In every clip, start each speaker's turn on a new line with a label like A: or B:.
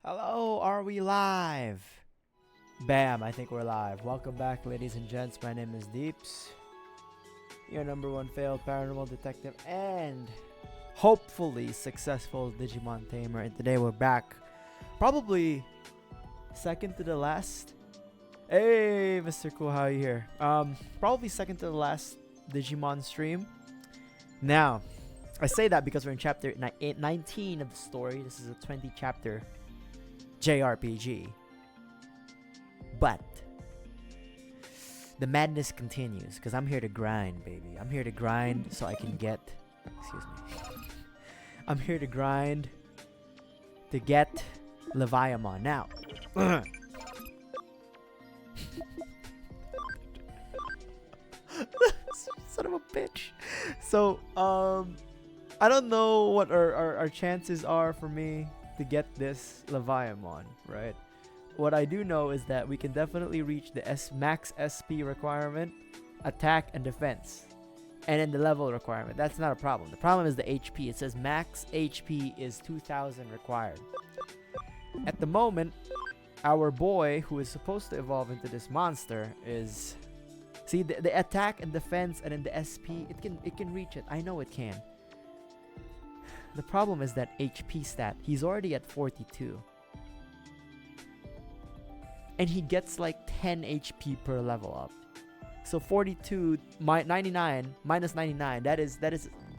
A: Hello, are we live? Bam, I think we're live. Welcome back, ladies and gents. My name is Deeps, your number one failed paranormal detective and hopefully successful Digimon tamer. And today we're back, probably second to the last. Hey, Mr. Cool, how are you here? Probably second to the last Digimon stream. Now, I say that because we're in chapter 19 of the story. This is a 20 chapter JRPG. But the madness continues because I'm here to grind, baby. I'm here to grind so I can get. Excuse me. I'm here to grind to get Leviamon. Now, son of a bitch. So, I don't know what our chances are for me to get this Leviamon, right? What I do know is that we can definitely reach the max SP requirement, attack and defense, and then the level requirement. That's not a problem. The problem is the HP. It says max HP is 2000 required. At the moment, our boy who is supposed to evolve into this monster is, see, the attack and defense and then the SP, it can reach it. I know it can. The problem is that HP stat. He's already at 42. And he gets like 10 HP per level up. So 42 99 minus 99, that is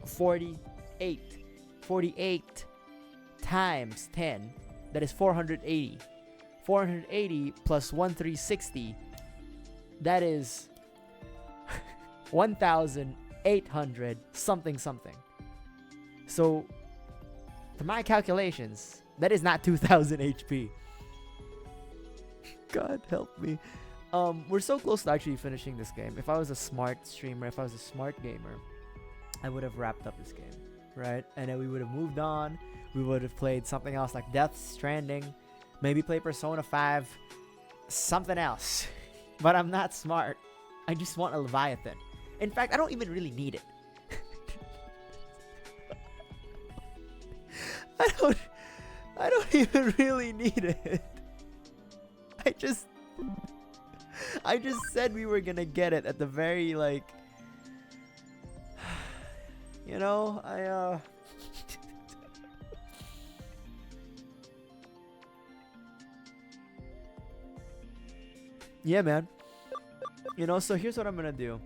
A: 48. 48 times 10, that is 480. 480 plus 1360, that is 1800 something something. So to my calculations, that is not 2000 HP. God help me. We're so close to actually finishing this game. If I was a smart streamer, if I was a smart gamer, I would have wrapped up this game, right? And then we would have moved on. We would have played something else like Death Stranding, maybe play Persona 5, something else. But I'm not smart. I just want a Leviathan. In fact, I don't even really need it. I don't even really need it. I just said we were gonna get it at the very, like, you know, yeah, man. You know, so here's what I'm gonna do.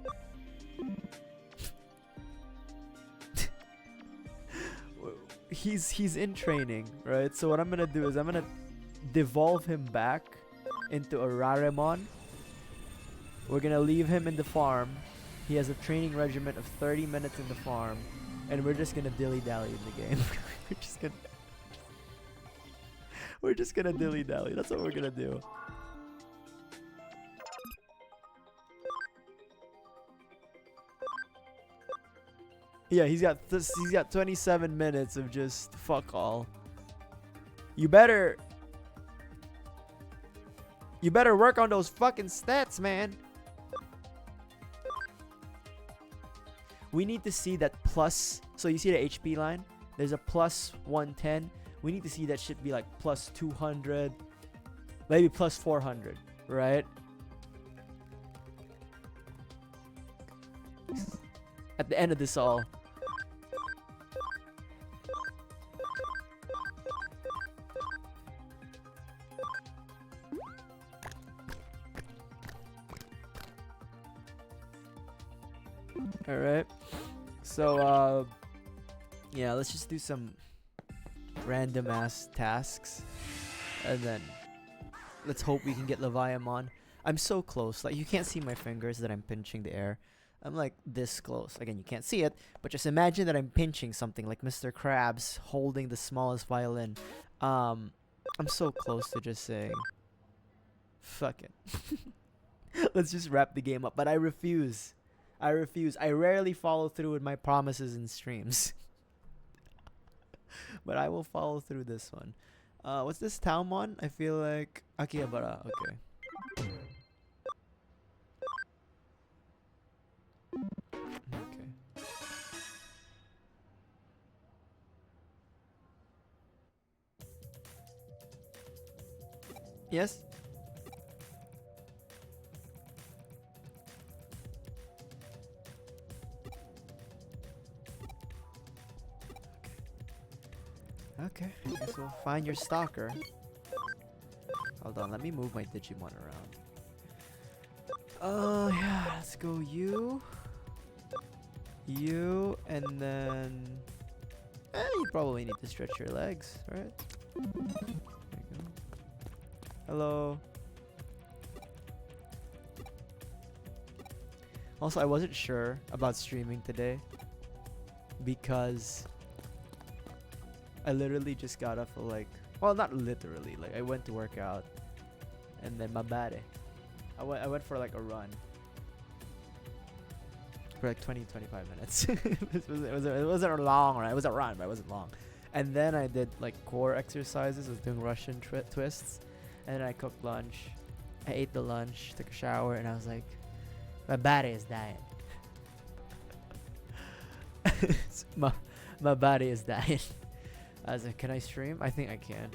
A: He's in training, right? So what I'm gonna do is I'm gonna devolve him back into a Raremon. We're gonna leave him in the farm. He has a training regimen of 30 minutes in the farm, and we're just gonna dilly-dally in the game. we're just gonna dilly-dally. That's what we're gonna do. Yeah, he's got 27 minutes of just fuck all. You better work on those fucking stats, man. We need to see that plus. So you see the HP line? There's a plus 110. We need to see that shit be like plus 200. Maybe plus 400, right? At the end of this all. Alright. So, yeah, let's just do some random ass tasks. And then let's hope we can get Leviamon. I'm so close. Like, you can't see my fingers that I'm pinching the air. I'm like this close. Again, you can't see it, but just imagine that I'm pinching something like Mr. Krabs holding the smallest violin. I'm so close to just saying, fuck it. Let's just wrap the game up. But I refuse. I refuse. I rarely follow through with my promises in streams. But I will follow through this one. What's this Talmon? I feel like Akihabara. Okay. Okay. Yes? Okay, I guess we'll find your stalker. Hold on, let me move my Digimon around. Oh, yeah, let's go you. You, and then... you probably need to stretch your legs, right? There you go. Hello. Also, I wasn't sure about streaming today because I literally just got up for like, well, not literally, like I went to work out and then my body. I went for like a run for like 20-25 minutes. It wasn't long, right? It was a run, but it wasn't long. And then I did like core exercises. I was doing Russian twists, and then I cooked lunch. I ate the lunch, took a shower, and I was like, my body is dying. my body is dying. I was like, can I stream? I think I can.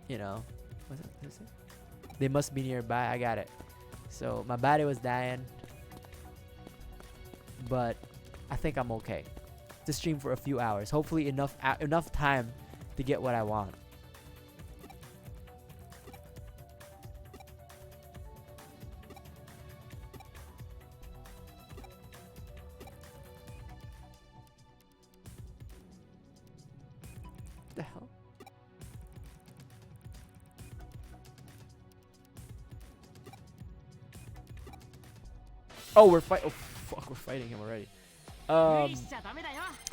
A: You know, what's it? They must be nearby. I got it. So my body was dying, but I think I'm okay to stream for a few hours. Hopefully enough time to get what I want. What the hell? Oh, we're fighting. Oh, fuck, we're fighting him already. I'm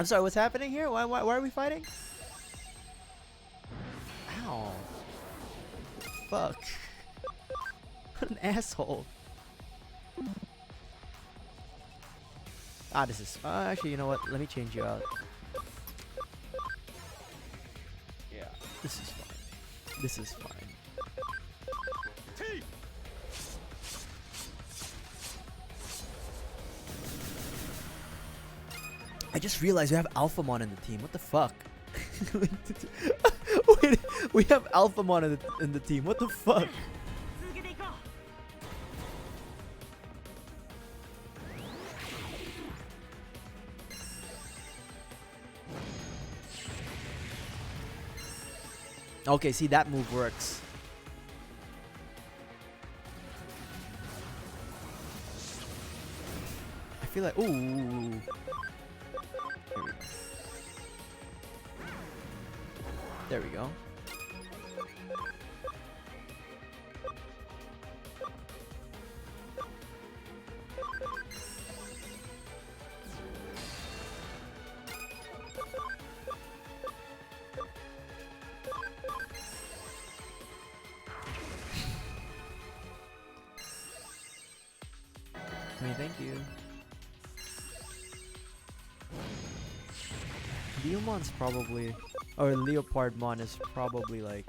A: sorry, what's happening here? Why are we fighting? Ow. Fuck. What an asshole. Ah, this is... actually, you know what? Let me change you out. Yeah, this is fine. This is fine. I just realized we have Alphamon in the team. What the fuck? Wait, we have Alphamon in the team. What the fuck? Okay, see, that move works. I feel like... Ooh. There we go. I mean, thank you. Leomon's probably... Or Leopardmon is probably like...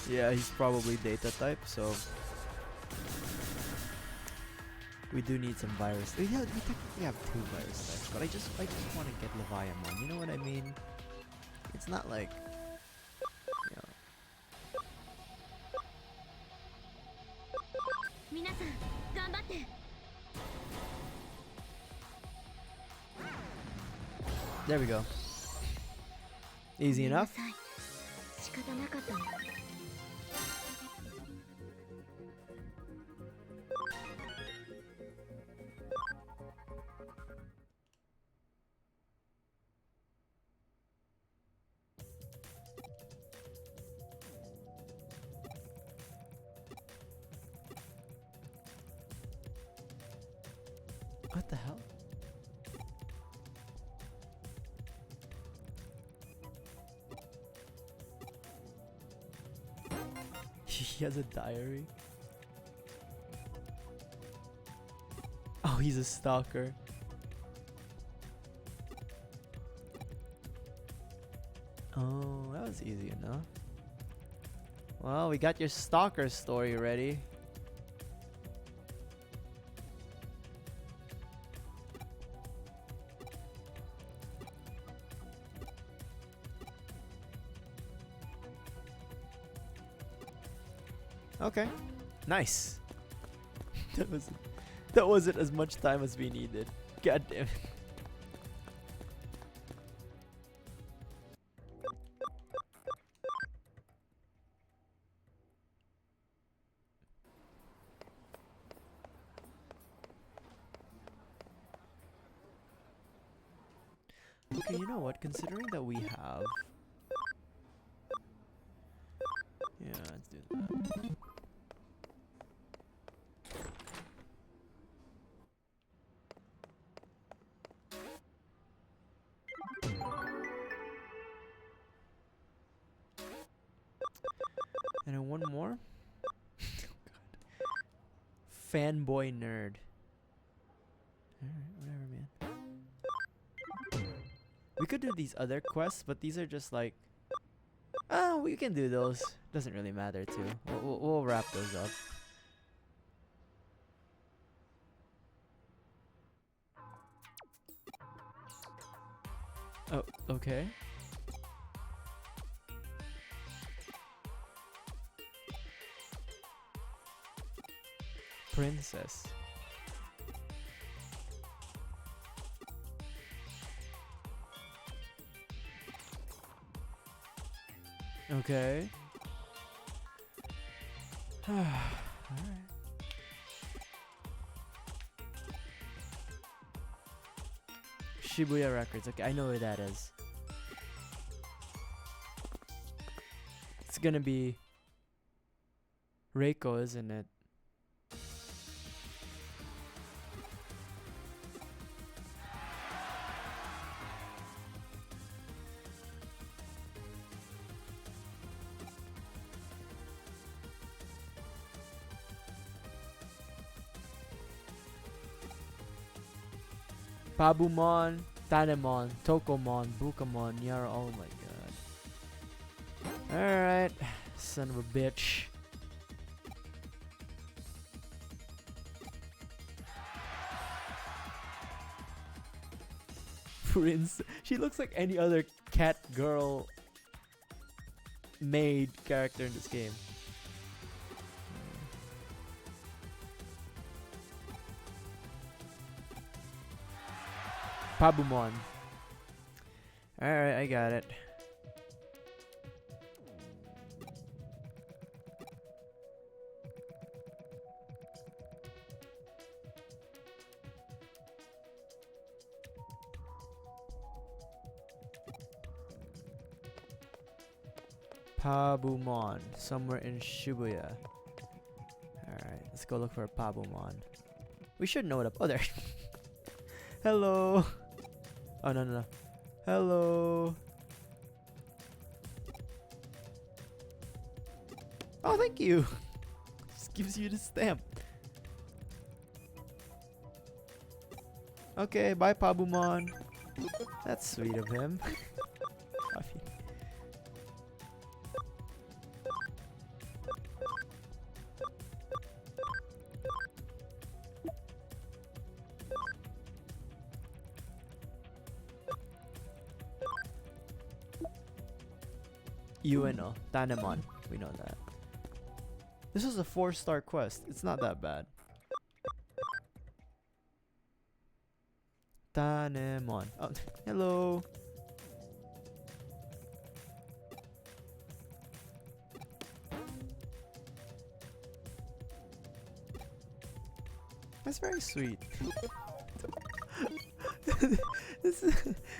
A: Yeah, he's probably data type, so... We do need some virus. We technically have 2 virus types, but I just want to get Leviamon. You know what I mean? It's not like... You know... There we go. Easy enough. What the hell? He has a diary. Oh, he's a stalker. Oh, that was easy enough. Well, we got your stalker story ready. Okay. Nice. That wasn't as much time as we needed. God damn it. Okay, you know what? Considering that we have... Yeah, let's do that. And then one more. Fanboy nerd. Alright, whatever, man. We could do these other quests, but these are just like... we can do those. Doesn't really matter, too. We'll wrap those up. Oh, okay. Princess. Okay. Alright. Shibuya Records. Okay, I know where that is. It's gonna be Reiko, isn't it? Pabumon, Tanemon, Tokomon, Bukamon, Nyara. Oh my god. Alright. Son of a bitch. Prince. She looks like any other cat girl maid character in this game. Pabumon. Alright, I got it. Pabumon. Somewhere in Shibuya. Alright, let's go look for Pabumon. We should know what up. Oh, there. Hello. Oh, no, no, no. Hello. Oh, thank you. Just gives you the stamp. Okay, bye, Pabumon. That's sweet of him. UNO, Tanemon. We know that. This is a 4-star quest. It's not that bad. Tanemon. Oh, hello. That's very sweet.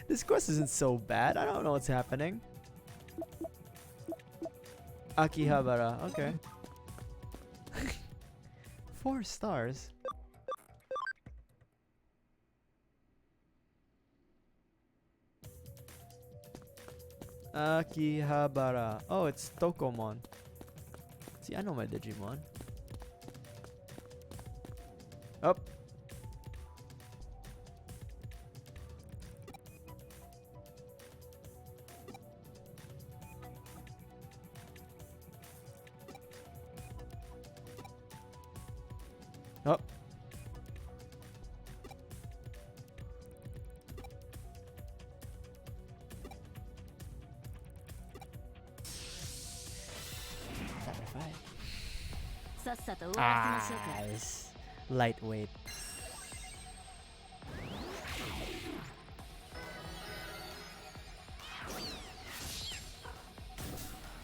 A: This quest isn't so bad. I don't know what's happening. Akihabara, okay. 4 stars. Akihabara. Oh, it's Tokomon. See, I know my Digimon. Up. Up. Chapter 5. it's lightweight.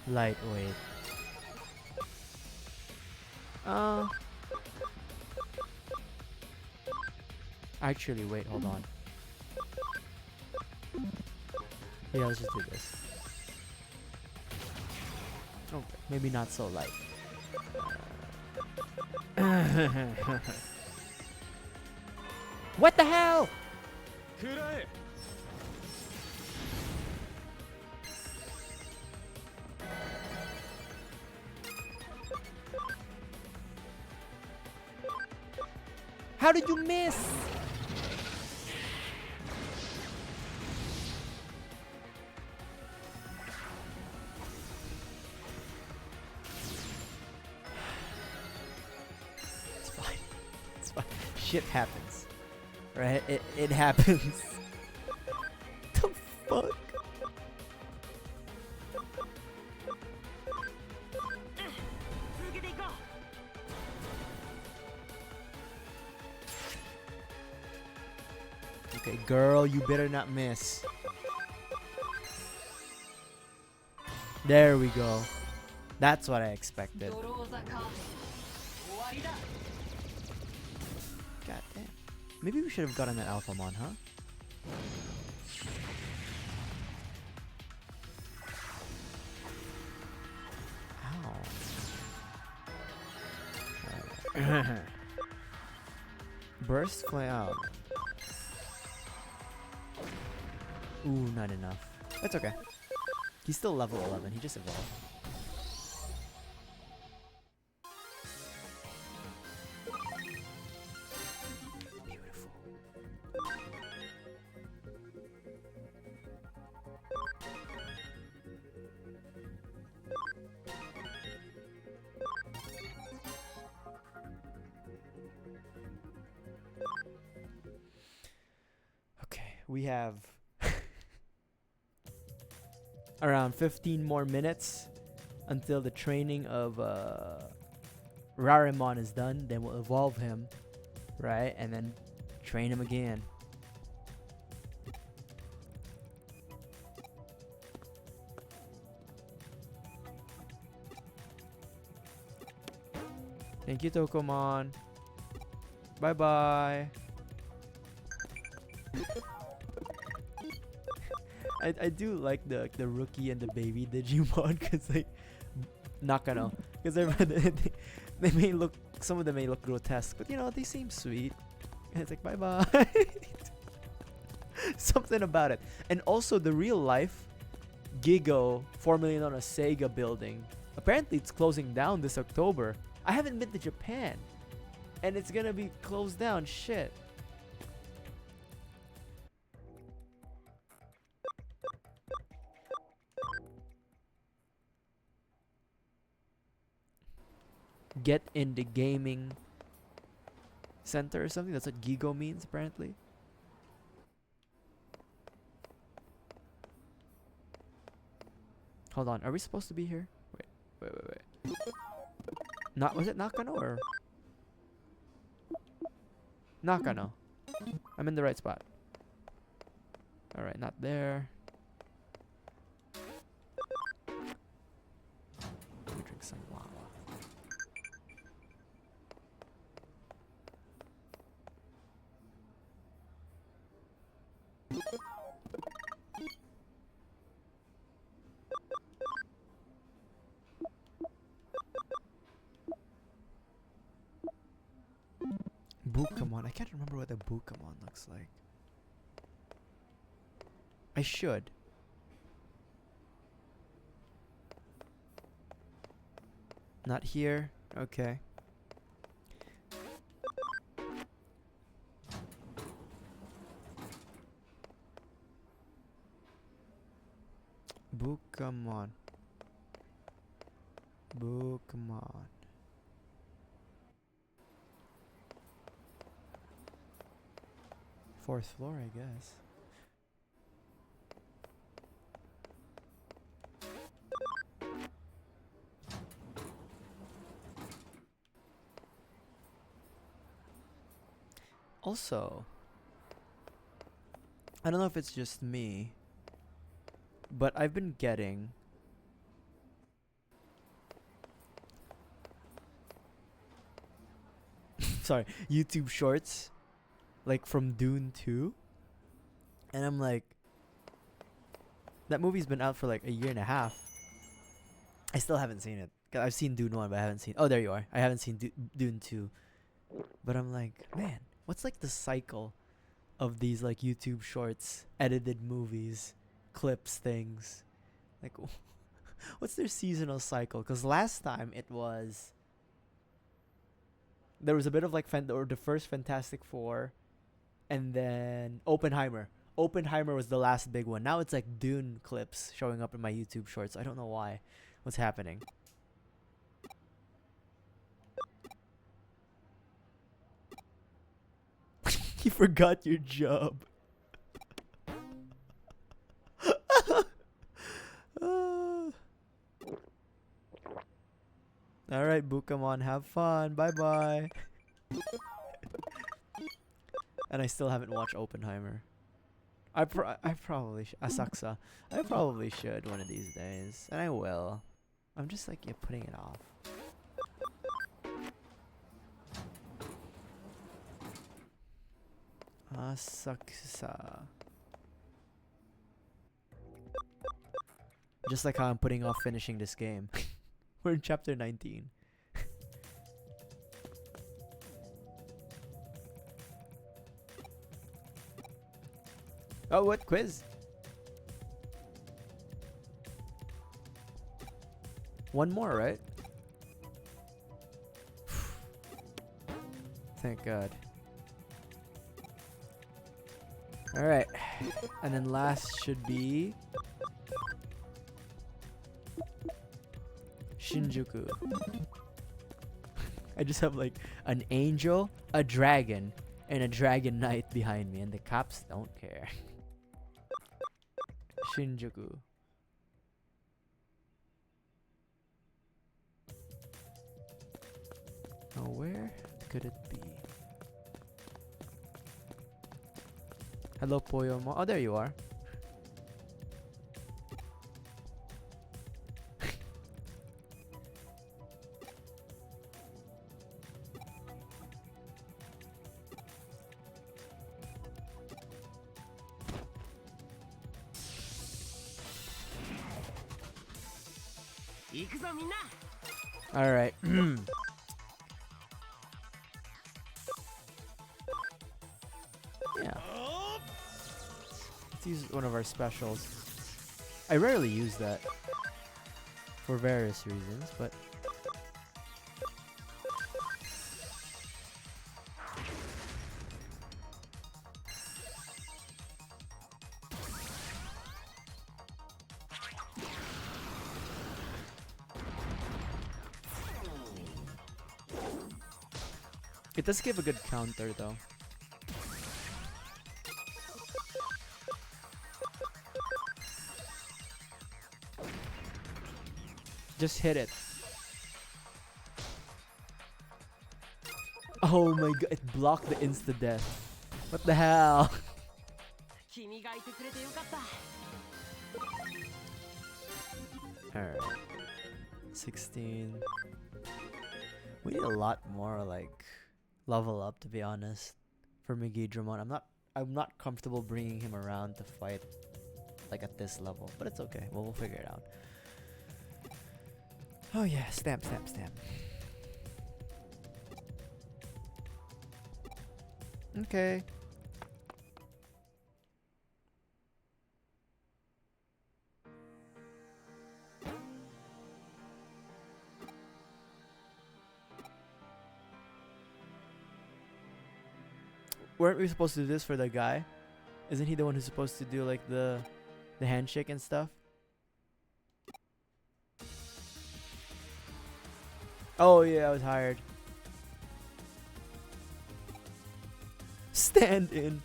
A: Lightweight. Actually, wait, hold on. Yeah, let's just do this. Okay, maybe not so light. What the hell? How did you miss? It's fine. It's fine. Shit happens. Right? It happens. The fuck? Okay, girl, you better not miss. There we go. That's what I expected. God damn. Maybe we should have gotten that Alphamon, huh? Ow. Burst fly out. Ooh, not enough. That's okay. He's still level 11. He just evolved. Beautiful. Okay, we have around 15 more minutes until the training of Rarimon is done. Then we'll evolve him, right? And then train him again. Thank you, Tokomon. Bye-bye. I do like the rookie and the baby Digimon because like Nakano, because they may look, some of them may look grotesque, but you know they seem sweet. And it's like bye bye. Something about it. And also the real life Gigo, formerly known as Sega building, apparently it's closing down this October. I haven't been to Japan, and it's gonna be closed down. Shit. Get in the gaming center or something. That's what Gigo means, apparently. Hold on. Are we supposed to be here? Wait. Not, was it Nakano or Nakano? I'm in the right spot. All right, not there. Let me drink some lava. Bukamon. I can't remember what the Bukamon looks like. I should. Not here. Okay. Bukamon. Bukamon. Fourth floor, I guess. Also, I don't know if it's just me, but I've been getting sorry, YouTube shorts like from Dune 2. And I'm like, that movie's been out for like a year and a half. I still haven't seen it. 'Cause I've seen Dune 1, but I haven't seen. Oh, there you are. I haven't seen Dune 2. But I'm like, man, what's like the cycle of these like YouTube shorts, edited movies, clips, things? Like, what's their seasonal cycle? Because last time it was. There was a bit of like or the first Fantastic Four, and then Oppenheimer. Oppenheimer was the last big one. Now it's like Dune clips showing up in my YouTube shorts. I don't know why. What's happening? You forgot your job. Alright, Bukamon, have fun. Bye bye. And I still haven't watched Oppenheimer. I probably Asakusa. I probably should one of these days, and I will. I'm just like putting it off. Asakusa. Just like how I'm putting off finishing this game. We're in chapter 19. Oh, what quiz? One more, right? Thank God. Alright. And then last should be Shinjuku. I just have like an angel, a dragon, and a dragon knight behind me, and the cops don't care. Shinjuku. Now where could it be? Hello, Poyomo. Oh, there you are. Alright. Yeah. Let's use one of our specials. I rarely use that for various reasons, but it does give a good counter though. Just hit it. Oh my god, it blocked the insta-death. What the hell? Alright. 16. We need a lot more like level up, to be honest, for Digimon. I'm not comfortable bringing him around to fight like at this level, but it's okay. We'll figure it out. Oh yeah, stamp. Okay. Weren't we supposed to do this for the guy? Isn't he the one who's supposed to do like the handshake and stuff? Oh yeah, I was hired. Stand in.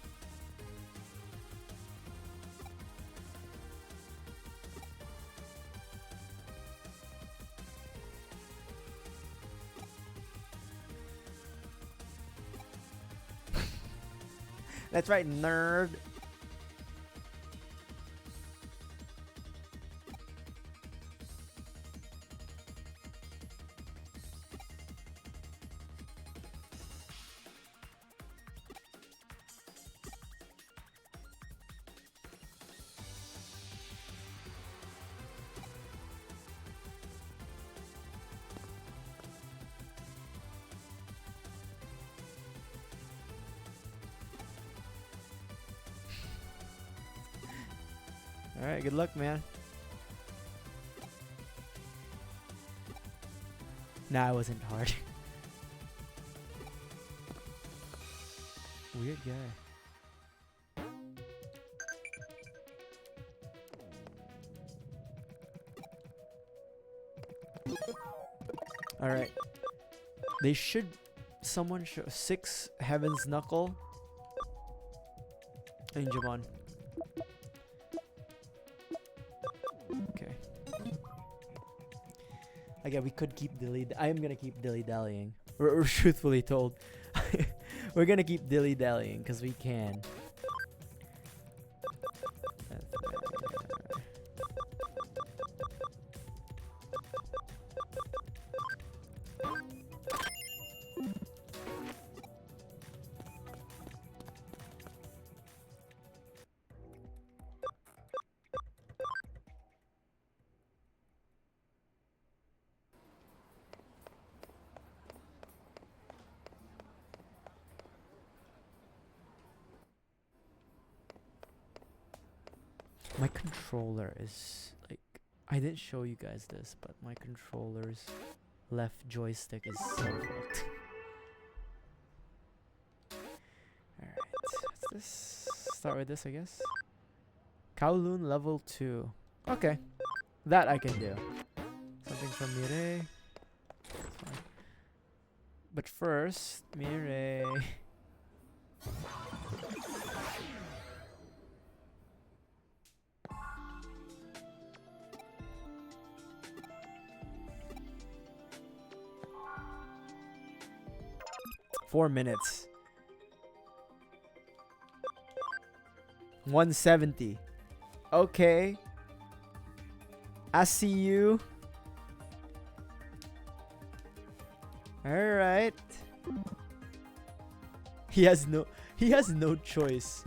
A: That's right, nerd. Alright, good luck, man. Nah, it wasn't hard. Weird guy. Alright. They should... Someone show... 6 Heaven's Knuckle. Digimon. Okay. Again, we could keep I am gonna keep dilly-dallying. We're truthfully told. We're gonna keep dilly-dallying because we can. 'My controller is like, I didn't show you guys this, but my controller's left joystick is so fucked. Alright, what's this? Start with this, I guess. Kowloon level 2. Okay, that I can do. Something from Mireille. Fine. But first, Mireille. Four minutes. 170. Okay. I see you. Alright. He has no choice.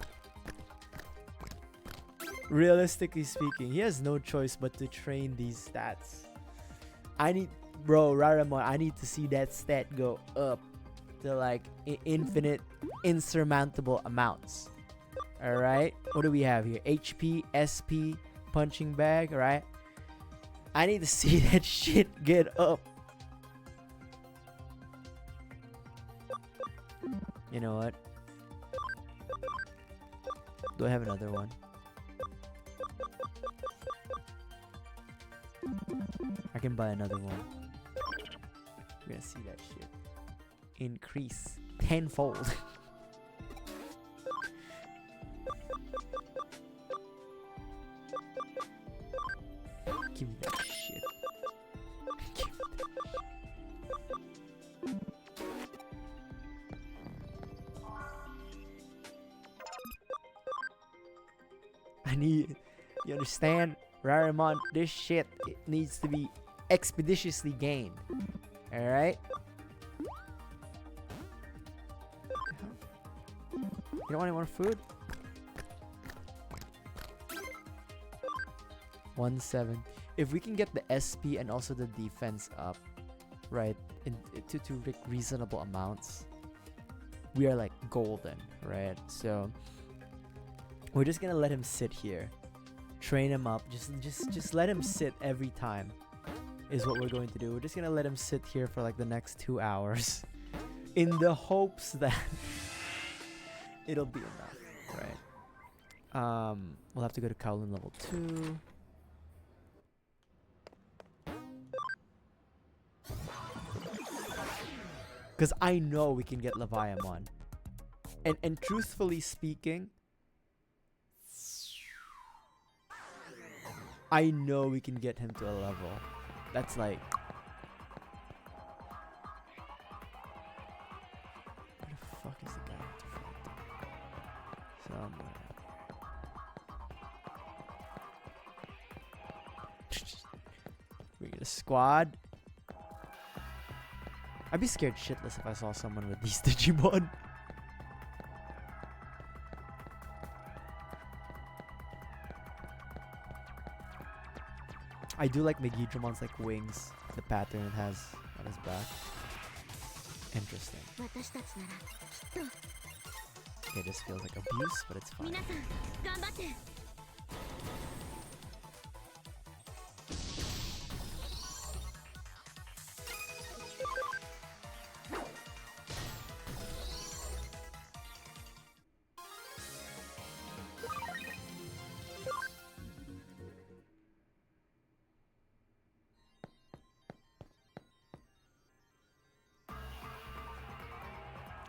A: Realistically speaking, he has no choice but to train these stats. Bro, Raramon, I need to see that stat go up to like infinite, insurmountable amounts. Alright, what do we have here? HP, SP, punching bag, alright? I need to see that shit get up. You know what? Do I have another one? I can buy another one. We're gonna see that shit increase tenfold. Give me that shit. Give me that. You understand? Raramon, this shit, it needs to be expeditiously gained. Alright? You don't want any more food? 1-7. If we can get the SP and also the defense up, right, to like reasonable amounts, we are like golden, right? So we're just gonna let him sit here, train him up. Just let him sit every time. Is what we're going to do. We're just gonna let him sit here for like the next 2 hours, in the hopes that it'll be enough, right? We'll have to go to Kowloon level 2. Because I know we can get Leviamon. And truthfully speaking, I know we can get him to a level that's like... Where the fuck is the guy? We get a squad. I'd be scared shitless if I saw someone with these Digimon. I do like Megidramon's like wings, the pattern it has on his back. Interesting. Okay, this feels like abuse, but it's fine.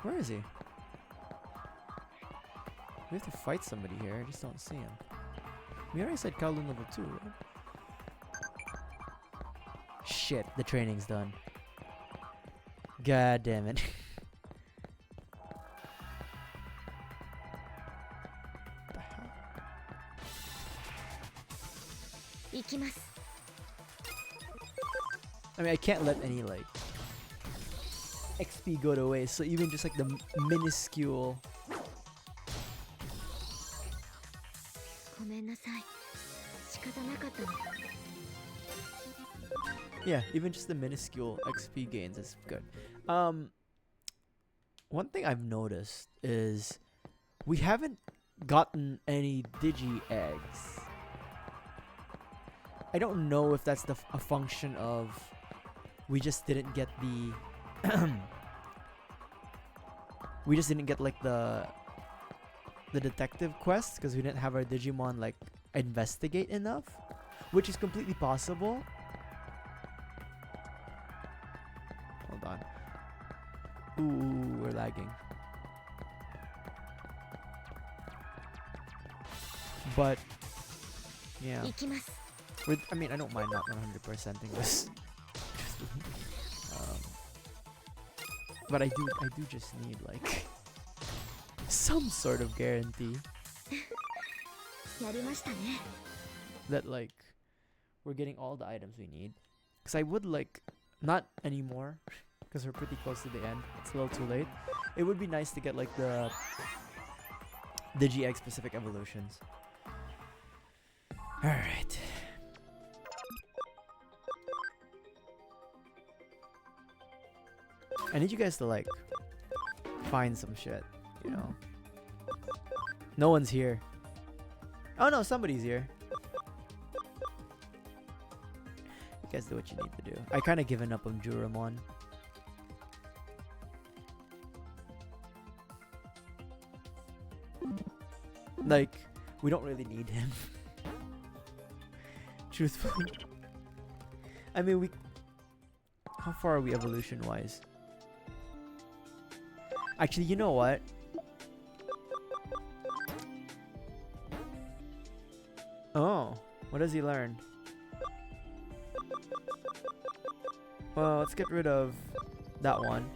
A: Where is he? We have to fight somebody here. I just don't see him. We already said Kowloon level 2, right? Shit, the training's done. God damn it. The hell? I mean, I can't let any like XP go to waste, so even just like the minuscule even just the minuscule XP gains is good. One thing I've noticed is we haven't gotten any Digi eggs. I don't know if that's a function of we just didn't get the we just didn't get like the detective quests because we didn't have our Digimon like investigate enough, which is completely possible. Hold on. Ooh, we're lagging. But yeah, I mean, I don't mind not 100%ing this. But I do just need like some sort of guarantee that like we're getting all the items we need. Because I would like, not anymore, because we're pretty close to the end. It's a little too late. It would be nice to get like the Digi-Egg specific evolutions. Alright. I need you guys to like find some shit, you know. No one's here. Oh no, somebody's here. You guys do what you need to do. I kind of given up on Juramon. Like, we don't really need him. Truthfully. I mean, how far are we evolution-wise? Actually, you know what? Oh, what does he learn? Well, let's get rid of that one.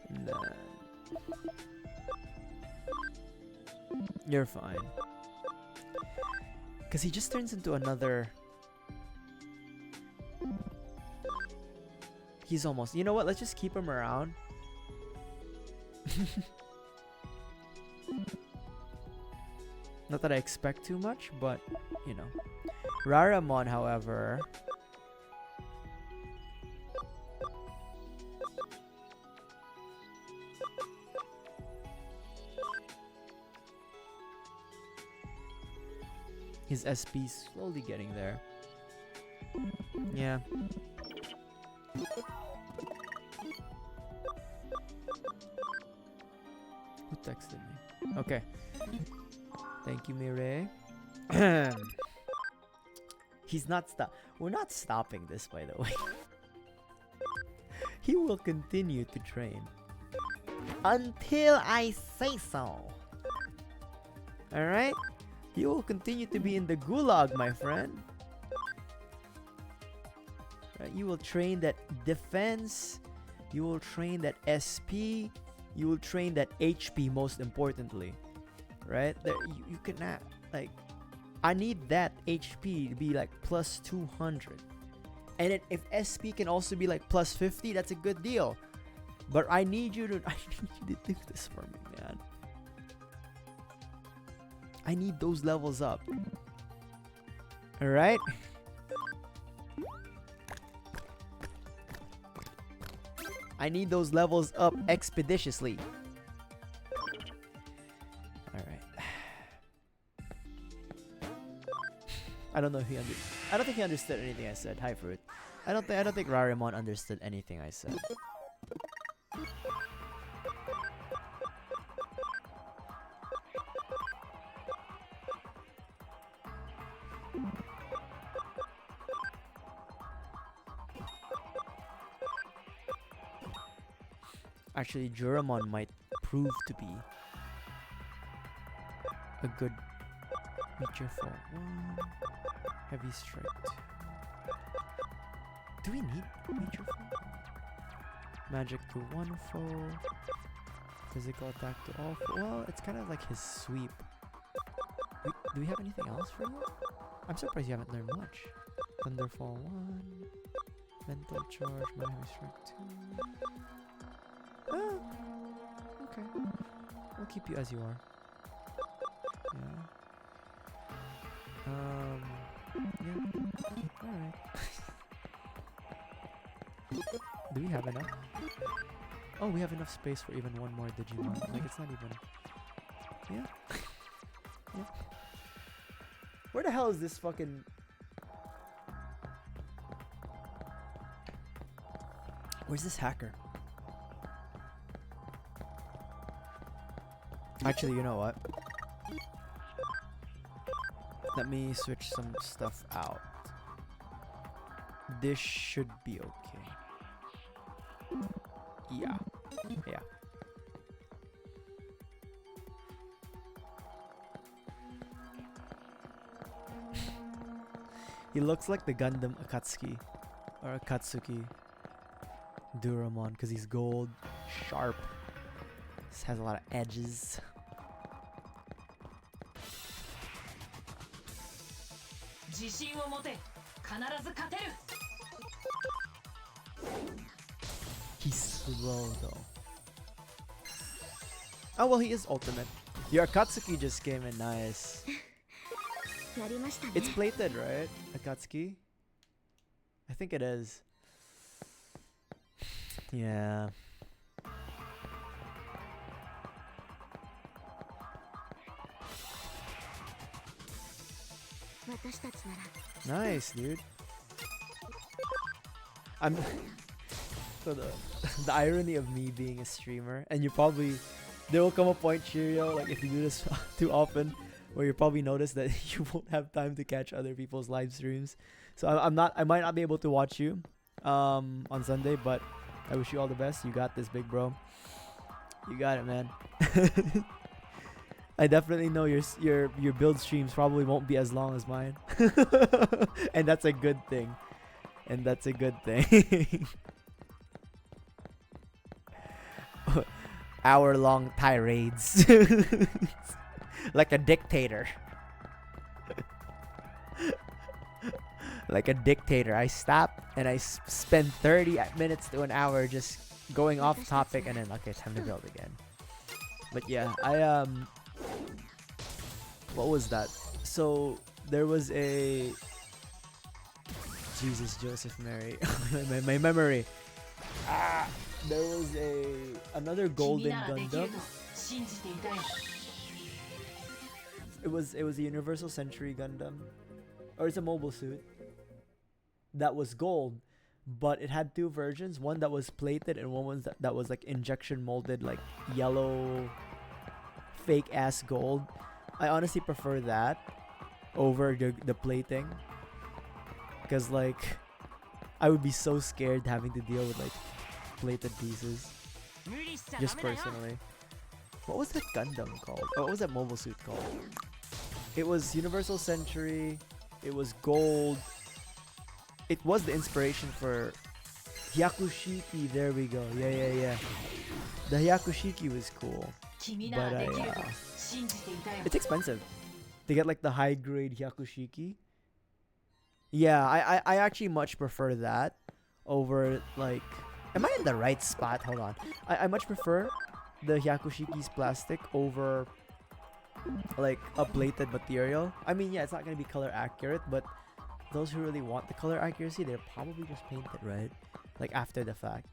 A: And then you're fine. Because he just turns into another... He's almost... You know what? Let's just keep him around. Not that I expect too much, but, you know. Raramon, however... His SP's slowly getting there. Yeah. Who texted me? Okay. Thank you, Mireille. He's not We're not stopping this, by the way. He will continue to train until I say so. Alright? You will continue to be in the gulag, my friend. Right? You will train that defense. You will train that SP. You will train that HP, most importantly. right? There, you cannot, like, I need that HP to be like plus 200. And it, if SP can also be like plus 50, that's a good deal. But I need you to do this for me, man. I need those levels up. Alright? I need those levels up expeditiously. Alright. I don't know if he I don't think he understood anything I said. Hi, Fruit. I don't think Rarimon understood anything I said. Actually, Juramon might prove to be a good feature for one. Heavy strike. Do we need feature for? Magic to one foe. Physical attack to all foe. Well, it's kind of like his sweep. Do we have anything else for him? I'm surprised you haven't learned much. Thunderfall 1. Mental charge. Heavy strike 2. Oh, okay. We'll keep you as you are. Yeah. Yeah. Alright. Do we have enough? Oh, we have enough space for even one more Digimon. Like, it's not even... Yeah. Yeah. Where the hell is this fucking... Where's this hacker? Actually, you know what? Let me switch some stuff out. This should be okay. Yeah. Yeah. He looks like the Gundam Akatsuki or Akatsuki Duramon because he's gold, sharp. This has a lot of edges. He's slow though. Oh well, he is ultimate. Your Akatsuki just came in nice. It's plated, right? Akatsuki? I think it is. Yeah. Nice, dude. I'm so the irony of me being a streamer, and you probably there will come a point, Cheerio, like if you do this too often, where you probably notice that you won't have time to catch other people's live streams. So I might not be able to watch you on Sunday, but I wish you all the best. You got this, big bro. You got it, man. I definitely know your build streams probably won't be as long as mine. And that's a good thing. And that's a good thing. Hour-long tirades. Like a dictator. Like a dictator. I stop and I spend 30 minutes to an hour just going off topic and then, okay, time to build again. But yeah, what was that? So there was a Jesus Joseph Mary. my memory. There was another golden Gundam. It was a Universal Century Gundam, or it's a mobile suit that was gold, but it had two versions. One that was plated and one was that was like injection molded, like yellow fake ass gold. I honestly prefer that over the plating, because like I would be so scared having to deal with like plated pieces, just personally. What was that Gundam called? Oh, what was that mobile suit called? It was Universal Century. It was gold. It was the inspiration for Hyakushiki. There we go. Yeah. The Hyakushiki was cool. But it's expensive to get like the high grade Hyakushiki. Yeah, I actually much prefer that over like. Am I in the right spot? Hold on. I much prefer the Hyakushiki's plastic over like a plated material. I mean, yeah, it's not gonna be color accurate, but those who really want the color accuracy, they'll probably just paint it, right? Like after the fact.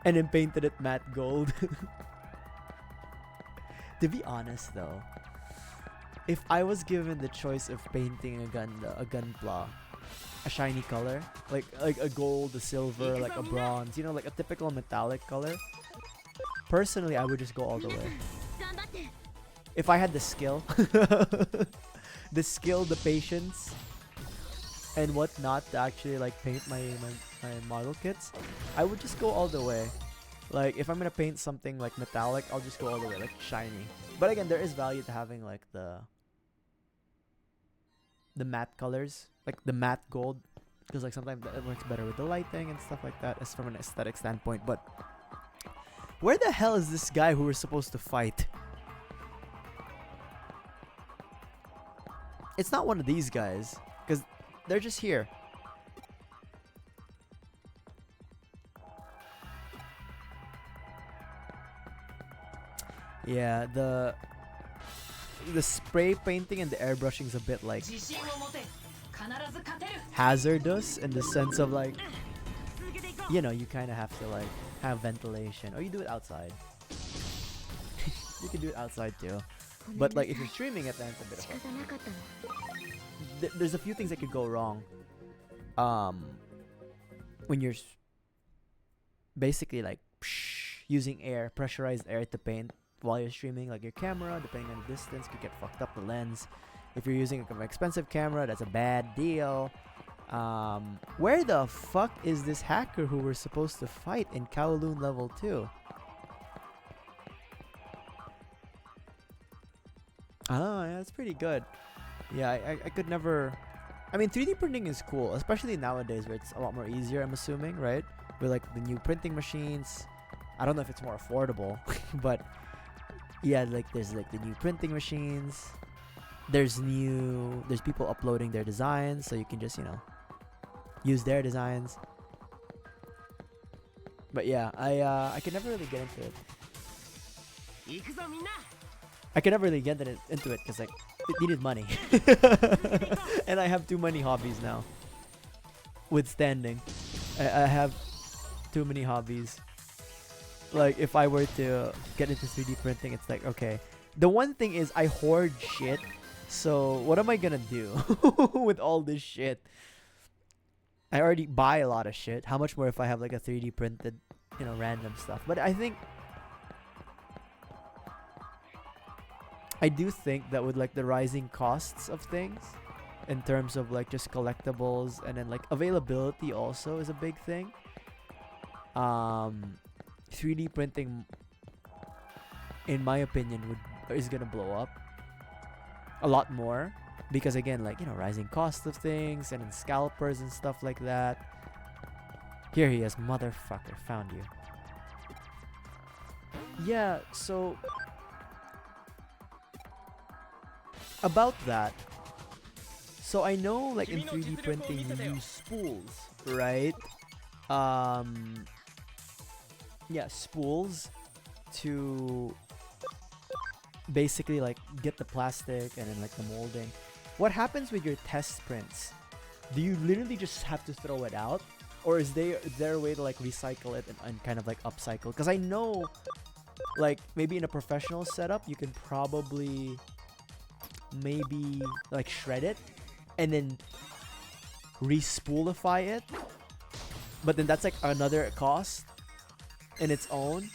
A: And then painted it matte gold. To be honest though, if I was given the choice of painting a gunpla, a shiny color, like a gold, a silver, like a bronze, you know, like a typical metallic color, personally I would just go all the way. If I had the skill, the patience, and whatnot to actually like paint my model kits, I would just go all the way. Like if I'm gonna paint something like metallic, I'll just go all the way, like shiny. But again, there is value to having like the matte colors, like the matte gold, because like sometimes it works better with the lighting and stuff like that, as from an aesthetic standpoint. But where the hell is this guy who we're supposed to fight? It's not one of these guys, because they're just here. Yeah, the spray painting and the airbrushing is a bit like hazardous in the sense of like, you know, you kind of have to like have ventilation, or you do it outside. You can do it outside too, but like if you're streaming it, then it's a bit of a there's a few things that could go wrong when you're basically like using air, pressurized air to paint while you're streaming. Like your camera, depending on the distance, could get fucked up, the lens. If you're using an expensive camera, that's a bad deal. Where the fuck is this hacker who we're supposed to fight in Kowloon level 2? Oh, yeah, that's pretty good. Yeah, I could never. I mean, 3D printing is cool, especially nowadays where it's a lot more easier, I'm assuming, right? With like the new printing machines. I don't know if it's more affordable, but yeah, like there's like the new printing machines. There's people uploading their designs, so you can just, you know, use their designs. But yeah, I could never really get into it. I could never really get into it because like it needed money, and I have too many hobbies now. Withstanding, I have too many hobbies. Like if I were to get into 3D printing, it's like, okay, the one thing is I hoard shit. So what am I gonna do with all this shit? I already buy a lot of shit. How much more if I have like a 3D printed, you know, random stuff? But I do think that with like the rising costs of things, in terms of like just collectibles, and then like availability also is a big thing. 3D printing, in my opinion, is gonna blow up a lot more, because again, like, you know, rising cost of things, and then scalpers and stuff like that. Here he is, motherfucker, found you. Yeah, so about that, so I know like in 3D printing you use spools, right? Yeah, spools to basically like get the plastic and then like the molding. What happens with your test prints? Do you literally just have to throw it out, or is there a way to like recycle it and kind of like upcycle? Because I know like maybe in a professional setup you can probably maybe like shred it and then re-spoolify it, but then that's like another cost in its own.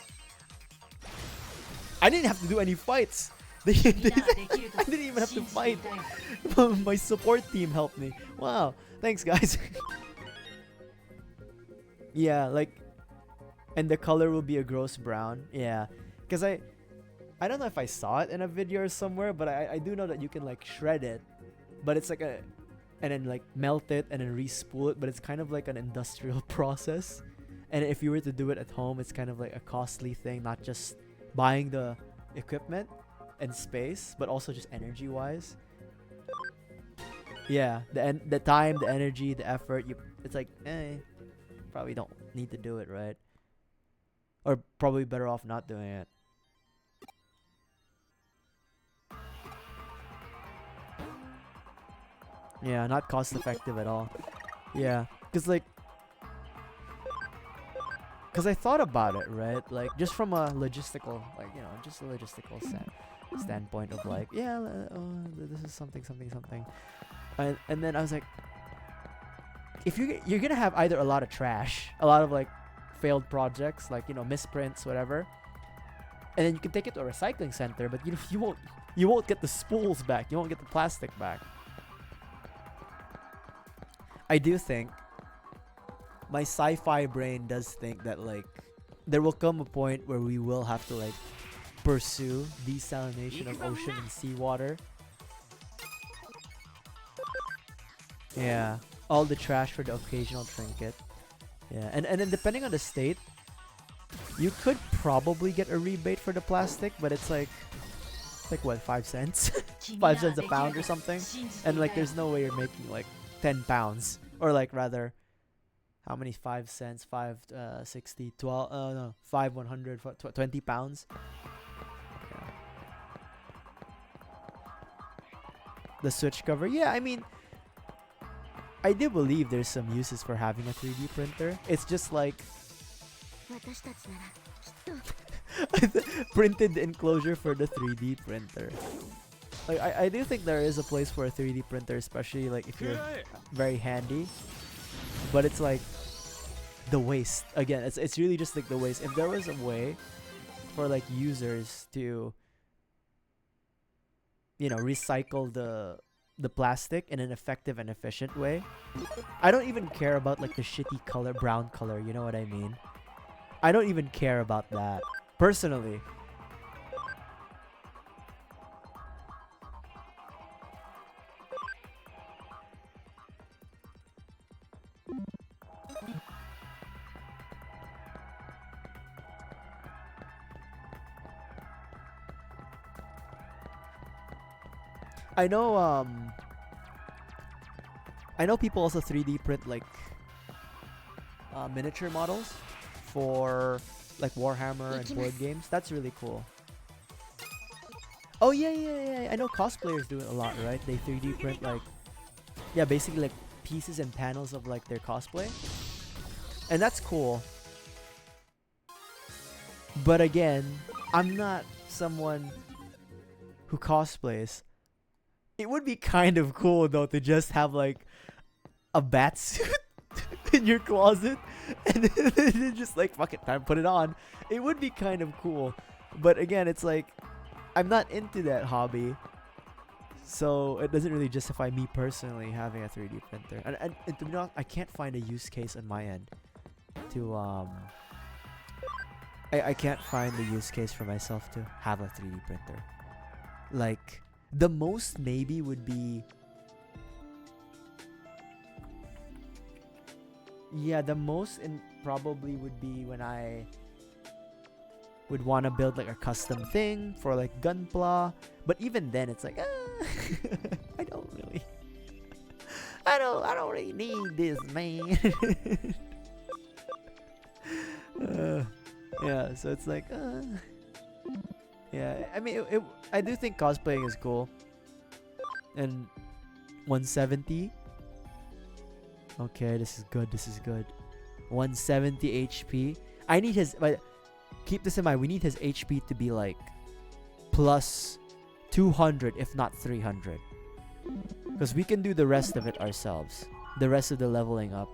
A: I didn't have to do any fights. I didn't even have to fight. My support team helped me. Wow, thanks guys. Yeah, like, and the color will be a gross brown. Yeah, because I don't know if I saw it in a video or somewhere, but I do know that you can like shred it, but it's like and then like melt it and then re-spool it, but it's kind of like an industrial process. And if you were to do it at home, it's kind of like a costly thing, not just buying the equipment and space, but also just energy wise. Yeah, the time, the energy, the effort, it's like probably don't need to do it, right? Or probably better off not doing it. Yeah, not cost effective at all. Yeah, cause I thought about it, right? Like just from a logistical, like just a logistical standpoint of like, yeah, this is something, and then I was like, if you're gonna have either a lot of trash, a lot of like failed projects, like misprints, whatever, and then you can take it to a recycling center, but you won't get the spools back, you won't get the plastic back. I do think my sci-fi brain does think that like there will come a point where we will have to like pursue desalination of ocean and seawater. Yeah, all the trash for the occasional trinket. Yeah, and then depending on the state, you could probably get a rebate for the plastic, but it's like what, 5 cents? 5 cents a pound or something, and like there's no way you're making like 10 pounds, or like rather, how many 5 cents, 5 60, 12, no, 5 100, 20 pounds. Yeah. The switch cover, yeah, I mean, I do believe there's some uses for having a 3D printer. It's just like printed enclosure for the 3D printer. Like I do think there is a place for a 3D printer, especially like if you're very handy. But it's like the waste. Again, it's really just like the waste. If there was a way for like users to recycle the plastic in an effective and efficient way. I don't even care about like the shitty color, brown color, you know what I mean? I don't even care about that personally. I know people also 3D print like miniature models for like Warhammer and board games. That's really cool. Oh yeah. I know cosplayers do it a lot, right? They 3D print like basically like pieces and panels of like their cosplay. And that's cool. But again, I'm not someone who cosplays. It would be kind of cool though to just have like a bat suit in your closet and then just like fuck it, time put it on. It would be kind of cool. But again, it's like I'm not into that hobby. So it doesn't really justify me personally having a 3D printer. And to be honest, I can't find a use case on my end to I can't find the use case for myself to have a 3D printer. Like the most maybe would be the most probably would be when I would want to build like a custom thing for like Gunpla, but even then it's like I don't really need this, man. Yeah, so it's like yeah, I mean I do think cosplaying is cool. And 170. Okay, this is good. 170 HP. I need his, but keep this in mind, we need his HP to be like plus 200 if not 300. Because we can do the rest of it ourselves. The rest of the leveling up.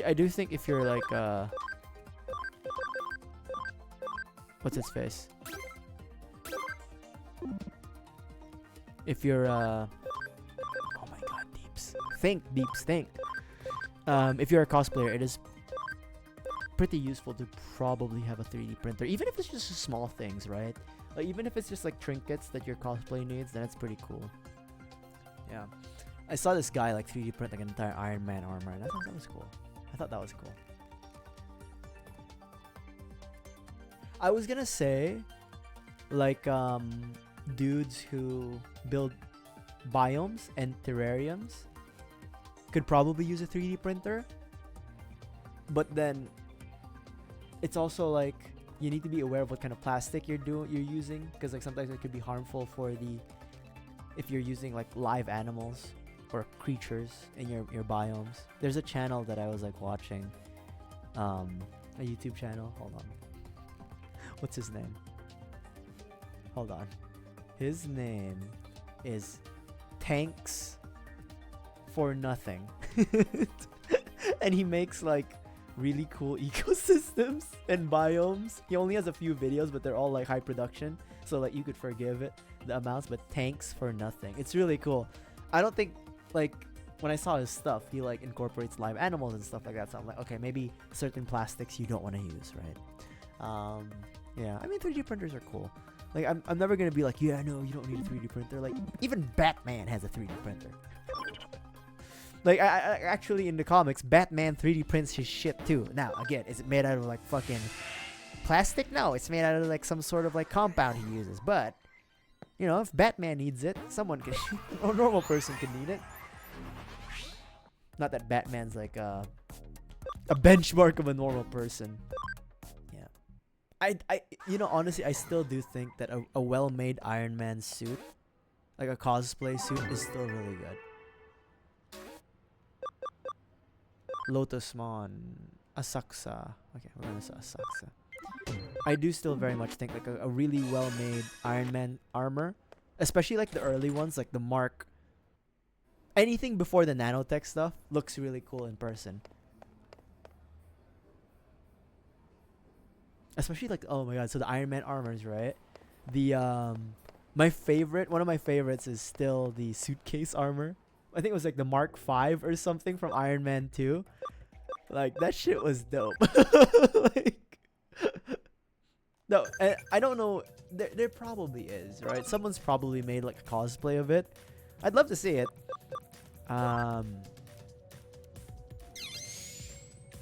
A: I do think if you're like what's his face? if you're oh my god, Deeps. Think, Deeps, think. If you're a cosplayer, it is pretty useful to probably have a 3D printer, even if it's just small things, right? Like even if it's just like trinkets that your cosplay needs, then it's pretty cool. Yeah, I saw this guy like 3D print like an entire Iron Man armor, and I thought that was cool. I thought that was cool. I was gonna say, like dudes who build biomes and terrariums could probably use a 3D printer, but then it's also like you need to be aware of what kind of plastic you're using, because like sometimes it could be harmful for the if you're using like live animals or creatures in your biomes. There's a channel that I was like watching, a YouTube channel. Hold on, what's his name? Hold on, his name is Tanks for Nothing, and he makes like really cool ecosystems and biomes. He only has a few videos, but they're all like high production, so like you could forgive it the amounts. But Tanks for Nothing, it's really cool. I don't think like when I saw his stuff, he like incorporates live animals and stuff like that, so I'm like, okay, maybe certain plastics you don't want to use, right? Yeah, I mean 3D printers are cool. Like I'm never gonna be like, yeah, no, you don't need a 3D printer. Like even Batman has a 3D printer. Like, I actually, in the comics, Batman 3D prints his shit too. Now, again, is it made out of, like, fucking plastic? No, it's made out of, like, some sort of, like, compound he uses. But, you know, if Batman needs it, someone can... a normal person can need it. Not that Batman's, like, a benchmark of a normal person. Yeah. You know, honestly, I still do think that a well-made Iron Man suit, like a cosplay suit, is still really good. Lotusmon, Asakusa. Okay, we're gonna say Asakusa. I do still very much think like a really well-made Iron Man armor, especially like the early ones, like the Mark. Anything before the nanotech stuff looks really cool in person. Especially like, oh my god, so the Iron Man armors, right? The one of my favorites is still the suitcase armor. I think it was like the Mark V or something from Iron Man 2. Like, that shit was dope. Like, no, I don't know. There probably is, right? Someone's probably made like a cosplay of it. I'd love to see it.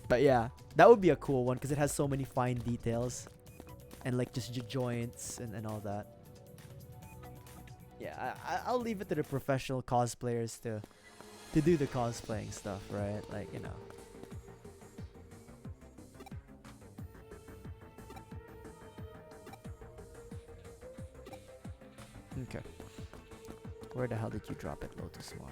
A: But yeah, that would be a cool one because it has so many fine details and like just joints and all that. Yeah, I'll leave it to the professional cosplayers to do the cosplaying stuff, right? Like, you know. Okay. Where the hell did you drop it, Lotusmon?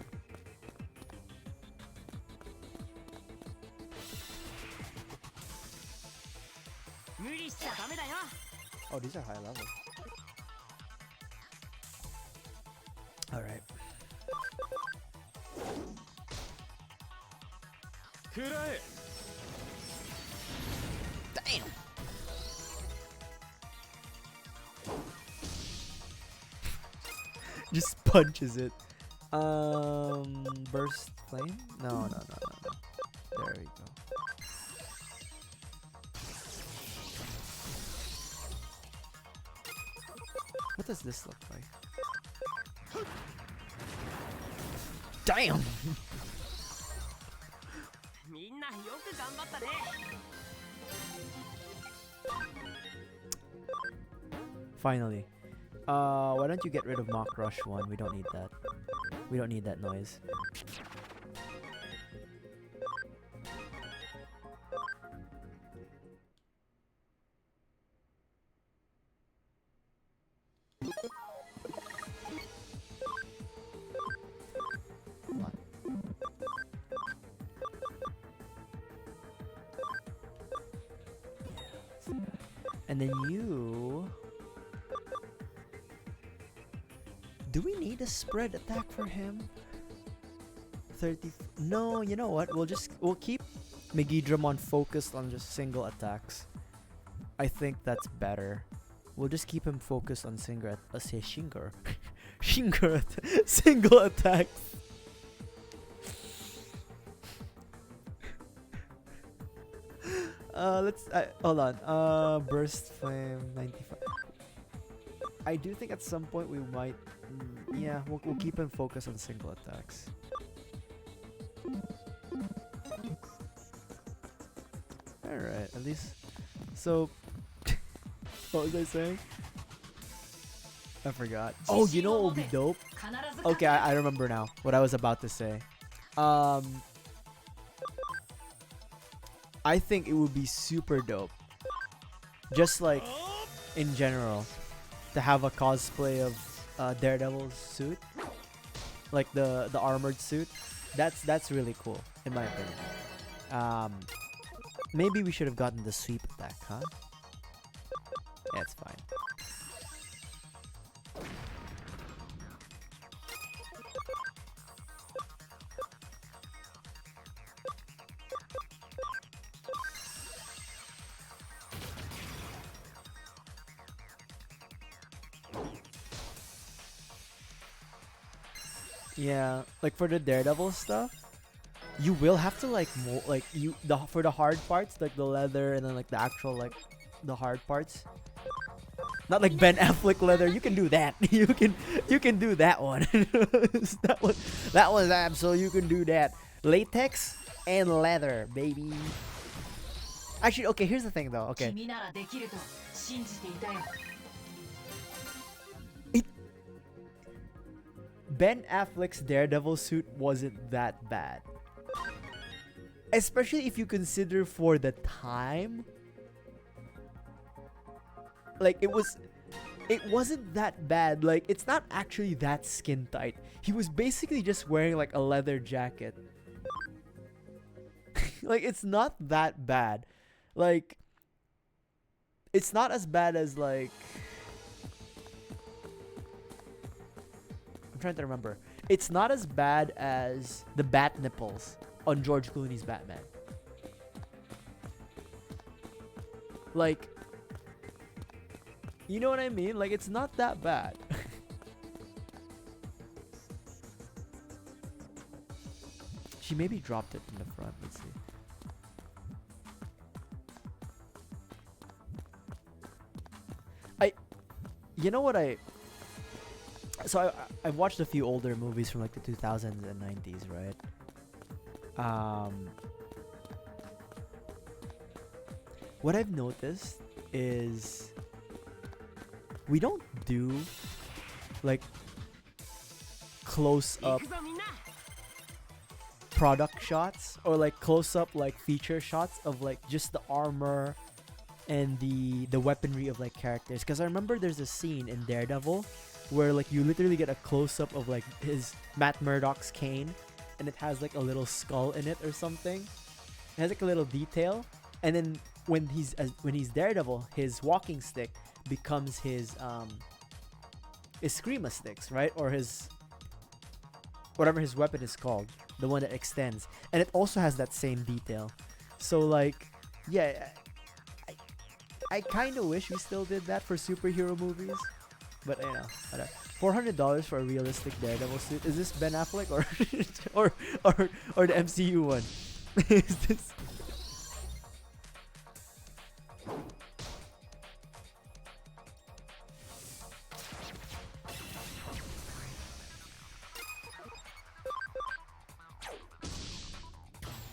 A: Oh, these are high level. Alright. Damn! Just punches it. Burst flame? No. There we go. What does this look like? Damn! Finally. Why don't you get rid of Mock Rush 1? We don't need that. We don't need that noise. What? And then you... Do we need a spread attack for him? 30... No, you know what? We'll keep Megidramon focused on just single attacks. I think that's better. We'll just keep him focused on Single attacks. Let's hold on. Burst flame 95. I do think at some point we might. Yeah, we'll keep him focused on single attacks. All right, at least. So, what was I saying? I forgot. Oh, you know what would be dope? Okay, I remember now what I was about to say. I think it would be super dope, just like in general, to have a cosplay of Daredevil's suit, like the armored suit. That's really cool in my opinion. Maybe we should have gotten the sweep attack, huh? Yeah, it's fine. Yeah, like for the Daredevil stuff, you will have to like for the hard parts, like the leather and then like the actual like the hard parts. Not like Ben Affleck leather. You can do that. You can do that one. that one's absolute. You can do that. Latex and leather, baby. Actually, okay. Here's the thing, though. Okay. Ben Affleck's Daredevil suit wasn't that bad. Especially if you consider for the time. Like, it wasn't that bad. Like, it's not actually that skin tight. He was basically just wearing like a leather jacket. Like, it's not that bad. Like, it's not as bad as like... I'm trying to remember. It's not as bad as the bat nipples on George Clooney's Batman. Like, you know what I mean? Like, it's not that bad. She maybe dropped it in the front. Let's see. You know what So I've watched a few older movies from like the 2000s and 90s, right? What I've noticed is we don't do like close up product shots or like close up like feature shots of like just the armor and the weaponry of like characters, because I remember there's a scene in Daredevil where like you literally get a close up of like his Matt Murdock's cane and it has like a little skull in it or something. It has like a little detail, and then when he's Daredevil, his walking stick becomes his Screama sticks, right? Or his whatever his weapon is called, the one that extends, and it also has that same detail. So like, yeah, I kind of wish we still did that for superhero movies, but you know, whatever. $400 for a realistic Daredevil suit. Is this Ben Affleck or the MCU one? Is this?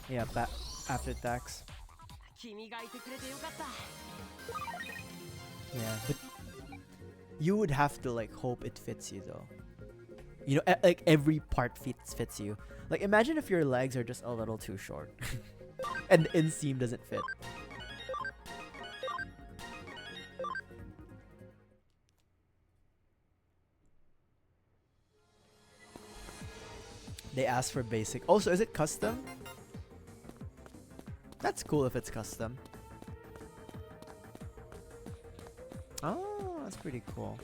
A: Yeah, after tax. Yeah, but you would have to like hope it fits you though. You know, like every part fits you. Like imagine if your legs are just a little too short and the inseam doesn't fit. They asked for basic. Also, is it custom? That's cool if it's custom. Oh, that's pretty cool.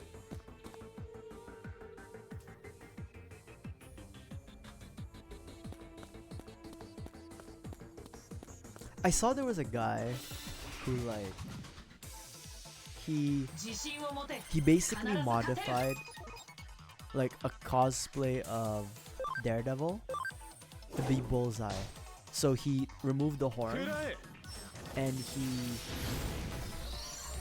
A: I saw there was a guy who like he basically modified like a cosplay of Daredevil to be Bullseye. So he removed the horn and he,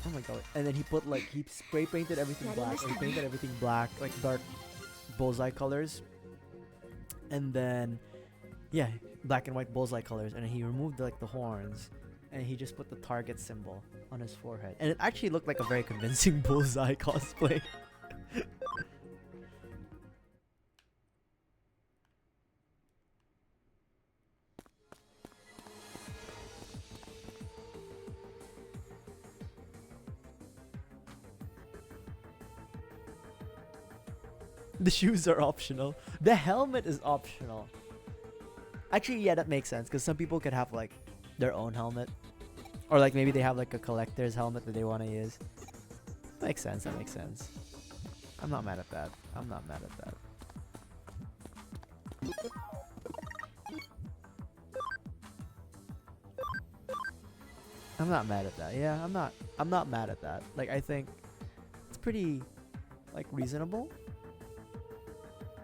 A: oh my god, and then he put like, he spray painted everything black, or he painted everything black, like dark Bullseye colors, and then yeah, black and white Bullseye colors, and he removed like the horns, and he just put the target symbol on his forehead, and it actually looked like a very convincing Bullseye cosplay. The shoes are optional. The helmet is optional. Actually, yeah, that makes sense, because some people could have like their own helmet, or like maybe they have like a collector's helmet that they want to use. Makes sense. That makes sense. I'm not mad at that. I'm not mad at that. I'm not mad at that. Yeah, I'm not mad at that. Like, I think it's pretty like reasonable.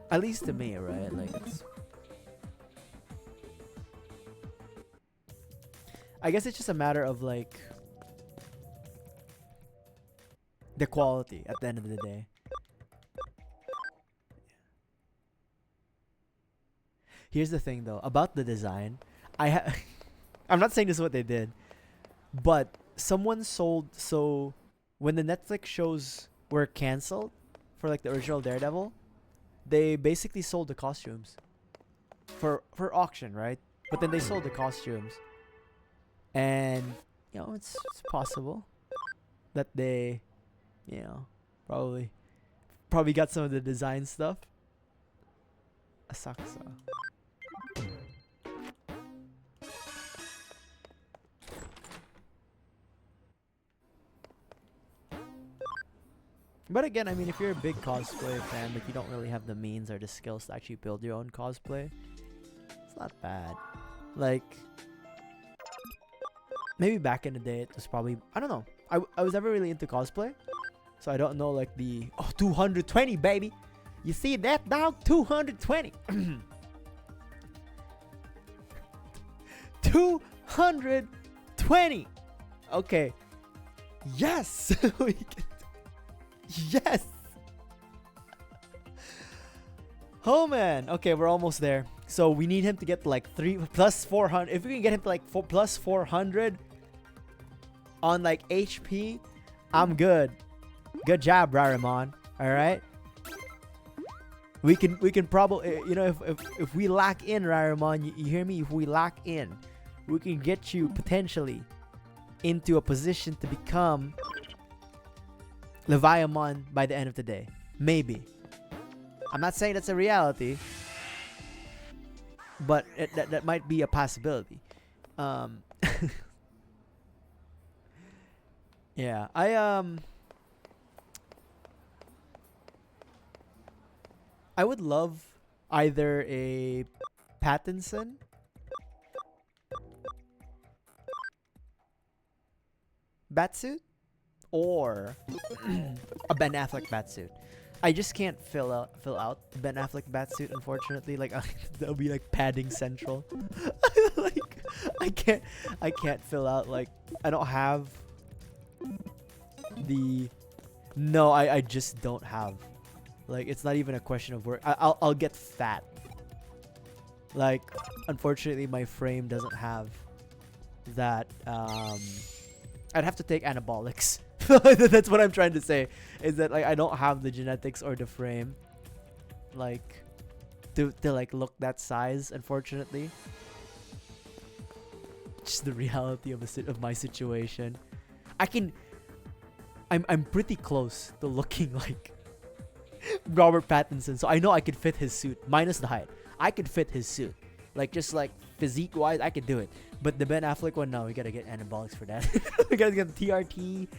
A: At least to me, right? Like, it's, I guess it's just a matter of like the quality at the end of the day. Here's the thing though about the design. I'm not saying this is what they did, but someone sold, so when the Netflix shows were canceled for like the original Daredevil, they basically sold the costumes for auction, right? But then they sold the costumes, and you know, it's possible that they, you know, probably got some of the design stuff. Asakusa. But again, I mean, if you're a big cosplay fan, but you don't really have the means or the skills to actually build your own cosplay, it's not bad. Like, maybe back in the day, it was probably, I don't know. I was never really into cosplay, so I don't know like the, oh, 220, baby. You see that, dog? 220. 220. Okay. Yes. We can. Yes. Oh man. Okay, we're almost there. So we need him to get like 3 plus 400. If we can get him to like 4 plus 400 on like HP, I'm good. Good job, Rarimon. All right. We can probably, you know, if we lock in, Rarimon, you hear me? If we lock in, we can get you potentially into a position to become Leviamon by the end of the day. Maybe. I'm not saying that's a reality, but that might be a possibility. Yeah, I would love either a Pattinson batsuit or a Ben Affleck batsuit. I just can't fill out the Ben Affleck batsuit, unfortunately. Like, that'll be like padding central. Like, I can't fill out, like, I don't have the, no, I just don't have, like, it's not even a question of work. I'll get fat. Like, unfortunately, my frame doesn't have that. I'd have to take anabolics. That's what I'm trying to say, is that like I don't have the genetics or the frame, like, to like look that size, unfortunately. Just the reality of my situation. I'm pretty close to looking like Robert Pattinson, so I know I could fit his suit minus the height. I could fit his suit, like, just like physique wise, I could do it. But the Ben Affleck one, no, we gotta get anabolics for that. We gotta get TRT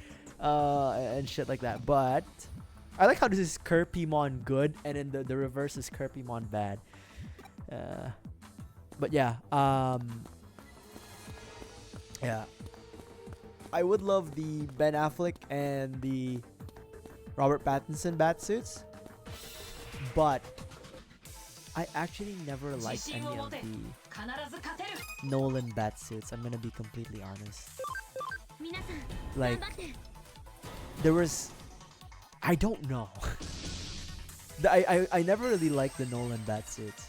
A: and shit like that. But I like how this is Kerpimon good, and then the reverse is Kerpimon bad. But yeah, yeah, I would love the Ben Affleck and the Robert Pattinson batsuits. But I actually never liked any of the Nolan batsuits. I'm gonna be completely honest. Like, there was, I don't know. I never really liked the Nolan batsuits,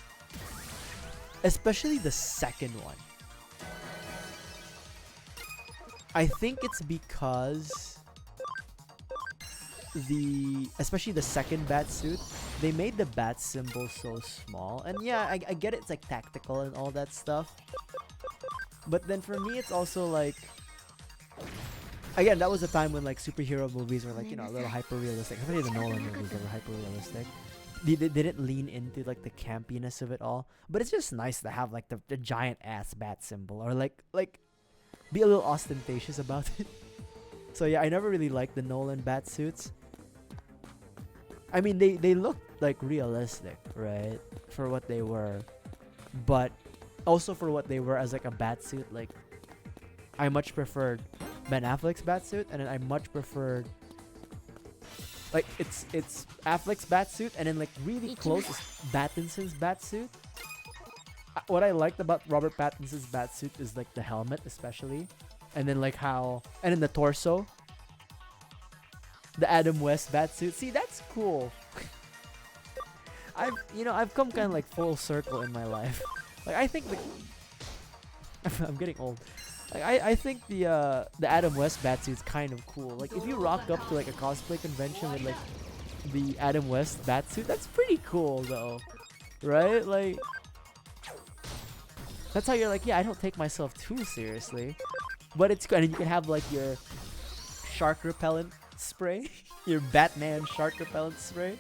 A: especially the second one. I think it's because especially the second bat suit, they made the bat symbol so small. And yeah, I get it, it's like tactical and all that stuff. But then for me, it's also like, again, that was a time when like superhero movies were like, you know, a little hyper realistic. Especially the Nolan movies, they were hyper realistic. They didn't lean into like the campiness of it all. But it's just nice to have like the giant ass bat symbol, or like be a little ostentatious about it. So yeah, I never really liked the Nolan bat suits. I mean, they looked like realistic, right? For what they were. But also for what they were as like a bat suit, like I much preferred Ben Affleck's bat suit, and then I much preferred like it's Affleck's bat suit, and then like really close is Pattinson's bat suit. What I liked about Robert Pattinson's bat suit is like the helmet, especially, and then like how, and then the torso, the Adam West bat suit. See, that's cool. I've come kind of like full circle in my life. Like I think I'm getting old. Like I think the Adam West bat suit's kind of cool. Like if you rock up to like a cosplay convention with like the Adam West bat suit, that's pretty cool though, right? Like that's how you're like, yeah, I don't take myself too seriously, but it's good. And you can have like your shark repellent spray, your Batman shark repellent spray.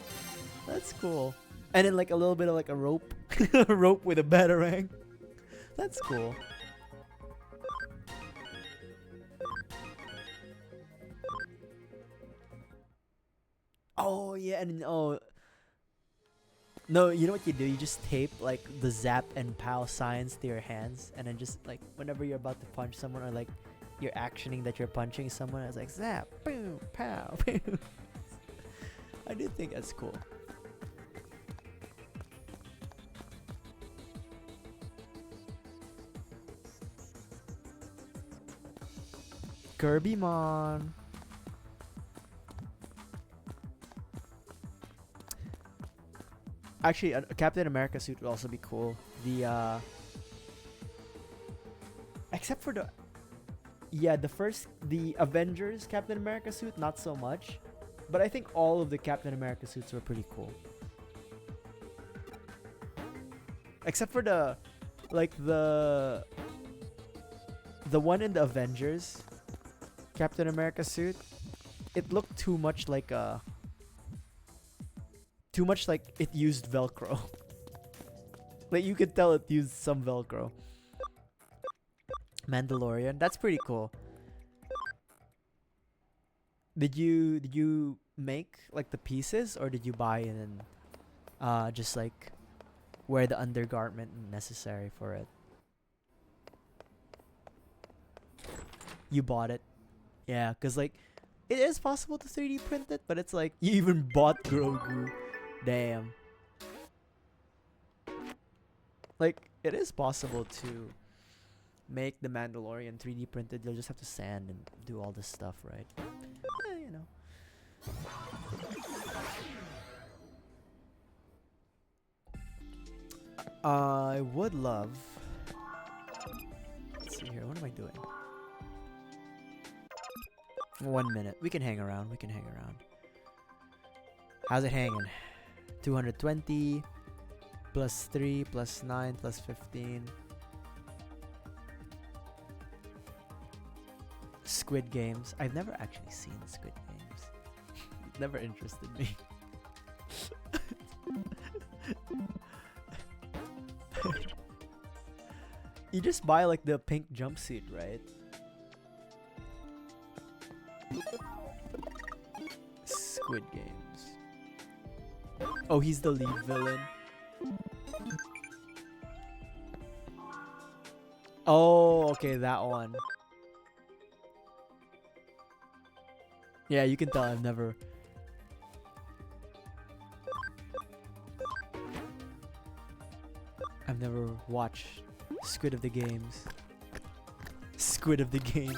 A: That's cool. And then like a little bit of like a rope, a rope with a batarang. That's cool. Oh yeah, and oh no, you know what you do? You just tape like the zap and pow signs to your hands, and then just like whenever you're about to punch someone, or like you're actioning that you're punching someone, it's like zap, boom, pow, boom. I do think that's cool. Kirby-mon. Actually, a Captain America suit would also be cool. Except for the Avengers Captain America suit, not so much. But I think all of the Captain America suits were pretty cool. Except for the one in the Avengers Captain America suit. It looked too much like it used Velcro. Like you could tell it used some Velcro. Mandalorian, that's pretty cool. Did you make like the pieces, or did you buy and then just like wear the undergarment necessary for it? You bought it. Yeah, cuz like it is possible to 3D print it, but it's like you even bought Grogu. Damn. Like it is possible to make the Mandalorian 3D printed. You'll just have to sand and do all this stuff, right? You know. I would love. Let's see here. What am I doing? 1 minute. We can hang around. How's it hanging? 220 plus 3 plus 9 plus 15. Squid Games. I've never actually seen Squid Games. Never interested me. You just buy like the pink jumpsuit, right? Squid Games. Oh, he's the lead villain. Oh, okay, that one. Yeah, you can tell I've never. I've never watched Squid of the Games. Squid of the Games.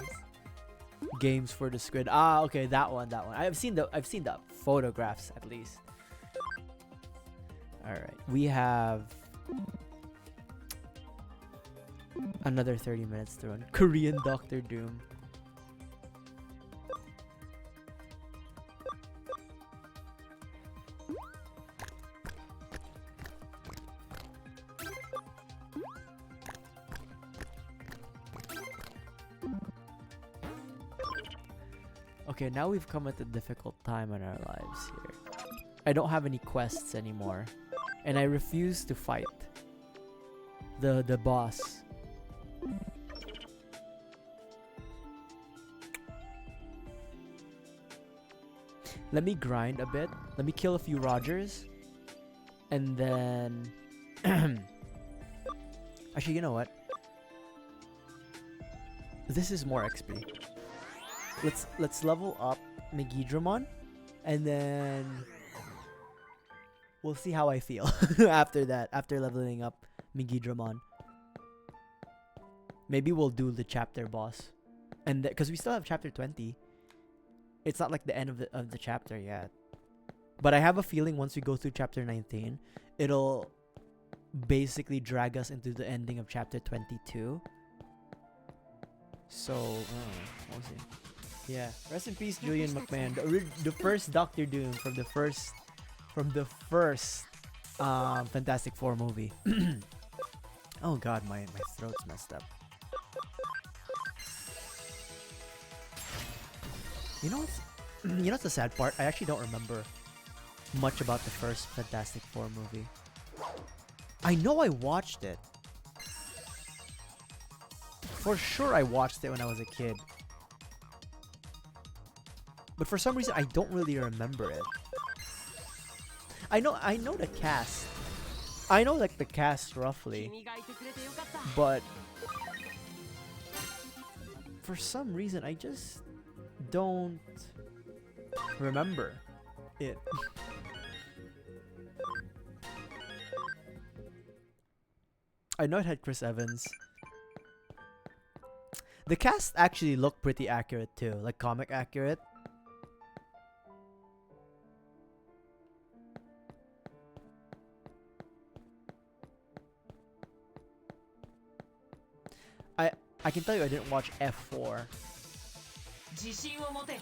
A: Games for the Squid. Ah, okay, that one. I've seen the photographs at least. All right, we have another 30 minutes to run. Korean Doctor Doom. Okay, now we've come at a difficult time in our lives here. I don't have any quests anymore, and I refuse to fight the boss. Let me grind a bit. Let me kill a few Rogers, and then actually, you know what? This is more XP. Let's level up Digimon, and then we'll see how I feel after that. After leveling up Digimon, maybe we'll do the chapter boss, and because we still have chapter 20, it's not like the end of the chapter yet. But I have a feeling once we go through chapter 19, it'll basically drag us into the ending of chapter 22. So we'll see. Yeah, rest in peace, Julian McMahon, the first Doctor Doom from the first Fantastic Four movie. Oh god, my throat's messed up. You know what's the sad part? I actually don't remember much about the first Fantastic Four movie. I know I watched it. For sure I watched it when I was a kid. But for some reason I don't really remember it. I know the cast. I know like the cast roughly. But for some reason I just don't remember it. I know it had Chris Evans. The cast actually looked pretty accurate too, like comic accurate. I can tell you I didn't watch F4.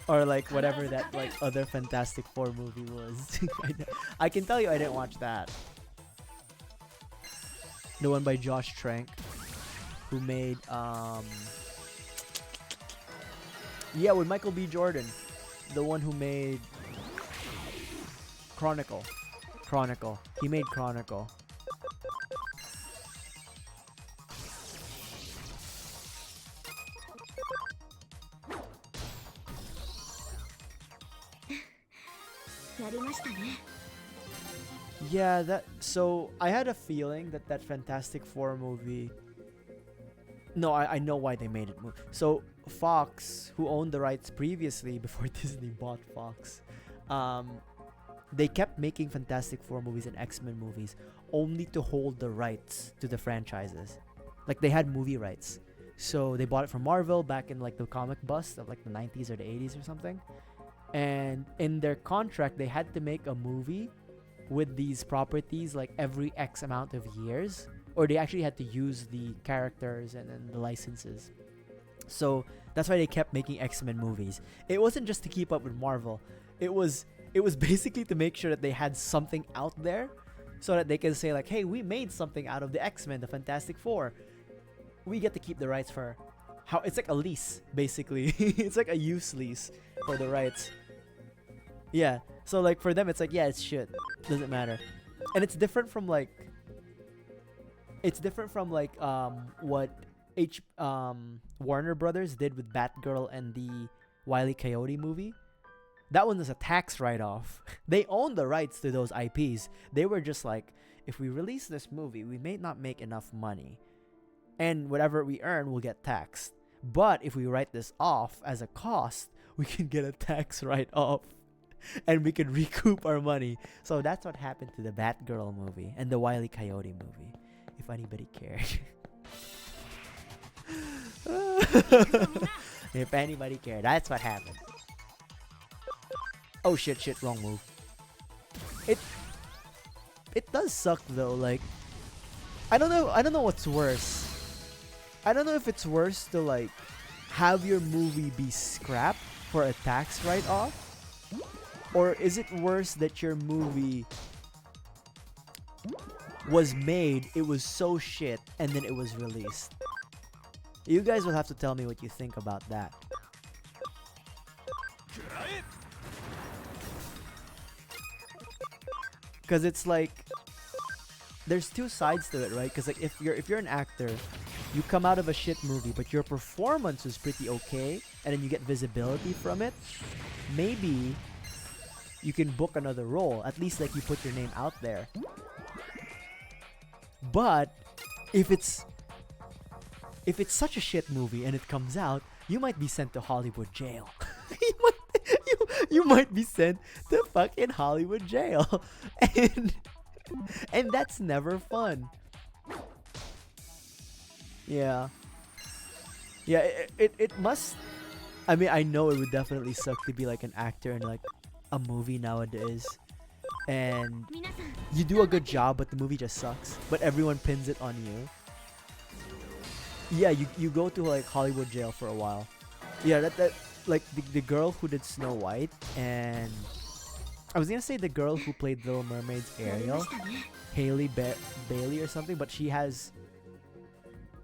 A: Or like whatever that like other Fantastic Four movie was. I can tell you I didn't watch that. The one by Josh Trank, who made yeah, with Michael B. Jordan, the one who made Chronicle. He made Chronicle. Yeah, so I had a feeling that Fantastic Four movie. No, I know why they made it. So Fox, who owned the rights previously before Disney bought Fox, they kept making Fantastic Four movies and X-Men movies only to hold the rights to the franchises. Like they had movie rights. So they bought it from Marvel back in like the comic bust of like the 90s or the 80s or something. And in their contract, they had to make a movie with these properties like every X amount of years, or they actually had to use the characters and the licenses. So that's why they kept making X-Men movies. It wasn't just to keep up with Marvel. It was basically to make sure that they had something out there so that they can say like, hey, we made something out of the X-Men, the Fantastic Four. We get to keep the rights for how it's like a lease, basically. It's like a use lease for the rights. Yeah. So like for them it's like, yeah, it's shit. Doesn't matter. And it's different from like what Warner Brothers did with Batgirl and the Wile E. Coyote movie. That one was a tax write-off. They own the rights to those IPs. They were just like, if we release this movie, we may not make enough money. And whatever we earn will get taxed. But if we write this off as a cost, we can get a tax write-off. And we can recoup our money. So that's what happened to the Batgirl movie and the Wile E. Coyote movie. if anybody cared. If anybody cared, that's what happened. Oh shit, wrong move. It does suck though, like I don't know what's worse. I don't know if it's worse to like have your movie be scrapped for a tax write-off, or is it worse that your movie was made, it was so shit, and then it was released? You guys will have to tell me what you think about that. Because it's like there's two sides to it, right? Because like if you're an actor, you come out of a shit movie, but your performance is pretty okay, and then you get visibility from it, maybe you can book another role. At least like you put your name out there. But if it's such a shit movie and it comes out, you might be sent to Hollywood jail. you might be sent to fucking Hollywood jail. And that's never fun. Yeah. Yeah, it must... I mean, I know it would definitely suck to be like an actor in like a movie nowadays. And you do a good job, but the movie just sucks. But everyone pins it on you. Yeah, you go to like Hollywood jail for a while. Yeah, that like the girl who did Snow White, and I was gonna say the girl who played Little Mermaid's Ariel, Hailey Bailey or something, but she has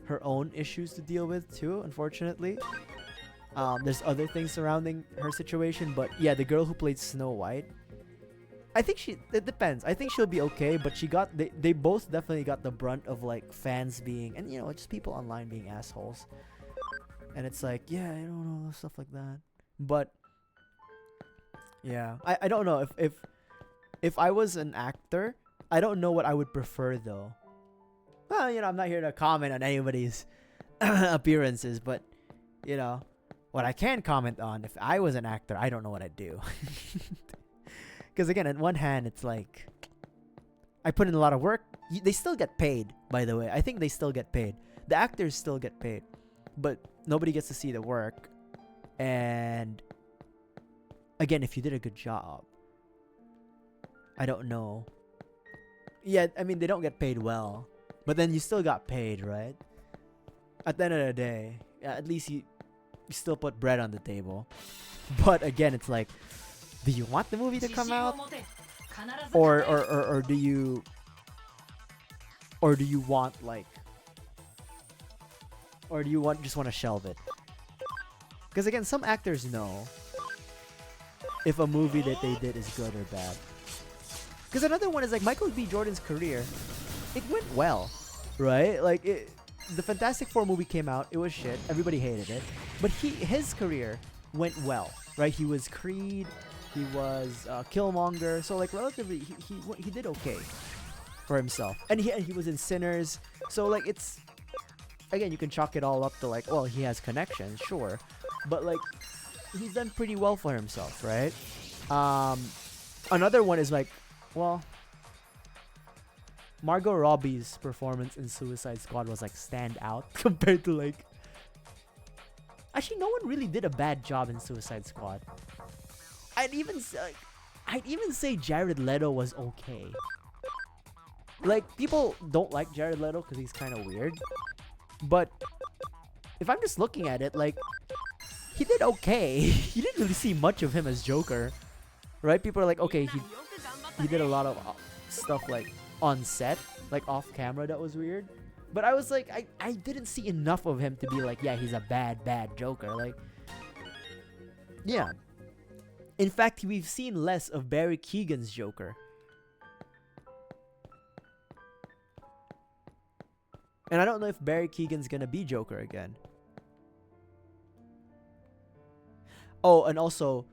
A: her own issues to deal with too, unfortunately. There's other things surrounding her situation, but yeah, the girl who played Snow White, I think it depends. I think she'll be okay, but they both definitely got the brunt of like fans being, and you know, just people online being assholes. And it's like, yeah, I don't know, stuff like that. But yeah, I don't know if I was an actor, I don't know what I would prefer though. Well, you know, I'm not here to comment on anybody's appearances, but you know, what I can comment on, if I was an actor, I don't know what I'd do. Because again, on one hand, it's like I put in a lot of work. They still get paid, by the way. I think they still get paid. The actors still get paid, but nobody gets to see the work. And again, if you did a good job, I don't know. Yeah, I mean, they don't get paid well, but then you still got paid, right? At the end of the day, yeah, at least you still put bread on the table. But again, it's like, do you want the movie to come out, or do you want like, or do you just want to shelve it? Because again, some actors know if a movie that they did is good or bad. Because another one is like Michael B. Jordan's career. It went well, right? Like the Fantastic Four movie came out. It was shit. Everybody hated it. But his career went well, right? He was Creed. He was Killmonger. So like relatively, he did okay for himself. And he was in Sinners. So like it's, again, you can chalk it all up to like, well, he has connections, sure. But like, he's done pretty well for himself, right? Another one is like, well, Margot Robbie's performance in Suicide Squad was like stand out compared to like, actually no one really did a bad job in Suicide Squad. I'd even say Jared Leto was okay. Like, people don't like Jared Leto because he's kind of weird, but if I'm just looking at it, like, he did okay. You didn't really see much of him as Joker, right? People are like, okay, he did a lot of stuff like on set, like off camera, that was weird. But I was like, I didn't see enough of him to be like, yeah, he's a bad Joker. Like, yeah. In fact, we've seen less of Barry Keoghan's Joker. And I don't know if Barry Keoghan's gonna be Joker again. Oh, and also,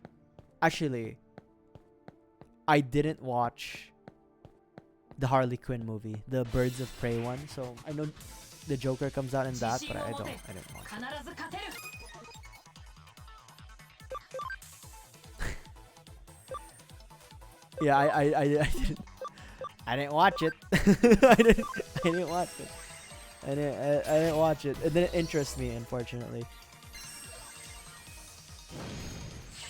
A: actually, I didn't watch the Harley Quinn movie, the Birds of Prey one. So I know the Joker comes out in that, but I didn't watch it. Yeah, I didn't watch it. I didn't watch it. I didn't watch it. It didn't interest me, unfortunately.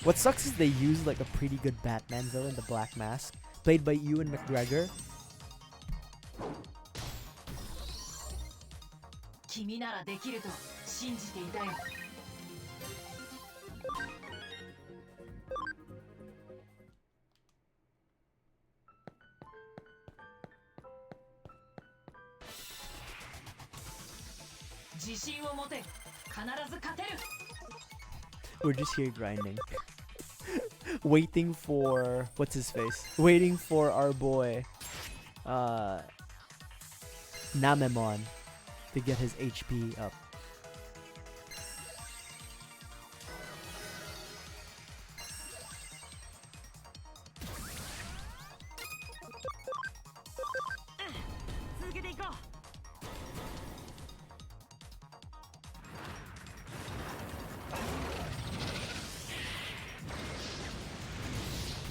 A: What sucks is they use like a pretty good Batman villain, the Black Mask, played by Ewan McGregor.
B: 君ならできると信じていたよ。自信を持て。必ず勝てる。
A: We're just here grinding. Waiting for what's his face? Waiting for our boy Namemon to get his HP up.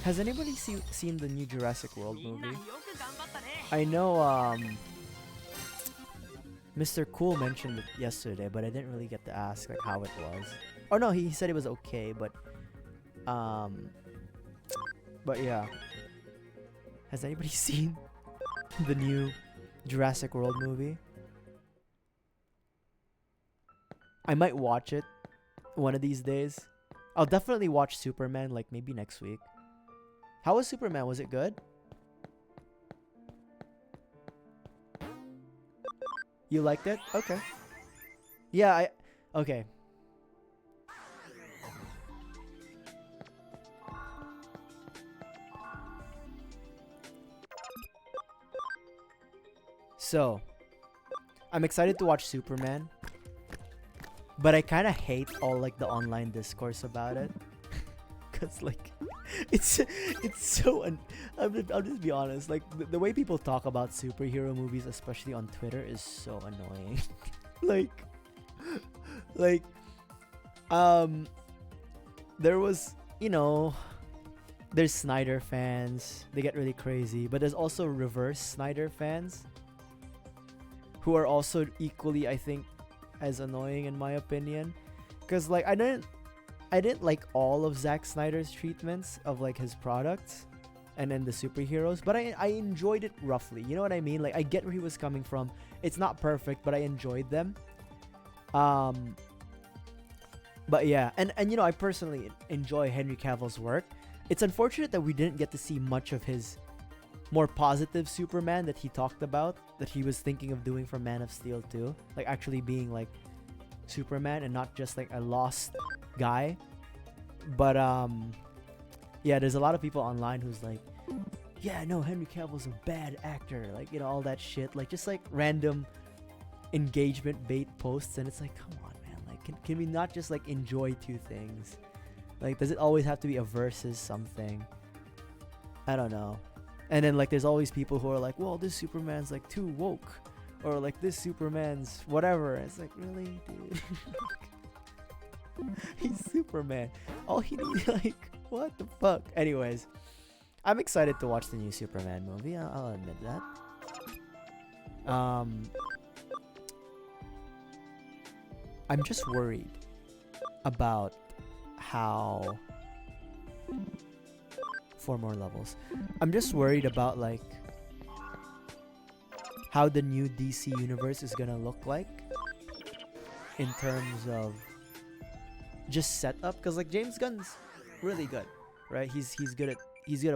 A: Has anybody seen the new Jurassic World movie? I know Mr. Cool mentioned it yesterday, but I didn't really get to ask like how it was. Oh no, he said it was okay, but yeah. Has anybody seen the new Jurassic World movie? I might watch it one of these days. I'll definitely watch Superman like maybe next week. How was Superman? Was it good? You liked it? Okay. Yeah, okay. So, I'm excited to watch Superman, but I kind of hate all like the online discourse about it. Cause like, it's so I'll just be honest. Like the way people talk about superhero movies, especially on Twitter, is so annoying. like, there was, you know, there's Snyder fans. They get really crazy, but there's also reverse Snyder fans who are also equally, I think, as annoying in my opinion. Cause like I didn't like all of Zack Snyder's treatments of like his products and then the superheroes, but I enjoyed it roughly. You know what I mean? Like I get where he was coming from. It's not perfect, but I enjoyed them. But yeah, and you know, I personally enjoy Henry Cavill's work. It's unfortunate that we didn't get to see much of his more positive Superman that he talked about, that he was thinking of doing for Man of Steel 2, like actually being like Superman and not just like a lost guy. But yeah, there's a lot of people online who's like, yeah, no, Henry Cavill's a bad actor, like, you know, all that shit, like just like random engagement bait posts, and it's like, come on man, like can we not just like enjoy two things? Like, does it always have to be a versus something? I don't know. And then like there's always people who are like, well, this Superman's like too woke, or like this Superman's whatever. It's like, really, dude? He's Superman. All he needs, like, what the fuck? Anyways, I'm excited to watch the new Superman movie. I'll admit that. I'm just worried about how 4 more levels. I'm just worried about like how the new DC universe is gonna look like in terms of just setup, because like James Gunn's really good, right? He's good at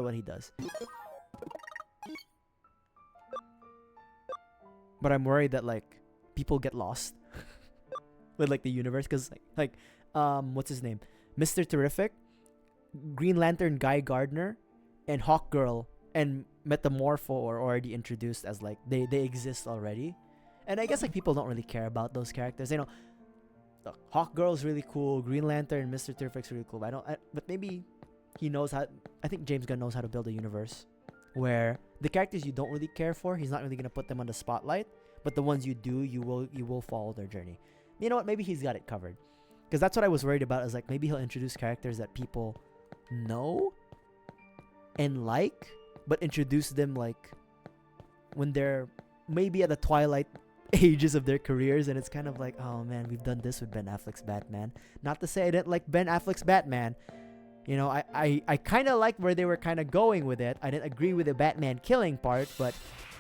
A: what he does. But I'm worried that like people get lost with like the universe, because like what's his name? Mr. Terrific, Green Lantern Guy Gardner, and Hawkgirl and Metamorpho are already introduced as like they exist already. And I guess like people don't really care about those characters. You know, look, Hawkgirl's really cool, Green Lantern and Mr. Terrific's really cool. But maybe he knows how. I think James Gunn knows how to build a universe where the characters you don't really care for, he's not really gonna put them on the spotlight. But the ones you do, you will follow their journey. You know what? Maybe he's got it covered. Because that's what I was worried about, is like maybe he'll introduce characters that people know and like, but introduce them like when they're maybe at the twilight ages of their careers, and it's kind of like, oh man, we've done this with Ben Affleck's Batman. Not to say I didn't like Ben Affleck's Batman. You know, I kind of liked where they were kind of going with it. I didn't agree with the Batman killing part, but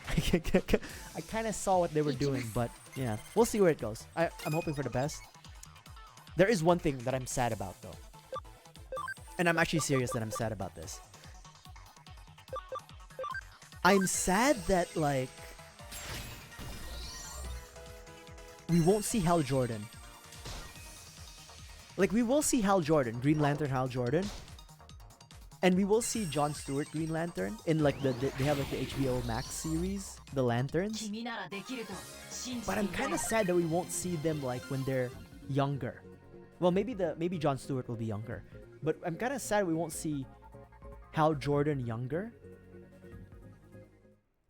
A: I kind of saw what they were doing. But yeah, we'll see where it goes. I'm hoping for the best. There is one thing that I'm sad about though, and I'm actually serious that I'm sad about this. I'm sad that like we won't see Hal Jordan. Like, we will see Hal Jordan, Green Lantern Hal Jordan. And we will see Jon Stewart Green Lantern in like they have like the HBO Max series, The Lanterns. But I'm kind of sad that we won't see them like when they're younger. Well, maybe Jon Stewart will be younger. But I'm kind of sad we won't see Hal Jordan younger.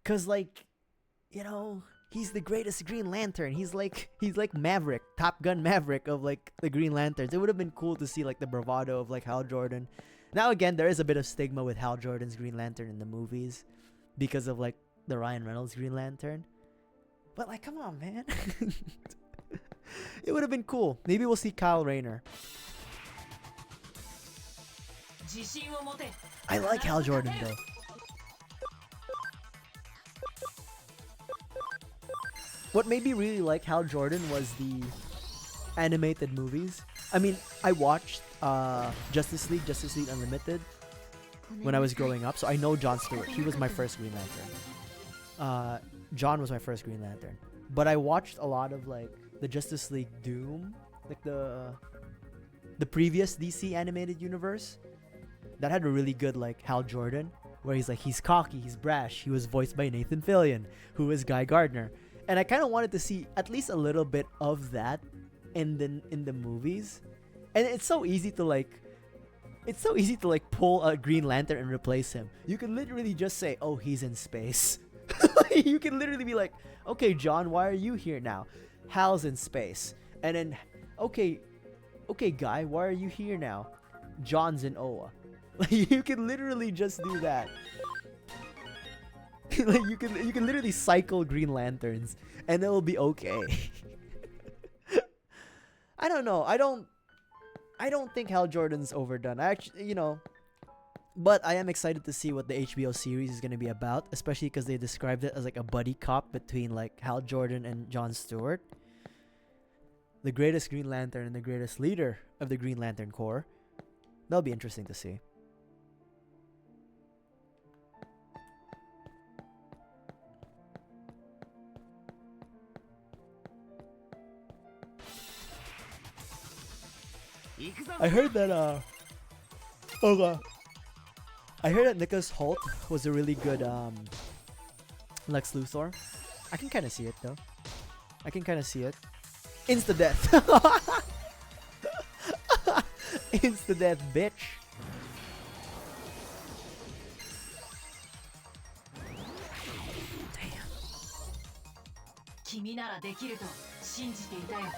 A: Cause like, you know, he's the greatest Green Lantern. He's like Maverick, Top Gun Maverick of like the Green Lanterns. It would have been cool to see like the bravado of like Hal Jordan. Now again, there is a bit of stigma with Hal Jordan's Green Lantern in the movies because of like the Ryan Reynolds Green Lantern. But like, come on, man. It would have been cool. Maybe we'll see Kyle Rayner. I like Hal Jordan though. What made me really like Hal Jordan was the animated movies. I mean, I watched Justice League Unlimited when I was growing up, so I know Jon Stewart. He was my first Green Lantern. John was my first Green Lantern. But I watched a lot of like the Justice League Doom, like the previous DC animated universe that had a really good like Hal Jordan, where he's cocky, he's brash. He was voiced by Nathan Fillion, who is Guy Gardner. And I kind of wanted to see at least a little bit of that in the movies. And it's so easy to like pull a Green Lantern and replace him. You can literally just say, "Oh, he's in space." You can literally be like, "Okay, John, why are you here now?" Hal's in space. And then, "Okay, Guy, why are you here now?" John's in Oa. Like, you can literally just do that. Like, you can literally cycle Green Lanterns and it'll be okay. I don't know. I don't think Hal Jordan's overdone. I actually, but I am excited to see what the HBO series is going to be about, especially because they described it as like a buddy cop between like Hal Jordan and Jon Stewart, the greatest Green Lantern and the greatest leader of the Green Lantern Corps. That'll be interesting to see. I heard that I heard that Nicholas Hoult was a really good Lex Luthor. I can kind of see it though. I can kind of see it. Insta death. Insta death, bitch. Damn.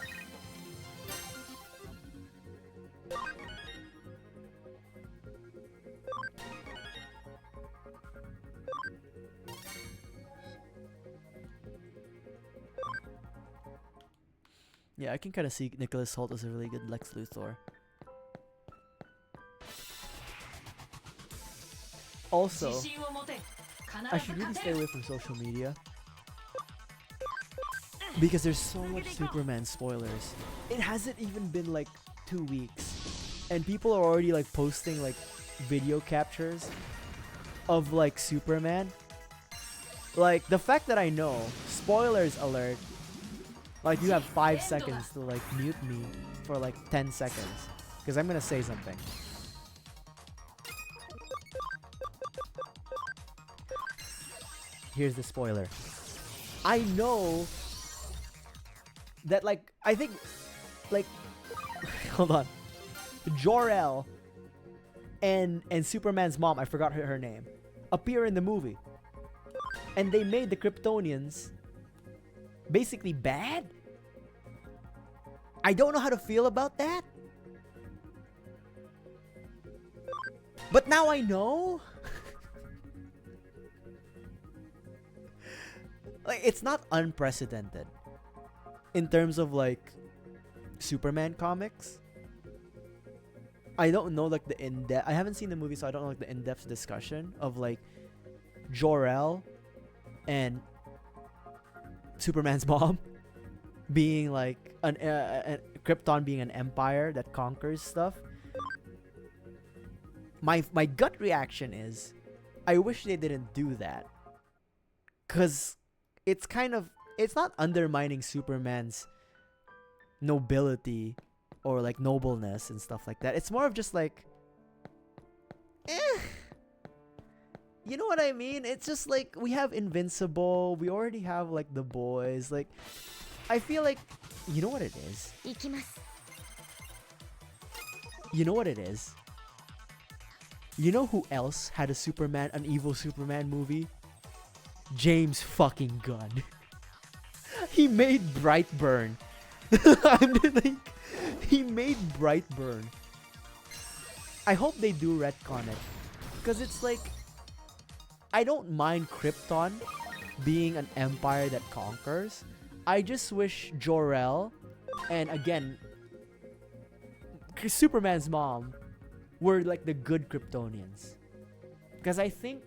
A: Yeah, I can kind of see Nicholas Hoult as a really good Lex Luthor. Also, I should really stay away from social media because there's so much Superman spoilers. It hasn't even been like 2 weeks and people are already like posting like video captures of like Superman. Like, the fact that I know, spoilers alert, like, you have 5 seconds to like mute me for like 10 seconds because I'm gonna say something. Here's the spoiler. I know that like, I think like hold on, Jor-El and Superman's mom, I forgot her name, appear in the movie, and they made the Kryptonians basically bad. I don't know how to feel about that, but now I know. like it's not unprecedented in terms of like Superman comics. I don't know like the in-depth. I haven't seen the movie, so I don't know like the in-depth discussion of like Jor-El and Superman's mom being like Krypton being an empire that conquers stuff. My gut reaction is, I wish they didn't do that, cause it's not undermining Superman's nobility or like nobleness and stuff like that. It's more of just like, you know what I mean? It's just like we have Invincible, we already have like the boys. Like, I feel like, you know what it is? You know what it is? You know who else had an evil Superman movie? James fucking Gunn. He made Brightburn. He made Brightburn. I hope they do retcon it, because it's like, I don't mind Krypton being an empire that conquers. I just wish Jor-El and again Superman's mom were like the good Kryptonians, because I think,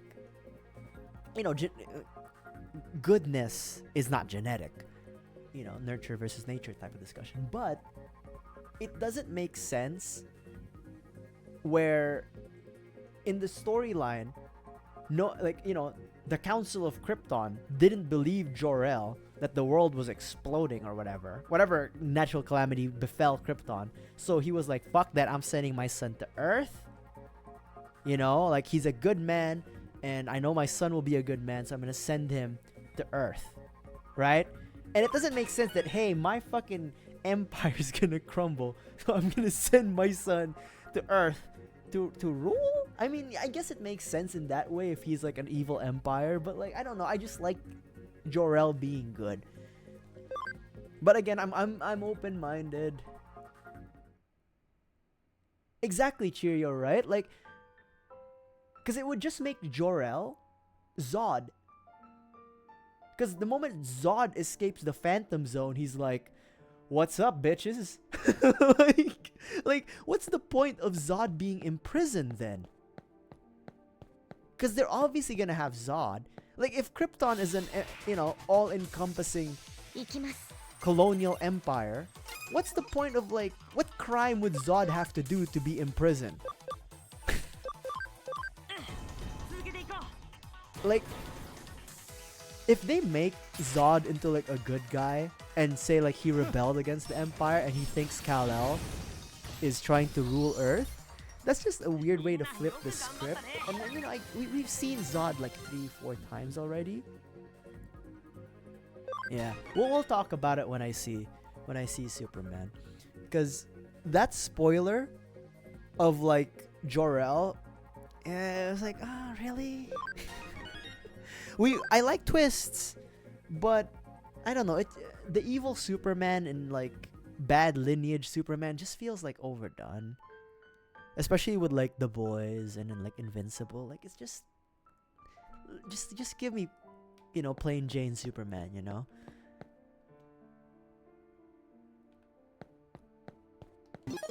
A: you know, goodness is not genetic, you know, nurture versus nature type of discussion, but it doesn't make sense where in the storyline, no, like, you know, the Council of Krypton didn't believe Jor-El that the world was exploding or whatever natural calamity befell Krypton. So he was like, fuck that, I'm sending my son to Earth. You know, like, he's a good man, and I know my son will be a good man, so I'm gonna send him to Earth, right? And it doesn't make sense that, hey, my fucking empire's gonna crumble, so I'm gonna send my son to Earth to rule? I mean, I guess it makes sense in that way if he's like an evil empire, but like, I don't know, I just like Jor-El being good. But again, I'm open-minded. Exactly, Cheerio, right? Like, because it would just make Jor-El Zod. Because the moment Zod escapes the Phantom Zone, he's like, what's up, bitches? like, what's the point of Zod being imprisoned then? Because they're obviously gonna have Zod. Like, if Krypton is an, you know, all-encompassing colonial empire, what's the point of, like, what crime would Zod have to do to be imprisoned? Like, if they make Zod into like a good guy and say like he rebelled against the Empire and he thinks Kal-El is trying to rule Earth, that's just a weird way to flip the script. And then, you know, we've seen Zod like 3-4 times already. Yeah, we'll talk about it when I see Superman, because that spoiler of like Jor-El, it was like, oh really? I like twists, but I don't know. The evil Superman and like bad lineage Superman just feels like overdone, especially with like the boys and then like Invincible. Like, it's just give me, you know, plain Jane Superman, you know.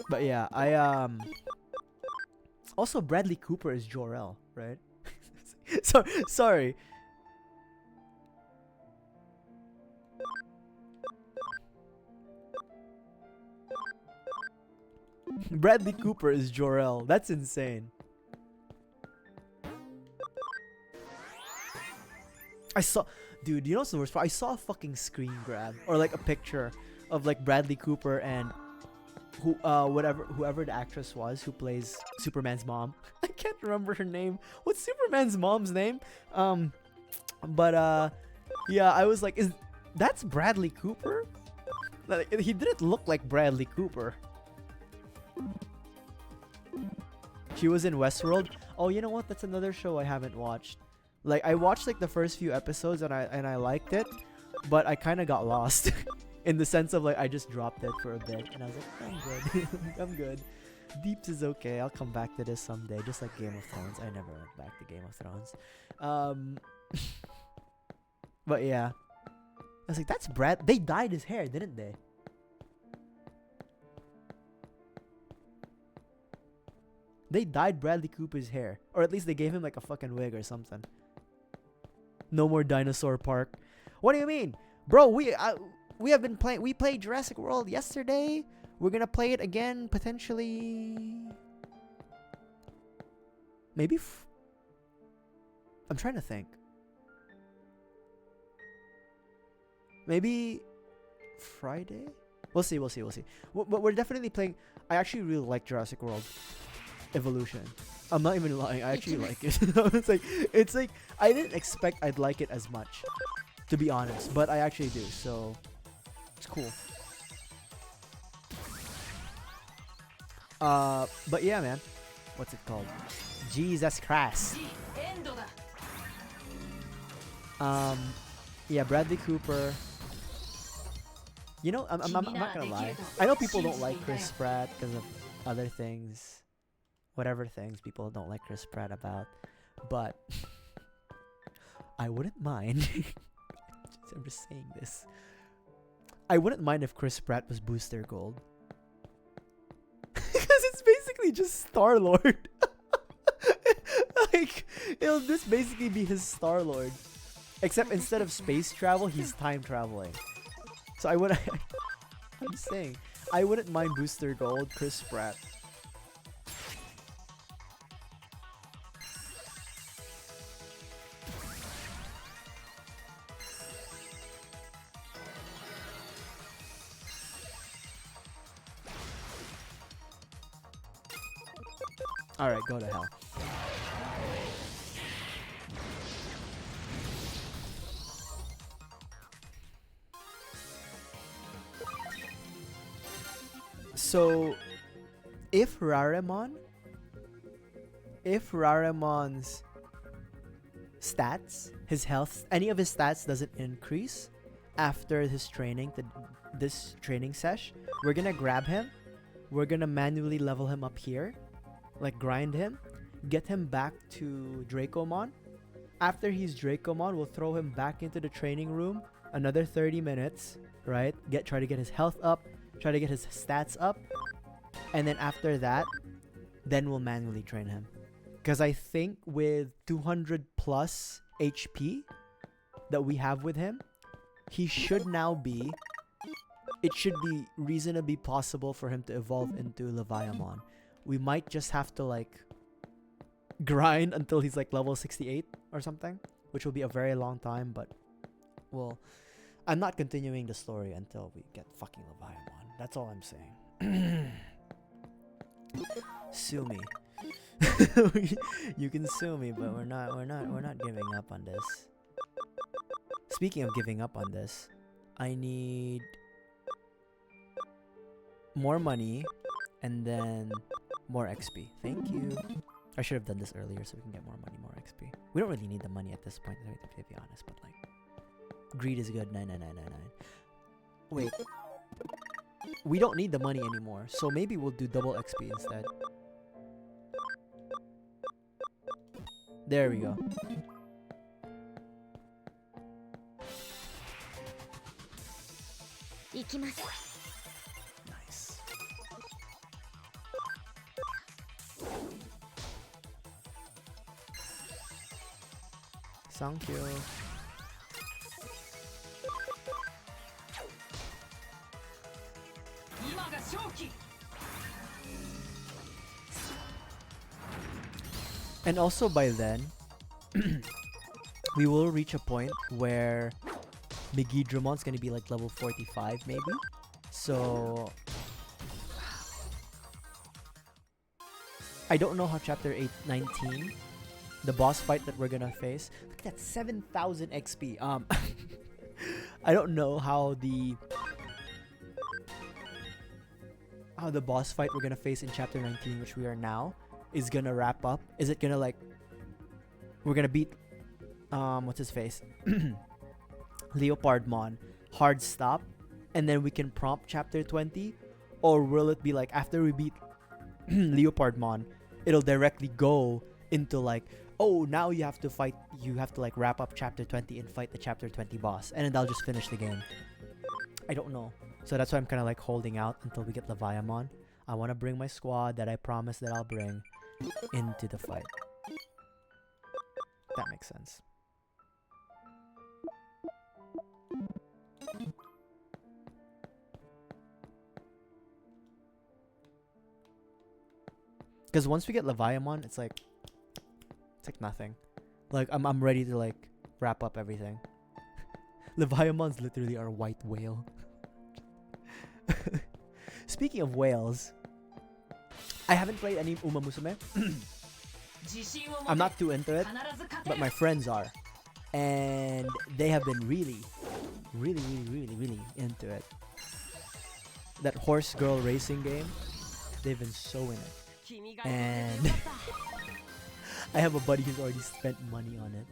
A: But yeah, I also Bradley Cooper is Jor-El, right? Sorry. Bradley Cooper is Jor-El. That's insane. Dude, you know what's the worst part? I saw a fucking screen grab or like a picture of like Bradley Cooper and whoever the actress was who plays Superman's mom. I can't remember her name. What's Superman's mom's name? But yeah, I was like, that's Bradley Cooper? Like, he didn't look like Bradley Cooper. She was in Westworld. Oh, you know what? That's another show I haven't watched. Like, I watched like the first few episodes and I liked it, but I kind of got lost in the sense of like I just dropped it for a bit and I was like, I'm good. I'm good. Deeps is okay. I'll come back to this someday, just like Game of Thrones. I never went back to Game of Thrones. But yeah, was like, that's Brad. They dyed his hair, didn't they? They dyed Bradley Cooper's hair. Or at least they gave him like a fucking wig or something. No more Dinosaur Park. What do you mean? Bro, we have been playing. We played Jurassic World yesterday. We're gonna play it again, potentially. Maybe. I'm trying to think. Maybe Friday? We'll see. But we're definitely playing. I actually really like Jurassic World Evolution. I'm not even lying. I actually like it. it's like I didn't expect I'd like it as much, to be honest. But I actually do. So it's cool. But yeah, man. What's it called? Jesus Christ. Yeah, Bradley Cooper. You know, I'm not gonna lie. I know people don't like Chris Pratt because of other things. Whatever things people don't like Chris Pratt about. But I wouldn't mind. I'm just saying this. I wouldn't mind if Chris Pratt was Booster Gold. Because it's basically just Star-Lord. Like, it'll just basically be his Star-Lord. Except instead of space travel, he's time traveling. So I'm just saying, I wouldn't mind Booster Gold, Chris Pratt. Alright, go to hell. So, if Raremon's stats, his health, any of his stats doesn't increase after his training, this training sesh, we're gonna grab him. We're gonna manually level him up here. Like, grind him. Get him back to Dracomon. After he's Dracomon, we'll throw him back into the training room. Another 30 minutes, right? Try to get his health up. Try to get his stats up. And then after that, then we'll manually train him. Because I think with 200 plus HP that we have with him, he should now be... It should be reasonably possible for him to evolve into Leviamon. We might just have to, like, grind until he's, like, level 68 or something. Which will be a very long time, but... Well, I'm not continuing the story until we get fucking Leviamon. That's all I'm saying. Sue me. You can sue me, but we're not giving up on this. Speaking of giving up on this, I need more money and then more XP. Thank you. I should have done this earlier so we can get more money, more XP. We don't really need the money at this point, to be honest, but like, greed is good. 99999. Wait. We don't need the money anymore, so maybe we'll do double XP instead. There we go. Nice. Thank you. And also by then, we will reach a point where Digidremon's gonna be like level 45 maybe. So I don't know how chapter 19, the boss fight that we're gonna face. Look at that, 7,000 XP. I don't know how the boss fight we're gonna face in chapter 19, which we are now, is gonna wrap up. Is it gonna, like, we're gonna beat what's his face? Leopardmon, hard stop, and then we can prompt chapter 20? Or will it be like after we beat Leopardmon, it'll directly go into like, oh, now you have to fight, you have to like wrap up chapter 20 and fight the chapter 20 boss, and then that'll just finish the game. I don't know. So that's why I'm kind of like holding out until we get Leviamon. I want to bring my squad that I promised that I'll bring into the fight. That makes sense. Because once we get Leviamon, it's like nothing. Like I'm ready to like wrap up everything. Leviamon's literally our white whale. Speaking of whales, I haven't played any Uma Musume. I'm not too into it, but my friends are, and they have been really into it. That horse girl racing game, they've been so in it, and I have a buddy who's already spent money on it.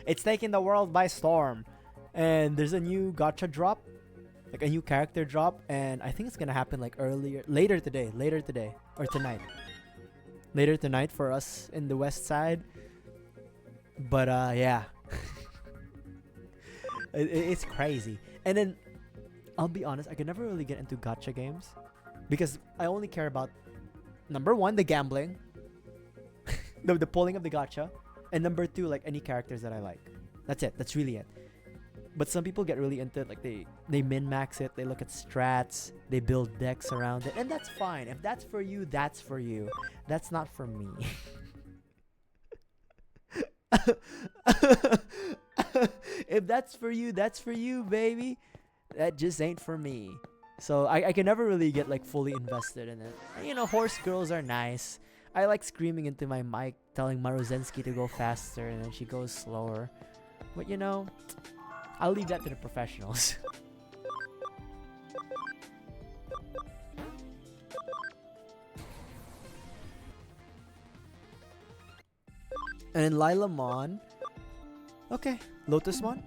A: It's taking the world by storm, and there's a new gacha drop, like a new character drop, and I think it's gonna happen like later today or tonight. Later tonight for us in the west side. But yeah. It's crazy. And then I'll be honest, I can never really get into gacha games because I only care about number one, the gambling, the pulling of the gacha, and number two, like any characters that I like. That's it. That's really it. But some people get really into it, like they min-max it, they look at strats, they build decks around it, and that's fine. If that's for you, that's for you. That's not for me. If that's for you, baby. That just ain't for me. So I can never really get like fully invested in it. You know, horse girls are nice. I like screaming into my mic, telling Maruzensky to go faster, and then she goes slower. But you know, I'll leave that to the professionals. And then Lilamon. Okay, Lotusmon.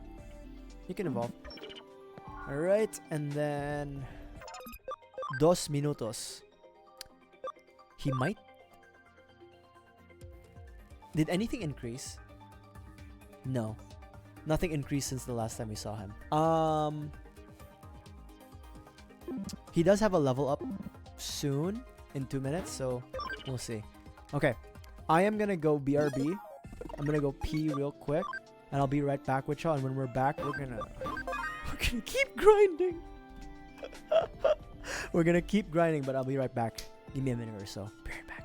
A: You can evolve. Alright, and then Dos Minutos. He might. Did anything increase? No. Nothing increased since the last time we saw him. He does have a level up soon in 2 minutes, so we'll see. Okay, I am gonna go BRB. I'm gonna go pee real quick, and I'll be right back with y'all. And when we're back, we're gonna keep grinding. We're gonna keep grinding, but I'll be right back. Give me a minute or so. Be right back.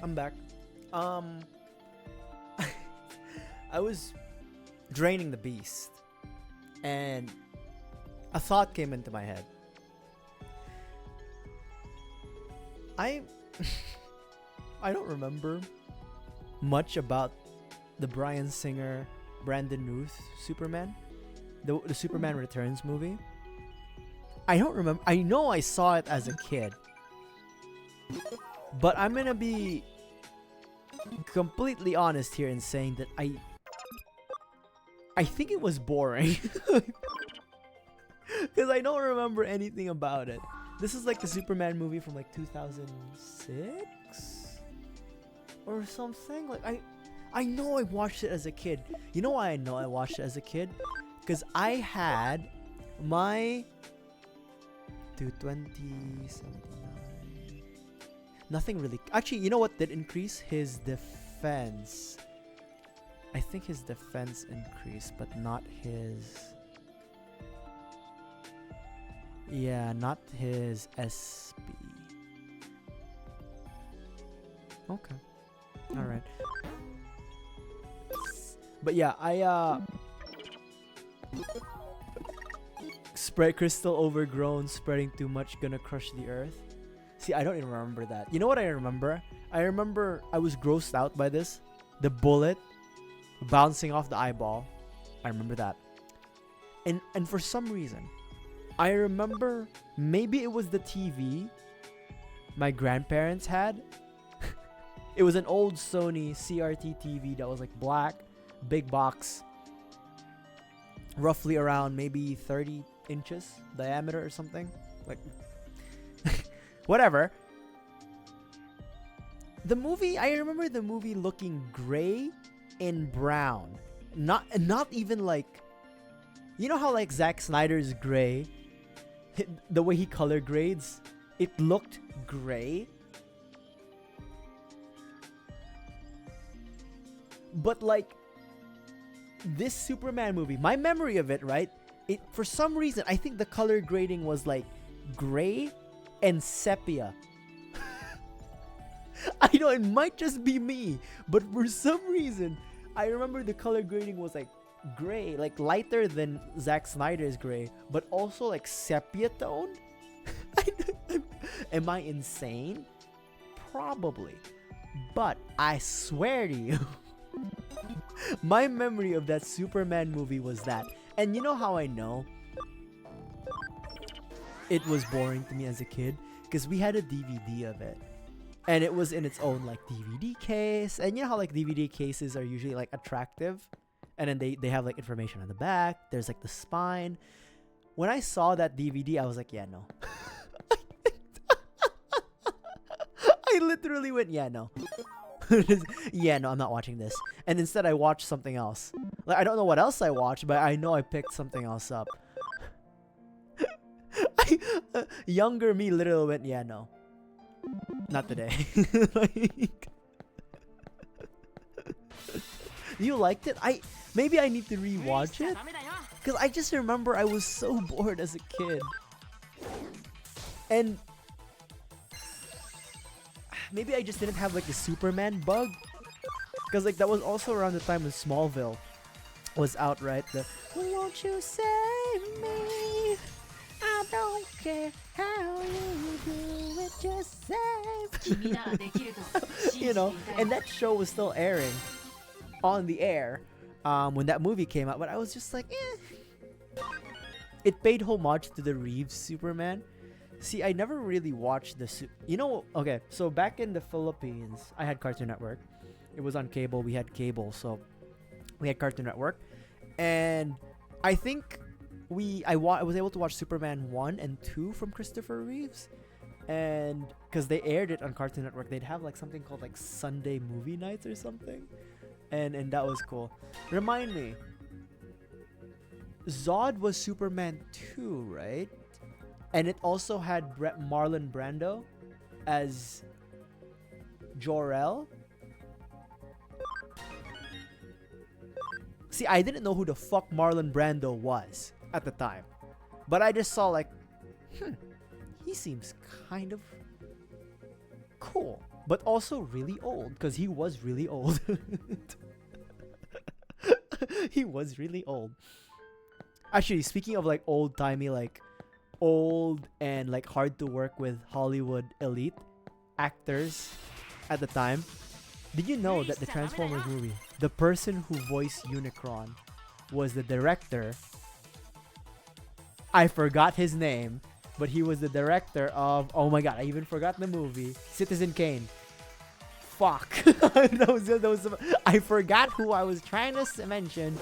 A: I'm back. I was draining the beast, and a thought came into my head. I don't remember much about the Bryan Singer, Brandon Routh Superman, the Superman Returns movie. I don't remember. I know I saw it as a kid, but I'm gonna be completely honest here in saying that I think it was boring because I don't remember anything about it. This is like the Superman movie from like 2006 or something. Like I know I watched it as a kid. You know why I know I watched it as a kid? Because I had my 2079. Nothing really. Actually, you know what did increase? His defense. I think his defense increased, but not his. Yeah, not his SB. Okay. Alright. But yeah, I spread crystal overgrown, spreading too much, gonna crush the earth. See, I don't even remember that. You know what I remember? I remember I was grossed out by this. The bullet bouncing off the eyeball. I remember that. And for some reason, I remember maybe it was the TV my grandparents had. It was an old Sony CRT TV that was like black, big box, roughly around maybe 30 inches diameter or something. Like, whatever. The movie, I remember the movie looking gray and brown. Not even like, you know how like Zack Snyder's gray, the way he color grades, it looked gray. But like this Superman movie, my memory of it, right? It, for some reason, I think the color grading was like gray and sepia. I know it might just be me, but for some reason, I remember the color grading was like gray, like lighter than Zack Snyder's gray, but also like sepia tone. Am I insane? Probably. But I swear to you, my memory of that Superman movie was that. And you know how I know it was boring to me as a kid? Because we had a DVD of it. And it was in its own like DVD case. And you know how like DVD cases are usually like attractive? And then they have like information on the back. There's like the spine. When I saw that DVD, I was like, yeah, no. I literally went, yeah, no. Yeah, no, I'm not watching this. And instead I watched something else. Like, I don't know what else I watched, but I know I picked something else up. Younger me literally went, yeah, no. Not today. Like, you liked it? Maybe I need to rewatch it, because I just remember I was so bored as a kid. And maybe I just didn't have like the Superman bug, because like that was also around the time when Smallville was out, right? The won't you save me? I don't care how you do it, just save me. You know, and that show was still airing on the air when that movie came out, but I was just like, eh. It paid homage to the Reeves Superman. See, I never really watched you know, okay, so back in the Philippines, I had Cartoon Network. It was on cable. We had cable, so we had Cartoon Network. And I think I was able to watch Superman 1 and 2 from Christopher Reeves. And because they aired it on Cartoon Network, they'd have like something called like Sunday movie nights or something. And that was cool. Remind me, Zod was Superman 2, right? And it also had Marlon Brando as Jor-El. See, I didn't know who the fuck Marlon Brando was at the time. But I just saw like, he seems kind of cool. but also really old because he was really old. He was really old. Actually, speaking of like old timey, like old and like hard to work with Hollywood elite actors at the time, did you know that the Transformers movie, the person who voiced Unicron was the director? I forgot his name, but he was the director of, oh my god, I even forgot the movie, Citizen Kane. Fuck. I forgot who I was trying to mention,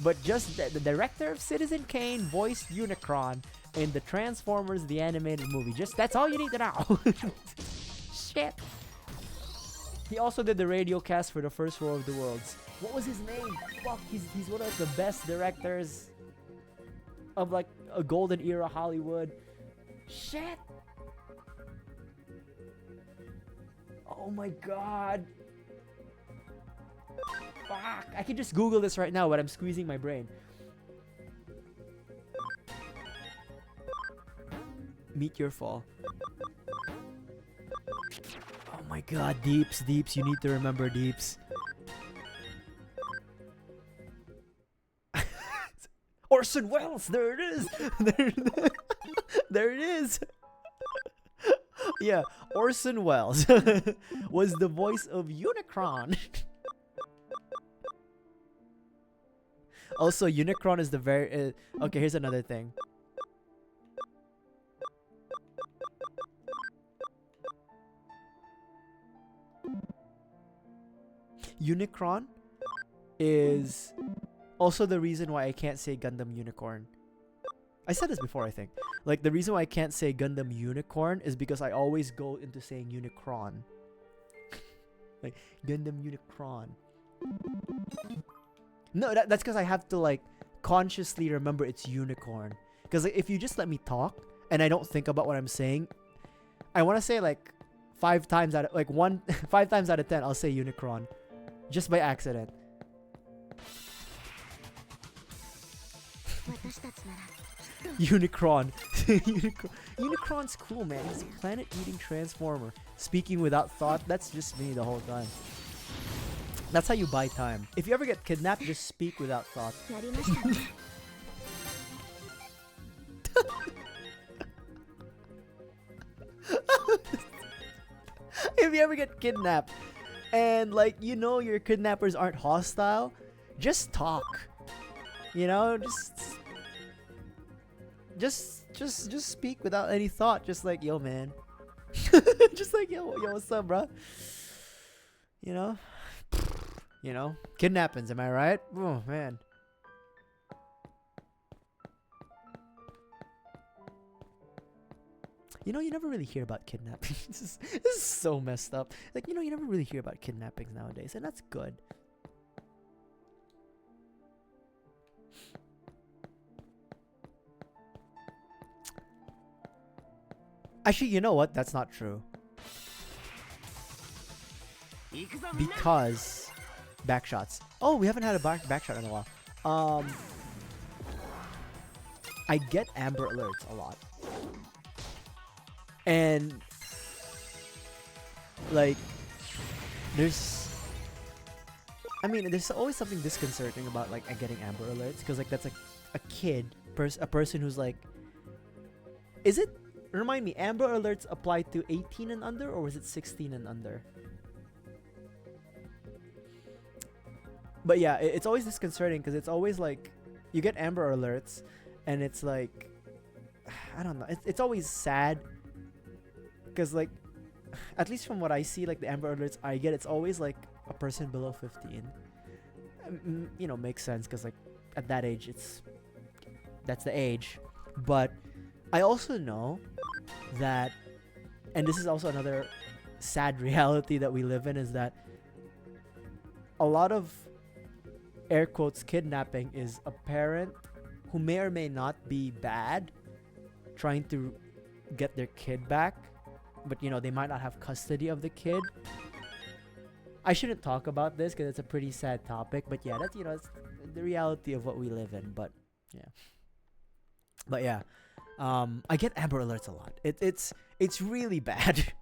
A: but just the director of Citizen Kane voiced Unicron in the Transformers the animated movie. Just that's all you need to know. Shit. He also did the radio cast for the first War of the Worlds. What was his name? Fuck, he's one of the best directors of like a golden era Hollywood. Shit. Oh my god. Fuck. I can just Google this right now, but I'm squeezing my brain. Meet Your Fall. Oh my god, Deeps, you need to remember Deeps. Orson Welles, there it is. There it is. Yeah, Orson Welles was the voice of Unicron. Also, Unicron is the very... okay, here's another thing. Unicron is also the reason why I can't say Gundam Unicorn. I said this before, I think. Like, the reason why I can't say Gundam Unicorn is because I always go into saying Unicron. Like, Gundam Unicron. No, that's because I have to, like, consciously remember it's Unicorn. Because like, if you just let me talk, and I don't think about what I'm saying, I want to say, like, 5 times out of... Like, 5 times out of 10, I'll say Unicron. Just by accident. Unicron. Unicron's cool, man. He's a planet-eating transformer. Speaking without thought, that's just me the whole time. That's how you buy time. If you ever get kidnapped, just speak without thought. If you ever get kidnapped and like you know your kidnappers aren't hostile, just talk. You know, just speak without any thought. Just like, yo, man. Just like, yo, what's up, bro? You know, kidnappings. Am I right? Oh man. You know, you never really hear about kidnapping. This is so messed up. Like, you know, you never really hear about kidnappings nowadays, and that's good. Actually, you know what? That's not true. Because backshots. Oh, we haven't had a backshot in a while. I get Amber Alerts a lot. And like there's always something disconcerting about like getting Amber Alerts, because like that's like a kid, a person who's like, is it, remind me, Amber Alerts apply to 18 and under, or was it 16 and under? But yeah, it's always disconcerting because it's always like you get Amber Alerts and it's like, I don't know, it's always sad. Because like, at least from what I see, like the Amber Alerts I get, it's always like a person below 15. You know, makes sense because like at that age, that's the age. But I also know that, and this is also another sad reality that we live in, is that a lot of air quotes kidnapping is a parent who may or may not be bad trying to get their kid back. But, you know, they might not have custody of the kid. I shouldn't talk about this because it's a pretty sad topic. But yeah, that's, you know, it's the reality of what we live in. But yeah. But yeah. I get Amber Alerts a lot. It's really bad.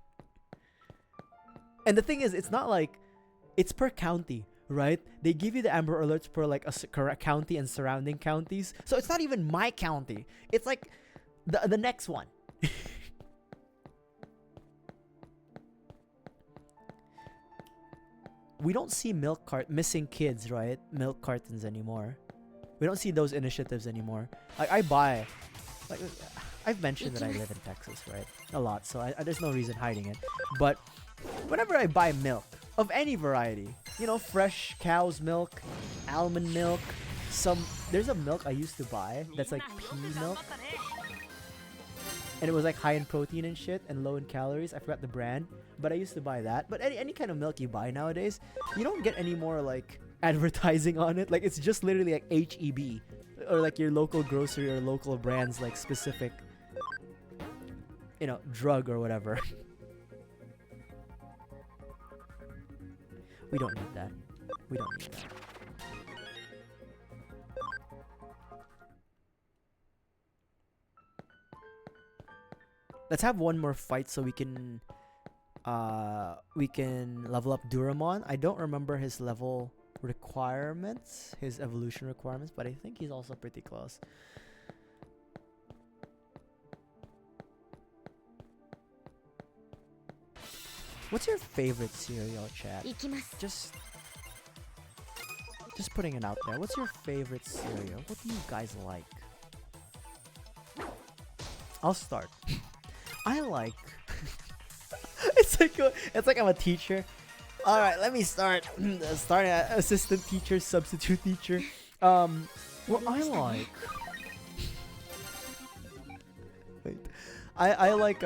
A: And the thing is, it's not like it's per county, right? They give you the Amber Alerts per like a county and surrounding counties. So it's not even my county. It's like the next one. We don't see missing kids, right? Milk cartons anymore. We don't see those initiatives anymore. Like I buy, like I've mentioned that I live in Texas, right? A lot, so there's no reason hiding it. But whenever I buy milk of any variety, you know, fresh cow's milk, almond milk, there's a milk I used to buy that's like pea milk. And it was like high in protein and shit and low in calories. I forgot the brand, but I used to buy that. But any kind of milk you buy nowadays, you don't get any more like advertising on it. Like it's just literally like HEB or like your local grocery or local brands like specific, you know, drug or whatever. We don't need that. We don't need that. Let's have one more fight so we can level up Duramon. I don't remember his level requirements, his evolution requirements, but I think he's also pretty close. What's your favorite cereal, chat? Just putting it out there. What's your favorite cereal? What do you guys like? I'll start. I like. It's like I'm a teacher. All right, let me start. Starting at assistant teacher, substitute teacher. What I like. Wait, I like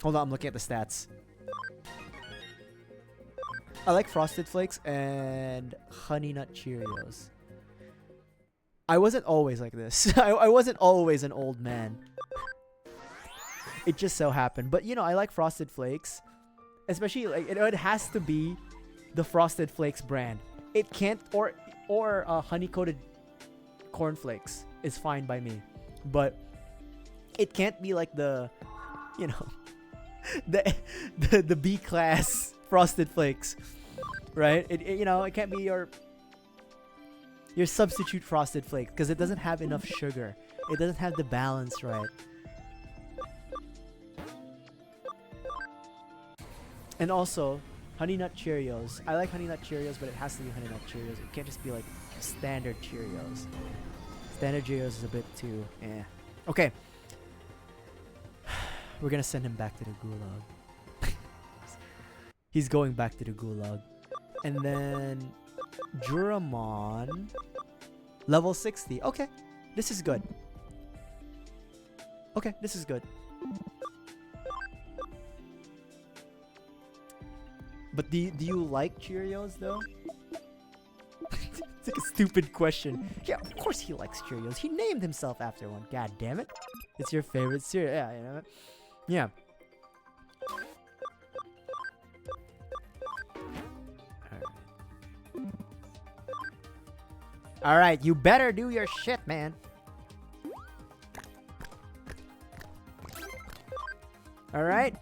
A: Hold on, I'm looking at the stats. I like Frosted Flakes and Honey Nut Cheerios. I wasn't always like this. I wasn't always an old man. It just so happened. But, you know, I like Frosted Flakes. Especially, like, it has to be the Frosted Flakes brand. It can't, or honey-coated cornflakes is fine by me. But it can't be like the, you know, the B-class Frosted Flakes. Right? You know, it can't be your substitute Frosted Flakes because it doesn't have enough sugar. It doesn't have the balance right. And also, Honey Nut Cheerios. I like Honey Nut Cheerios, but it has to be Honey Nut Cheerios. It can't just be like standard Cheerios. Standard Cheerios is a bit too Okay. We're gonna send him back to the gulag. He's going back to the gulag. And then Duramon, level 60. Okay, this is good. Okay, this is good. But do you like Cheerios though? It's like a stupid question. Yeah, of course he likes Cheerios. He named himself after one. God damn it! It's your favorite cereal. Yeah, you know. Yeah. Alright, you better do your shit, man. Alright.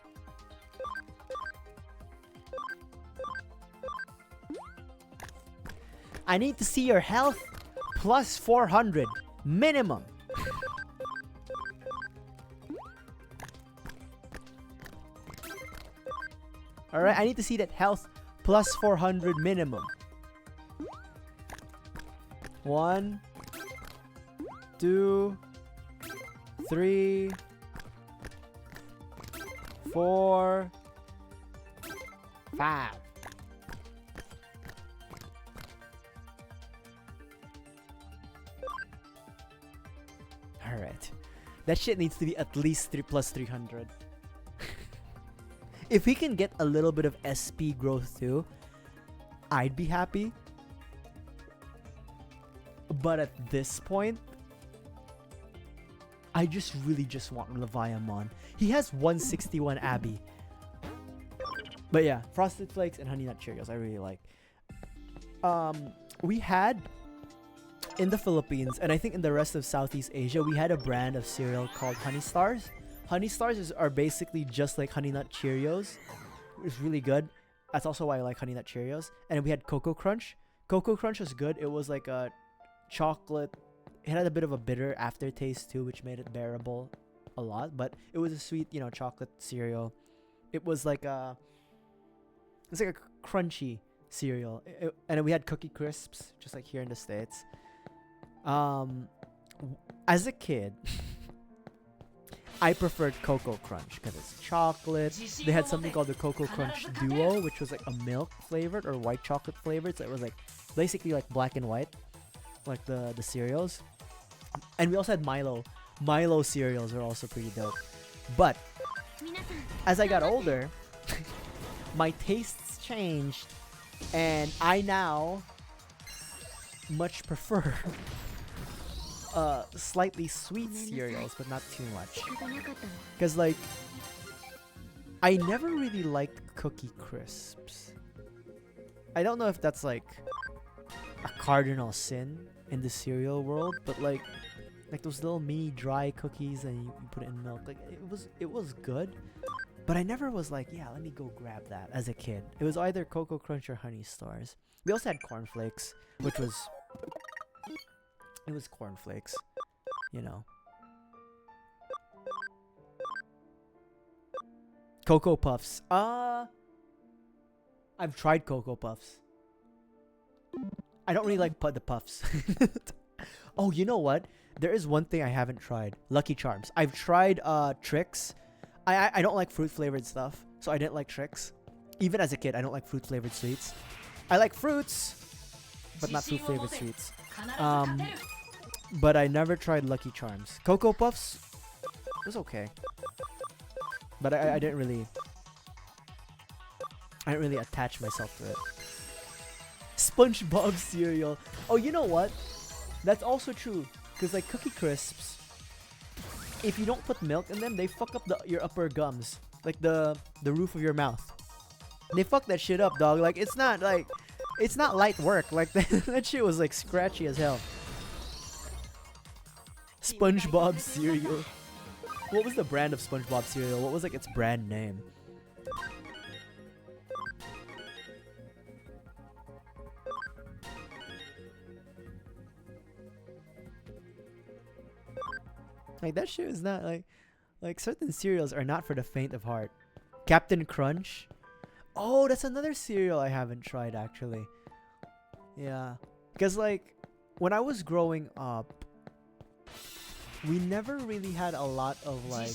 A: I need to see your health plus 400 minimum. Alright, I need to see that health plus 400 minimum. 1, 2, 3, 4, 5. Alright. That shit needs to be at least 3 plus 300. If he can get a little bit of SP growth too, I'd be happy. But at this point, I really just want Leviamon. He has 161 Abby. But yeah, Frosted Flakes and Honey Nut Cheerios I really like. We had in the Philippines, and I think in the rest of Southeast Asia, we had a brand of cereal called Honey Stars. Honey Stars are basically just like Honey Nut Cheerios. It's really good. That's also why I like Honey Nut Cheerios. And we had Cocoa Crunch. Cocoa Crunch was good. It was like a chocolate. It had a bit of a bitter aftertaste too, which made it bearable a lot. But it was a sweet, you know, chocolate cereal. It was like a crunchy cereal. And we had Cookie Crisps, just like here in the States. As a kid, I preferred Cocoa Crunch because it's chocolate. They had something called the Cocoa Crunch Duo, which was like a milk flavored or white chocolate flavored. So it was like basically like black and white, like the cereals. And we also had Milo. Milo cereals are also pretty dope. But as I got older, my tastes changed, and I now much prefer slightly sweet cereals, but not too much. Because like, I never really liked Cookie Crisps. I don't know if that's like a cardinal sin in the cereal world, but like those little mini dry cookies and you put it in milk, like it was good, but I never was like, yeah, let me go grab that as a kid. It was either Cocoa Crunch or Honey Stars. We also had Corn Flakes, which was Corn Flakes, you know. Cocoa Puffs. I've tried Cocoa Puffs. I don't really like the puffs. Oh, you know what? There is one thing I haven't tried. Lucky Charms. I've tried Trix. I don't like fruit flavored stuff, so I didn't like Trix. Even as a kid, I don't like fruit flavored sweets. I like fruits, but not fruit flavored sweets. But I never tried Lucky Charms. Cocoa Puffs was okay, but I didn't really attach myself to it. SpongeBob cereal. Oh, you know what? That's also true. Because like Cookie Crisps, if you don't put milk in them, they fuck up your upper gums, like the roof of your mouth. They fuck that shit up, dog. Like it's not light work. Like that shit was like scratchy as hell. SpongeBob cereal. What was the brand of SpongeBob cereal? What was like its brand name? Like that shit is not like certain cereals are not for the faint of heart. Captain Crunch. Oh, that's another cereal I haven't tried actually. Yeah, because like when I was growing up, we never really had a lot of like,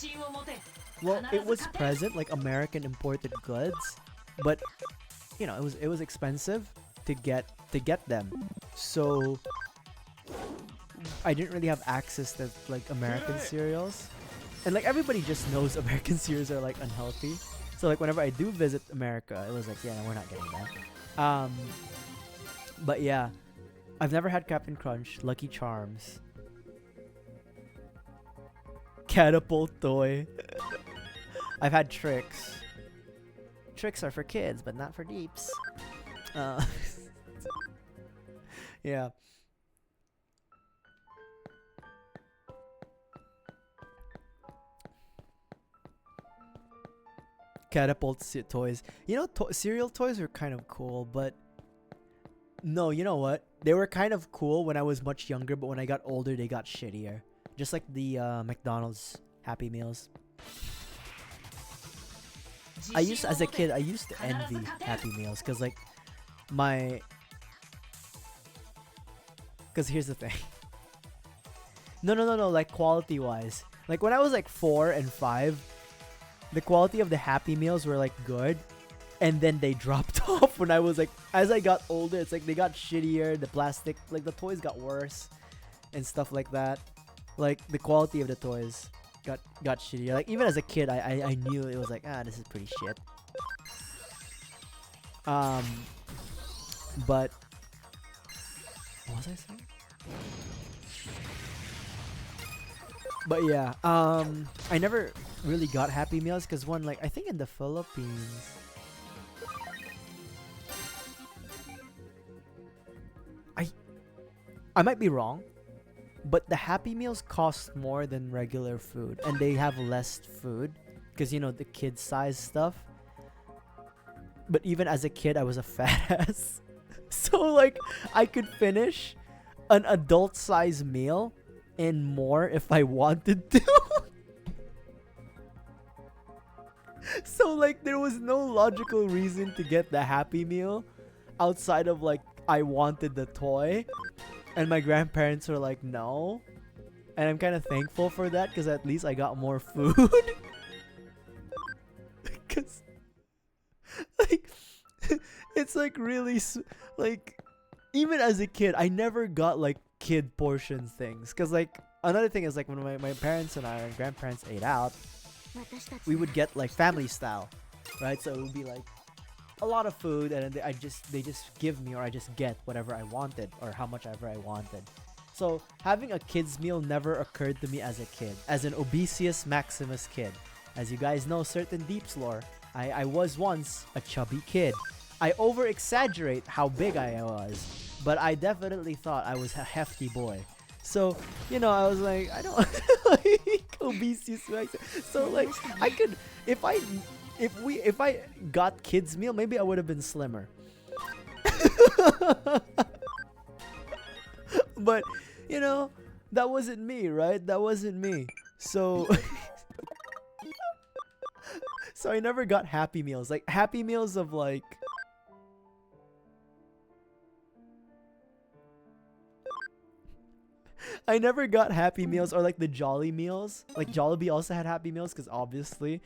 A: well, it was present like American imported goods, but you know it was expensive to get them, so I didn't really have access to like American cereals, and like everybody just knows American cereals are like unhealthy. So like whenever I do visit America, it was like, yeah, we're not getting that. But yeah, I've never had Captain Crunch, Lucky Charms, Catapult toy. I've had Trix. Tricks are for kids, but not for deeps. Yeah. Catapult toys. You know, cereal toys are kind of cool, but no, you know what? They were kind of cool when I was much younger, but when I got older, they got shittier. Just like the McDonald's Happy Meals. As a kid, I used to envy Happy Meals because like because here's the thing. No, like quality wise. Like when I was like 4 and 5, the quality of the Happy Meals were like good, and then they dropped off when I was like, as I got older, it's like they got shittier, the plastic, like the toys got worse and stuff like that. Like the quality of the toys got shittier. Like even as a kid, I knew it was like, this is pretty shit. But what was I saying? But yeah, I never really got Happy Meals because one, like I think in the Philippines, I might be wrong, but the Happy Meals cost more than regular food, and they have less food because you know the kid size stuff. But even as a kid, I was a fat ass. So like I could finish an adult size meal and more if I wanted to. So like there was no logical reason to get the Happy Meal outside of like I wanted the toy, and my grandparents were like no, and I'm kind of thankful for that because at least I got more food. Because like it's like really like even as a kid I never got like kid portion things, because like another thing is like when my parents and our grandparents ate out, we would get like family style, right? So it would be like a lot of food, and then they just give me, or I just get whatever I wanted or how much ever I wanted. So having a kid's meal never occurred to me as a kid, as an Obesius Maximus kid. As you guys know, certain Deeps lore, I was once a chubby kid. I over exaggerate how big I was, but I definitely thought I was a hefty boy. So, you know, I was like, I don't like Obesius Maximus. So like I could, if I got kids meal, maybe I would have been slimmer. But you know, that wasn't me, right? That wasn't me. So so I never got Happy Meals. Like Happy Meals of like I never got Happy Meals or like the Jolly Meals. Like Jollibee also had Happy Meals because obviously.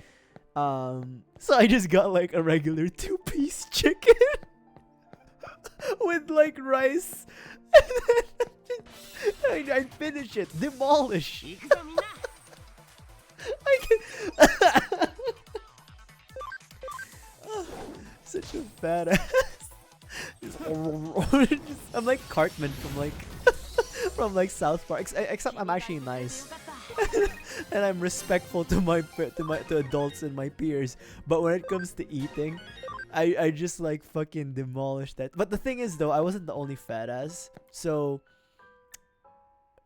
A: So I just got like a regular 2-piece chicken with like rice. And then I finish it, demolish. I can such a fat ass. I'm like Cartman from like from like South Park, except I'm actually nice. And I'm respectful to adults and my peers, but when it comes to eating, I just like fucking demolish that. But the thing is though, I wasn't the only fat ass. So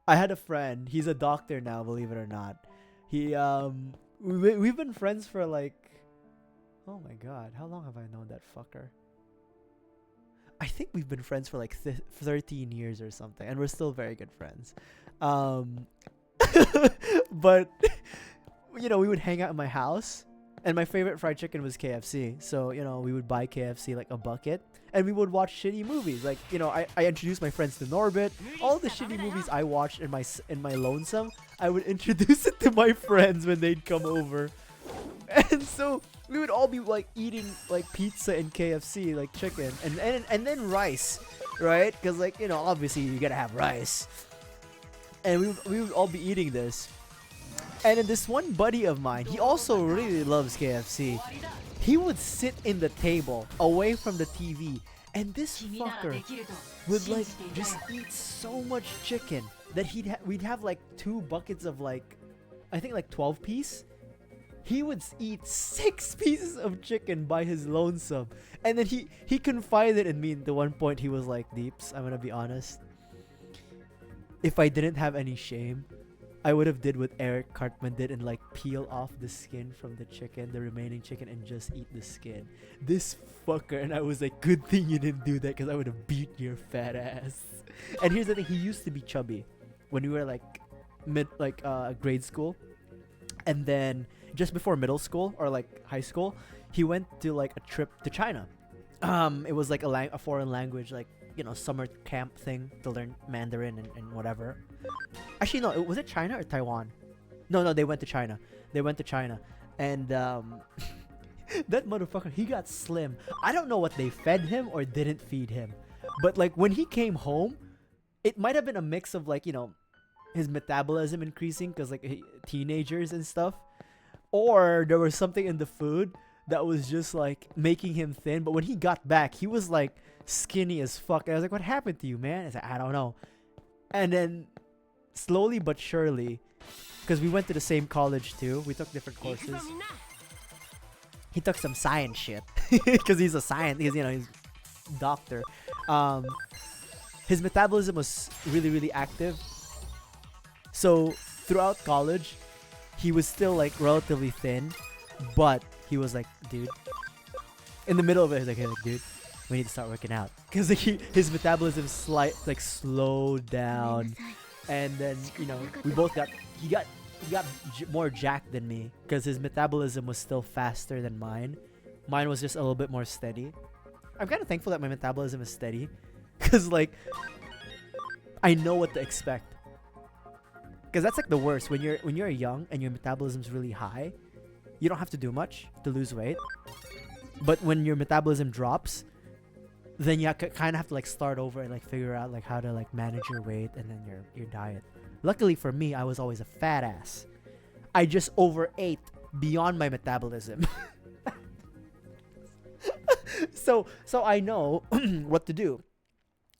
A: I had a friend, he's a doctor now, believe it or not. He we've been friends for like, oh my god, how long have I known that fucker? I think we've been friends for like 13 years or something, and we're still very good friends. But you know, we would hang out in my house, and my favorite fried chicken was KFC. So you know, we would buy KFC like a bucket, and we would watch shitty movies. Like you know, I introduced my friends to Norbit. All the shitty movies I watched in my lonesome, I would introduce it to my friends when they'd come over. And so we would all be like eating like pizza and KFC, like chicken, and then rice, right? Because like you know, obviously you gotta have rice. And we would all be eating this. And then this one buddy of mine, he also really loves KFC. He would sit in the table away from the TV, and this fucker would like just eat so much chicken that we'd have like 2 buckets of like, I think like 12 piece. He would eat 6 pieces of chicken by his lonesome. And then he confided in me at one point. He was like, Deeps, I'm gonna be honest, if I didn't have any shame, I would have did what Eric Cartman did and like peel off the skin from the chicken, the remaining chicken, and just eat the skin. This fucker. And I was like, good thing you didn't do that, because I would have beaten your fat ass. And here's the thing, he used to be chubby when we were like grade school. And then just before middle school or like high school, he went to like a trip to China. It was like a foreign language, like, you know, summer camp thing to learn Mandarin and whatever. Actually, no, was it China or Taiwan? No, they went to China. And that motherfucker, he got slim. I don't know what they fed him or didn't feed him. But like when he came home, it might have been a mix of like, you know, his metabolism increasing because like teenagers and stuff. Or there was something in the food that was just like making him thin. But when he got back, he was like skinny as fuck. And I was like, what happened to you, man? I said, I don't know. And then slowly but surely, because we went to the same college too, we took different courses. He took some science shit because he's he's a doctor. His metabolism was really, really active. So throughout college, he was still like relatively thin, but he was like, dude, in the middle of it, he's like, hey, like, dude, we need to start working out because like, his metabolism slowed down, and then we both got he got more jacked than me because his metabolism was still faster than mine. Mine was just a little bit more steady. I'm kind of thankful that my metabolism is steady because like I know what to expect. Because that's like the worst when you're young and your metabolism's really high. You don't have to do much to lose weight. But when your metabolism drops, then you kind of have to like start over and like figure out like how to like manage your weight and then your diet. Luckily for me, I was always a fat ass. I just overate beyond my metabolism. so I know what to do,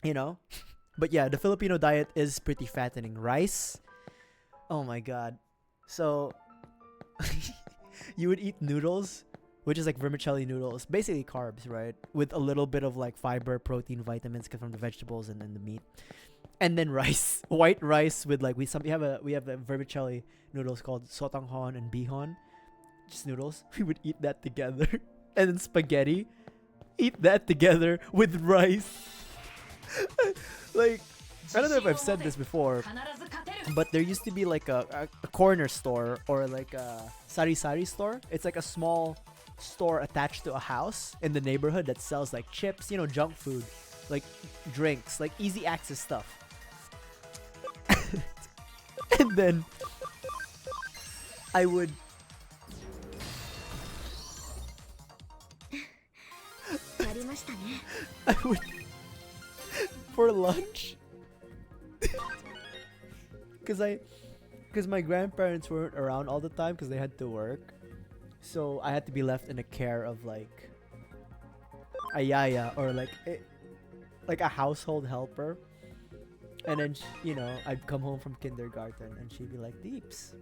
A: But yeah, the Filipino diet is pretty fattening. Rice, oh my god. So you would eat noodles, which is like vermicelli noodles, basically carbs, right? With a little bit of like fiber, protein, vitamins from the vegetables and then the meat. And then rice, white rice with like we have a vermicelli noodles called sotanghon and bihon, just noodles. We would eat that together, and then spaghetti, eat that together with rice. Like, I don't know if I've said this before, but there used to be like a corner store or like a sari-sari store. It's like a small store attached to a house in the neighborhood that sells like chips, junk food, like drinks, like easy access stuff. And then I would for lunch because my grandparents weren't around all the time because they had to work, so I had to be left in the care of like a yaya or like a household helper. And then I'd come home from kindergarten and she'd be like, Deeps,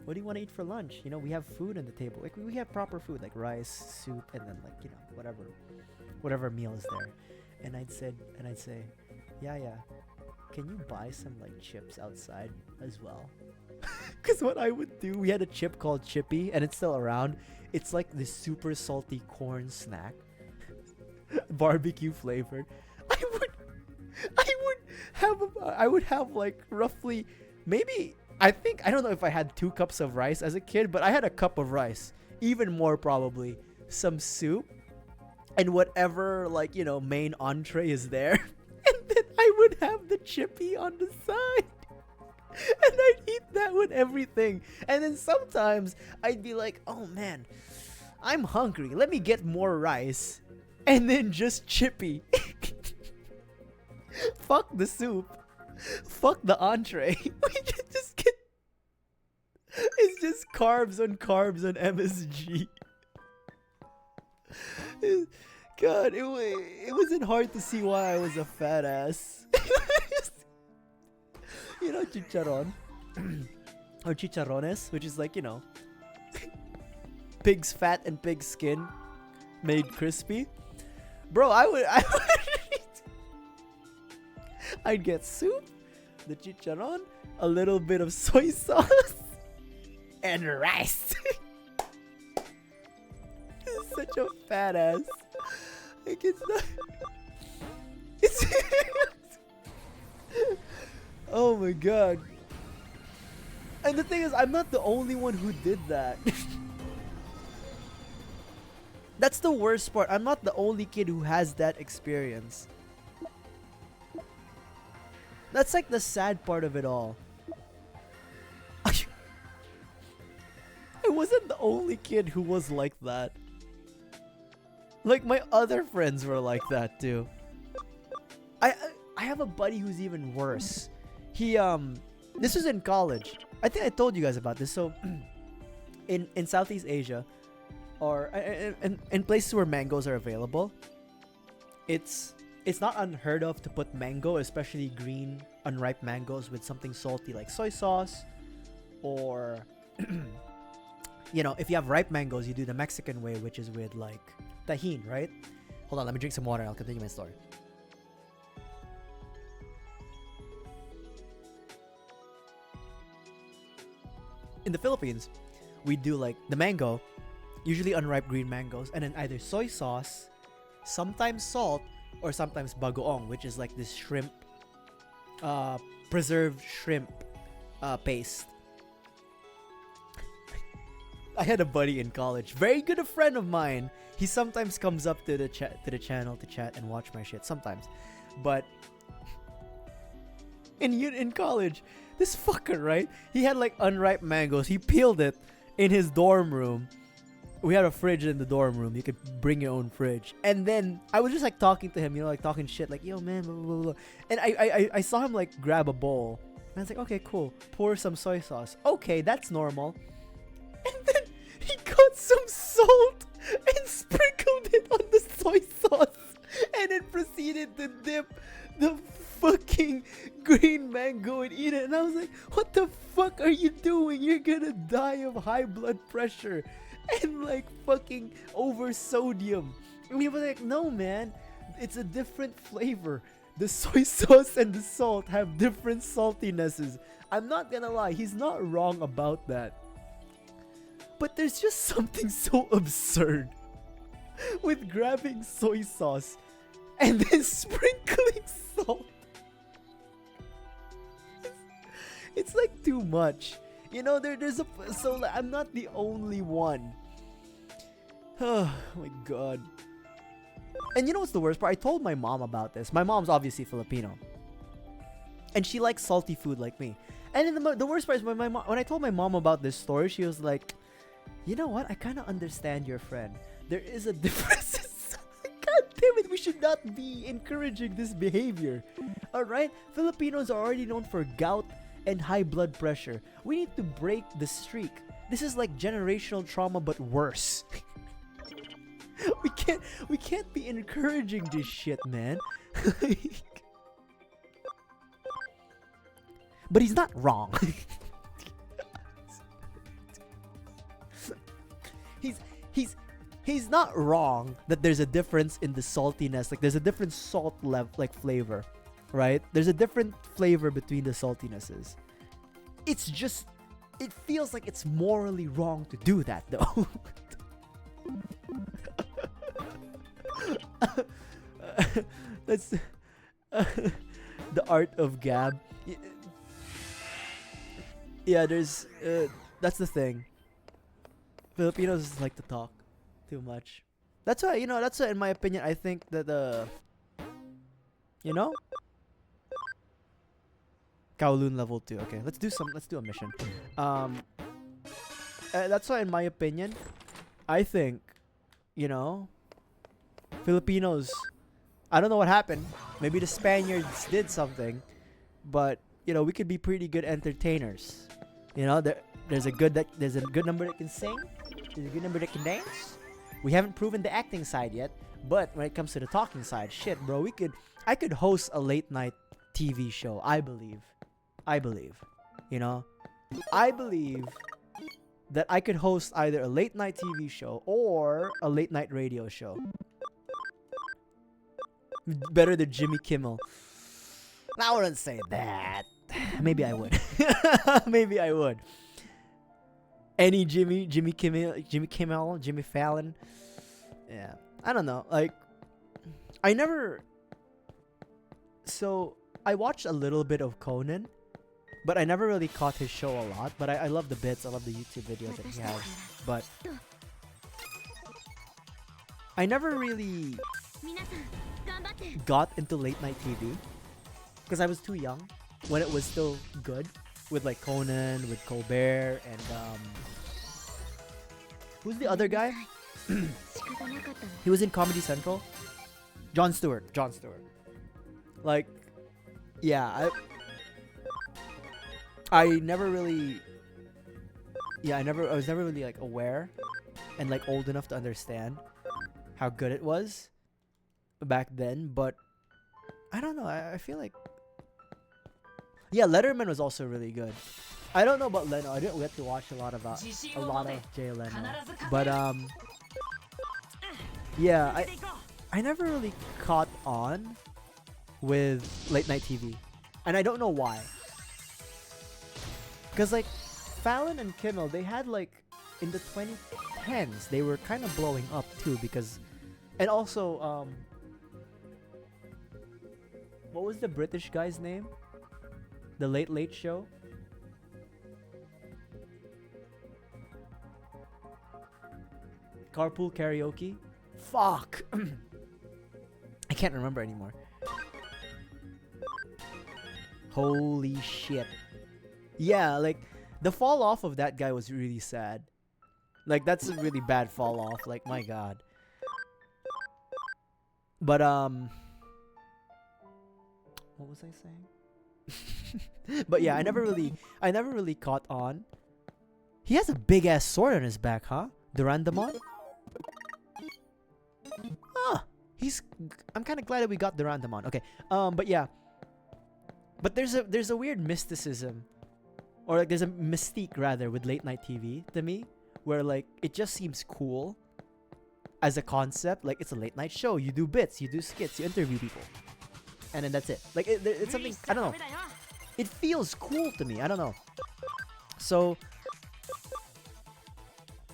A: what do you want to eat for lunch? We have food on the table, like we have proper food like rice, soup, and then like whatever meal is there. And I'd say, yeah, can you buy some like chips outside as well? Because what I would do, we had a chip called Chippy, and it's still around. It's like this super salty corn snack, barbecue flavored. I would have like roughly maybe I don't know if I had 2 cups of rice as a kid, but I had a cup of rice, even more probably, some soup, and whatever like main entree is there. And then I would have the chippy on the side. And I'd eat that with everything. And then sometimes I'd be like, oh man, I'm hungry. Let me get more rice. And then just chippy. Fuck the soup. Fuck the entree. We just get... It's just carbs on MSG. God, it wasn't hard to see why I was a fat ass. Chicharron. Or chicharrones, which is like, pig's fat and pig's skin made crispy. Bro, I'd get soup, the chicharron, a little bit of soy sauce, and rice. This is such a fat ass. Like, it's not... It's... Oh my god. And the thing is, I'm not the only one who did that. That's the worst part. I'm not the only kid who has that experience. That's like the sad part of it all. I wasn't the only kid who was like that. Like, my other friends were like that too. I have a buddy who's even worse. He this was in college. I think I told you guys about this. So in Southeast Asia, or in places where mangoes are available, it's not unheard of to put mango, especially green unripe mangoes, with something salty like soy sauce, or if you have ripe mangoes, you do the Mexican way, which is with like tajin, right? Hold on, let me drink some water and I'll continue my story. the Philippines, we do like the mango, usually unripe green mangoes, and then either soy sauce, sometimes salt, or sometimes bagoong, which is like this shrimp, preserved shrimp paste. I had a buddy in college, very good a friend of mine. He sometimes comes up to the channel to chat and watch my shit sometimes. But in college, this fucker, right? He had like unripe mangoes. He peeled it in his dorm room. We had a fridge in the dorm room. You could bring your own fridge. And then I was just like talking to him, you know, like talking shit, like, yo man, blah, blah, blah, blah. And I saw him like grab a bowl. And I was like, okay, cool. Pour some soy sauce. Okay, that's normal. And then he got some salt and sprinkled it on the soy sauce. And then proceeded to dip the fucking green mango and eat it. And I was like, what the fuck are you doing? You're gonna die of high blood pressure and like fucking over sodium. And he was like, no man, it's a different flavor. The soy sauce and the salt have different saltinesses. I'm not gonna lie, he's not wrong about that. But there's just something so absurd with grabbing soy sauce and then sprinkling salt. It's like too much. You know, so I'm not the only one. Oh my god. And you know what's the worst part? I told my mom about this. My mom's obviously Filipino. And she likes salty food like me. And then the worst part is when I told my mom about this story, she was like, you know what? I kind of understand your friend. There is a difference. God damn it, we should not be encouraging this behavior. Alright? Filipinos are already known for gout and high blood pressure. We need to break the streak. This is like generational trauma but worse. we can't be encouraging this shit, man. But he's not wrong. He's not wrong that there's a difference in the saltiness. Like there's a different salt level, like flavor, right? There's a different flavor between the saltinesses. It's just, it feels like it's morally wrong to do that though. That's the art of gab. Yeah, there's that's the thing. Filipinos just like to talk too much. That's why, you know, that's why in my opinion I think that you know, Kowloon level 2. Okay, let's do a mission. That's why in my opinion I think, you know, Filipinos, I don't know what happened. Maybe the Spaniards did something, but you know, we could be pretty good entertainers. You know, there's a good number that can sing. There's a good number that can dance. We haven't proven the acting side yet, but when it comes to the talking side, shit, bro, I could host a late night TV show. I believe, you know, I believe that I could host either a late night TV show or a late night radio show. Better than Jimmy Kimmel. I wouldn't say that. Maybe I would. Maybe I would. Any Jimmy Kimmel, Jimmy Fallon. Yeah. I don't know. Like, So, I watched a little bit of Conan, but I never really caught his show a lot. But I love the bits. I love the YouTube videos that he has. But I never really got into late night TV because I was too young when it was still good with like Conan, with Colbert, and who's the other guy? He was in Comedy Central. Jon Stewart. Like, yeah, I never really, I was never really like aware and like old enough to understand how good it was back then. But I don't know. I feel like, yeah, Letterman was also really good. I don't know about Leno. I didn't get to watch a lot of Jay Leno. But yeah, I never really caught on with late night TV, and I don't know why. Because like Fallon and Kimmel, they had like in the 2010s, they were kind of blowing up too because, and also what was the British guy's name? The Late Late Show. Carpool Karaoke. Fuck. I can't remember anymore. Holy shit. Yeah, like the fall off of that guy was really sad. Like that's a really bad fall off. Like my god. But what was I saying? But yeah, I never really caught on. He has a big ass sword on his back, huh? Durandamon? Ah, I'm kind of glad that we got Durandamon. Okay. But yeah. But there's a weird mysticism, or like there's a mystique rather with late night TV to me, where like it just seems cool as a concept. Like it's a late night show. You do bits, you do skits, you interview people, and then that's it. Like it's something, I don't know. It feels cool to me. I don't know. So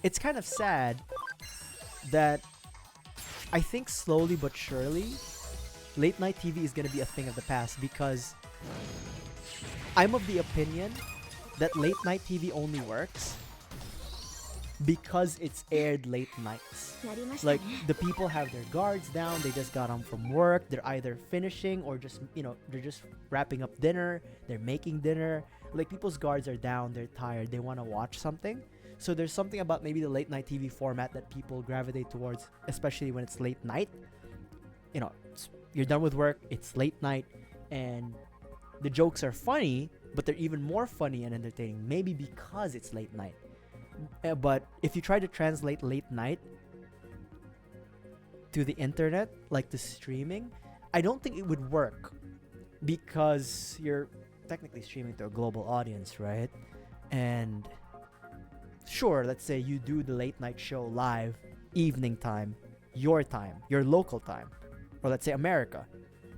A: it's kind of sad that I think slowly but surely late night TV is gonna be a thing of the past, because I'm of the opinion that late night TV only works because it's aired late nights. Like the people have their guards down, they just got home from work, they're either finishing or just, you know, they're just wrapping up dinner, they're making dinner. Like people's guards are down, they're tired, they want to watch something. So there's something about maybe the late night TV format that people gravitate towards, especially when it's late night. You know, you're done with work, it's late night, and the jokes are funny, but they're even more funny and entertaining, maybe because it's late night. But if you try to translate late night to the internet, like to streaming, I don't think it would work, because you're technically streaming to a global audience, right? And sure, let's say you do the late night show live, evening time, your local time, or let's say America.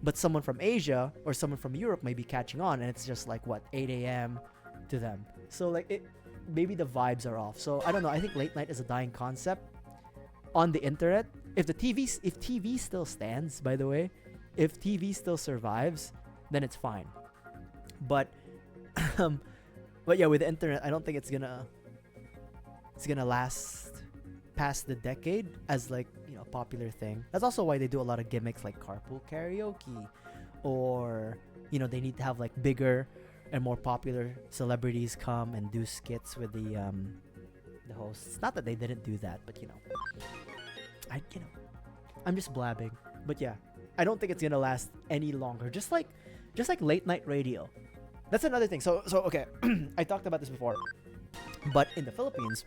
A: But someone from Asia or someone from Europe may be catching on, and it's just like, what, 8 a.m. to them. So like maybe the vibes are off. So I don't know. I think late night is a dying concept on the internet. If TV still stands, by the way, if TV still survives, then it's fine. But yeah, with the internet, I don't think it's gonna last past the decade as like, you know, popular thing. That's also why they do a lot of gimmicks like carpool karaoke, or, you know, they need to have like bigger and more popular celebrities come and do skits with the hosts. Not that they didn't do that, but you know, I'm just blabbing. But yeah, I don't think it's gonna last any longer. Just like late night radio. That's another thing. So okay, I talked about this before, but in the Philippines,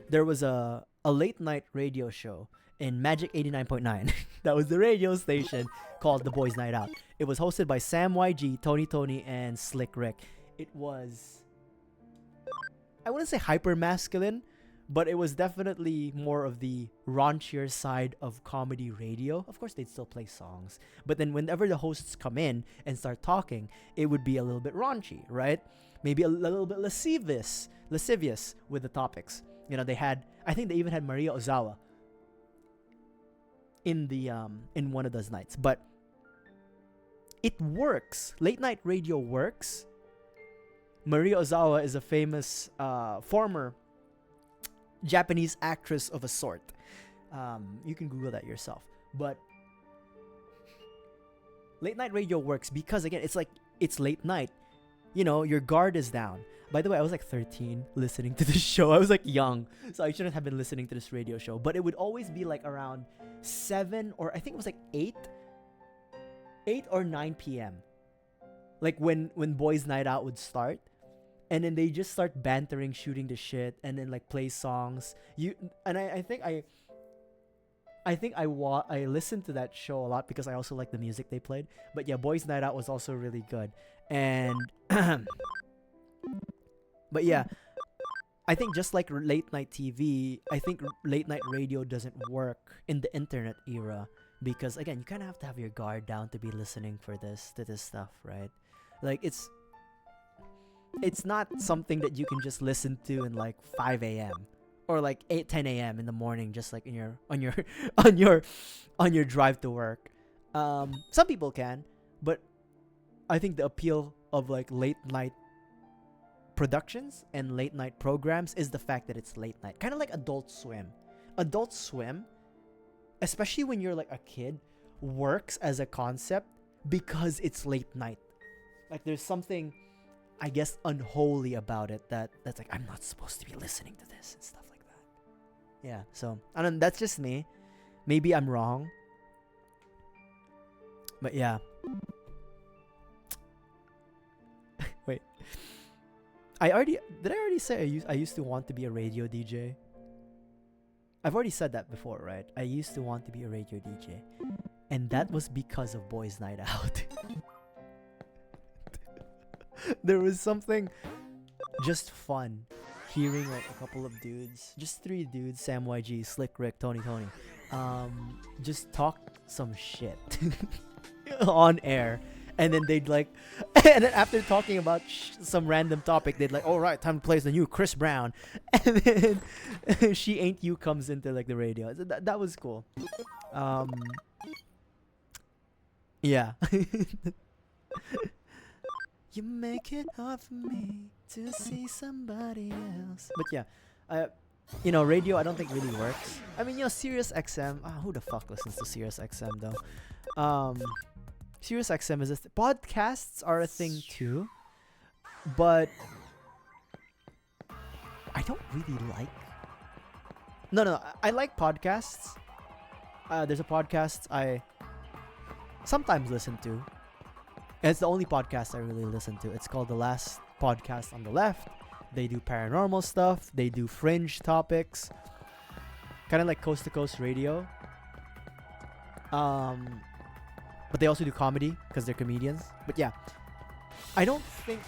A: there was a late night radio show in Magic 89.9. That was the radio station called The Boys Night Out. It was hosted by Sam YG, Tony, and Slick Rick. It was, I wouldn't say hyper masculine, but it was definitely more of the raunchier side of comedy radio. Of course, they'd still play songs, but then whenever the hosts come in and start talking, it would be a little bit raunchy, right? Maybe a little bit lascivious with the topics. You know, I think they even had Maria Ozawa in one of those nights. But it works. Late night radio works. Maria Ozawa is a famous former Japanese actress of a sort. You can Google that yourself. But late night radio works because, again, it's late night. You know, your guard is down. By the way, I was like 13 listening to this show. I was like young, so I shouldn't have been listening to this radio show. But it would always be like around 7, or I think it was like 8 or 9 p.m. Like when Boys Night Out would start. And then they just start bantering, shooting the shit, and then like play songs. I think I listened to that show a lot because I also like the music they played. But yeah, Boys Night Out was also really good. And but yeah, I think just like late night TV, I think late night radio doesn't work in the internet era, because again, you kind of have to have your guard down to be listening to this stuff, right? Like it's not something that you can just listen to in like 5 a.m. or like 10 a.m. in the morning, just like in your on your on your drive to work. Some people can, but I think the appeal of like late night productions and late night programs is the fact that it's late night, kind of like Adult Swim. Adult Swim, especially when you're like a kid, works as a concept because it's late night. Like there's something, I guess, unholy about it that's like, I'm not supposed to be listening to this and stuff like that. Yeah, so I don't. That's just me. Maybe I'm wrong, but yeah. Wait, did I already say I used to want to be a radio DJ? I've already said that before, right? I used to want to be a radio DJ, and that was because of Boys Night Out. There was something just fun hearing like a couple of dudes, just 3 dudes, Sam YG, Slick Rick, Tony, just talk some shit on air, and then they'd like, and then after talking about some random topic, they'd like, all right, time to play the new Chris Brown, and then She Ain't You comes into like the radio. That was cool. Yeah. You make it hard for me to see somebody else. But yeah, radio I don't think really works. I mean, Sirius XM. Who the fuck listens to Sirius XM though? Sirius XM is podcasts are a thing too, but I don't really like. No. I like podcasts. There's a podcast I sometimes listen to. It's the only podcast I really listen to. It's called The Last Podcast on the Left. They do paranormal stuff. They do fringe topics. Kind of like Coast to Coast Radio. But they also do comedy because they're comedians. But yeah, I don't think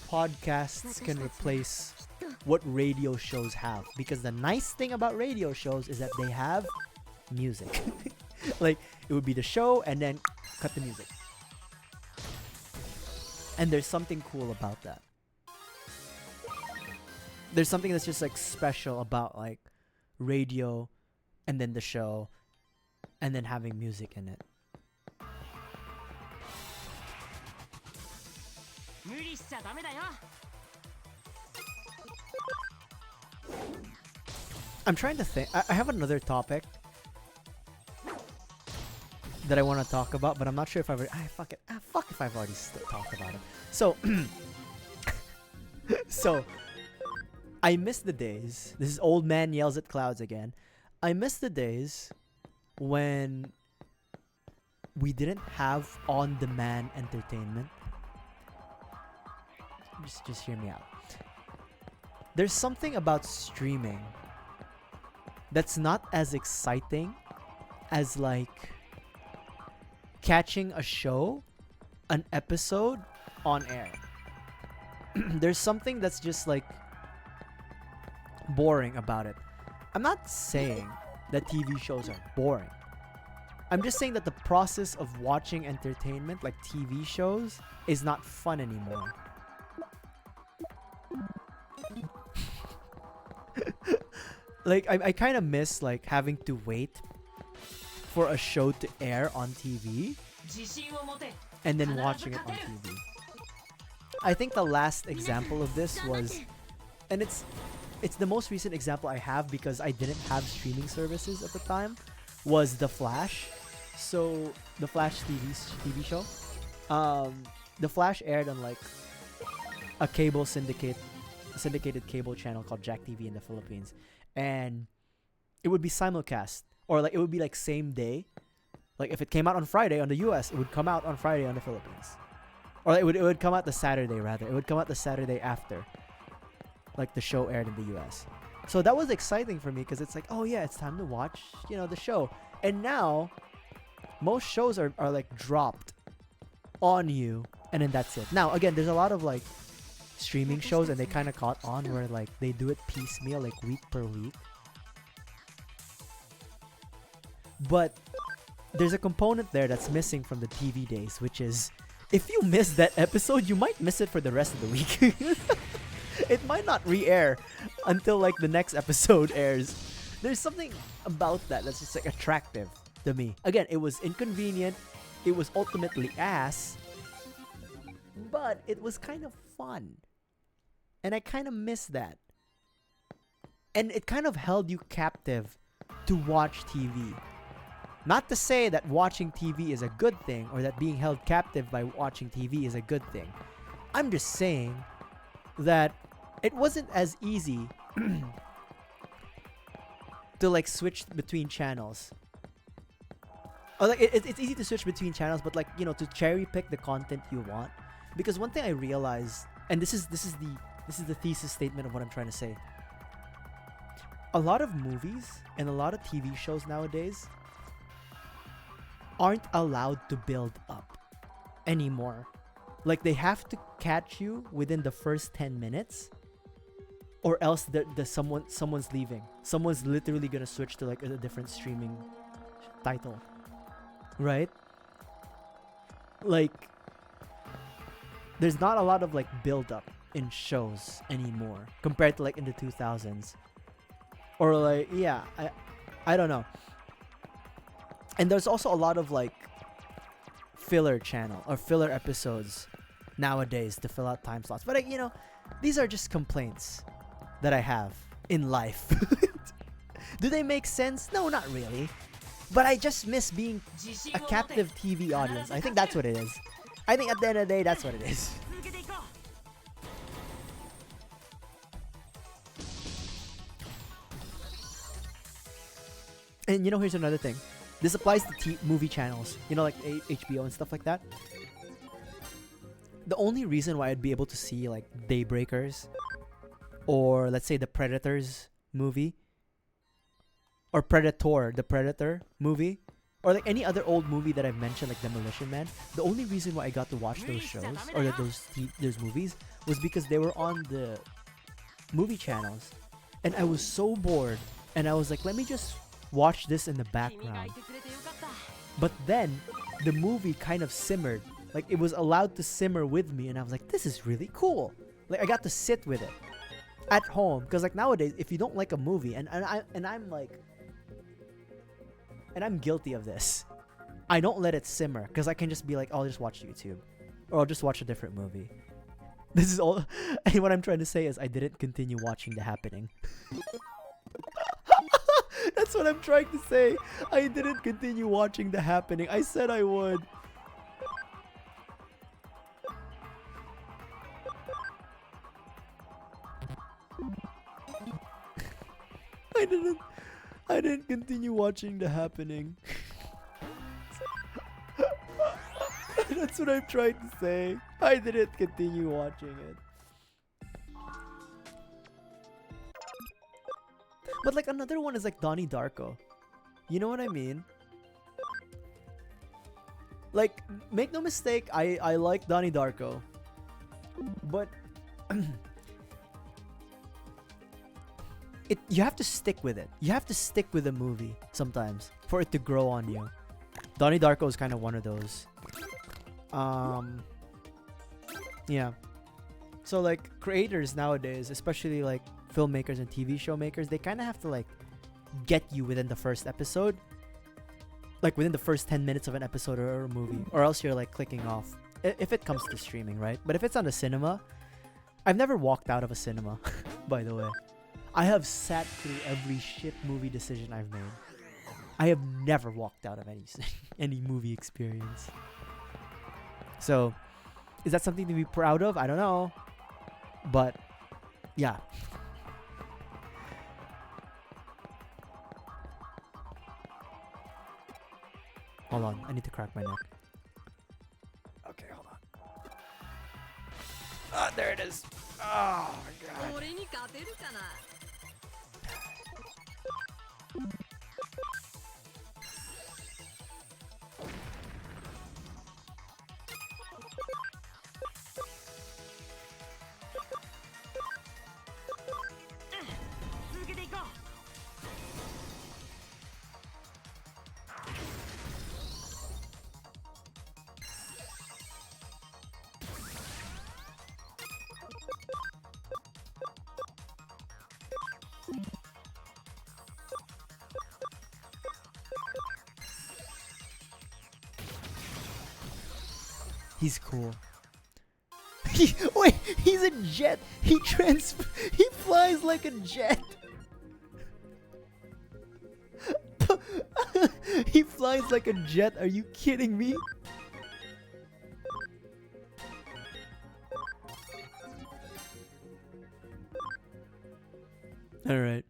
A: podcasts can replace what radio shows have. Because the nice thing about radio shows is that they have music. Like, it would be the show and then cut the music. And there's something cool about that. There's something that's just like special about like radio and then the show and then having music in it. I'm trying to think. I have another topic that I want to talk about, but I'm not sure if I've already... fuck if I've already talked about it. So, I miss the days... This is Old Man Yells at Clouds again. I miss the days when we didn't have on-demand entertainment. Just hear me out. There's something about streaming that's not as exciting as like catching a show, an episode on air. There's something that's just like boring about it. I'm not saying that TV shows are boring. I'm just saying that the process of watching entertainment like TV shows is not fun anymore. Like I kind of miss like having to wait for a show to air on TV and then watching it on TV. I think the last example of this was, and it's the most recent example I have because I didn't have streaming services at the time, was The Flash. So The Flash TV show. The Flash aired on like a cable syndicated cable channel called Jack TV in the Philippines, and it would be simulcast, or like it would be like same day. Like if it came out on Friday on the US, it would come out on Friday on the Philippines, or it would come out the Saturday rather. It would come out the Saturday after, like the show aired in the US. So that was exciting for me because it's like, oh yeah, it's time to watch, the show. And now, most shows are like dropped on you, and then that's it. Now again, there's a lot of like streaming shows, and they kind of caught on where like they do it piecemeal, like week per week. But there's a component there that's missing from the TV days, which is if you miss that episode, you might miss it for the rest of the week. It might not re-air until like the next episode airs. There's something about that that's just like attractive to me. Again, it was inconvenient. It was ultimately ass. But it was kind of fun. And I kind of miss that. And it kind of held you captive to watch TV. Not to say that watching TV is a good thing or that being held captive by watching TV is a good thing. I'm just saying that it wasn't as easy to like switch between channels. Or like it's easy to switch between channels, but like, you know, to cherry pick the content you want. Because one thing I realized, and this is the thesis statement of what I'm trying to say. A lot of movies and a lot of TV shows nowadays aren't allowed to build up anymore. Like they have to catch you within the first 10 minutes or else someone's leaving. Someone's literally gonna switch to like a different streaming title. Right? Like there's not a lot of like build up in shows anymore compared to like in the 2000s. Or like, yeah, I don't know. And there's also a lot of like filler channel or filler episodes nowadays to fill out time slots. But like, you know, these are just complaints that I have in life. Do they make sense? No, not really. But I just miss being a captive TV audience. I think that's what it is. I think at the end of the day, that's what it is. And you know, here's another thing. This applies to movie channels, you know, like HBO and stuff like that. The only reason why I'd be able to see like Daybreakers or let's say the Predators movie or Predator, the Predator movie, or like any other old movie that I've mentioned, like Demolition Man, the only reason why I got to watch those shows or those movies was because they were on the movie channels. And I was so bored and I was like, let me just watch this in the background. But then the movie kind of simmered. Like it was allowed to simmer with me and I was like, this is really cool. Like I got to sit with it at home, because like nowadays if you don't like a movie and I'm guilty of this. I don't let it simmer because I can just be like, I'll just watch YouTube or I'll just watch a different movie. This is all. And what I'm trying to say is I didn't continue watching The Happening. That's what I'm trying to say. I didn't continue watching The Happening. I said I would. I didn't continue watching The Happening. That's what I'm trying to say. I didn't continue watching it. But like another one is like Donnie Darko. You know what I mean? Like, make no mistake, I like Donnie Darko. But you have to stick with it. You have to stick with a movie sometimes for it to grow on you. Donnie Darko is kind of one of those. Yeah. So like creators nowadays, especially like filmmakers and TV show makers, they kind of have to like get you within the first episode, like within the first 10 minutes of an episode or a movie, or else you're like clicking off if it comes to streaming, right? But if it's on a cinema, I've never walked out of a cinema. By the way, I have sat through every shit movie decision I've made. I have never walked out of any movie experience. So is that something to be proud of? I don't know, but yeah. Hold on, I need to crack my neck. Okay, hold on. Ah, there it is. Oh my god. He's cool. Wait, he's a jet. He flies like a jet. He flies like a jet. Are you kidding me? All right.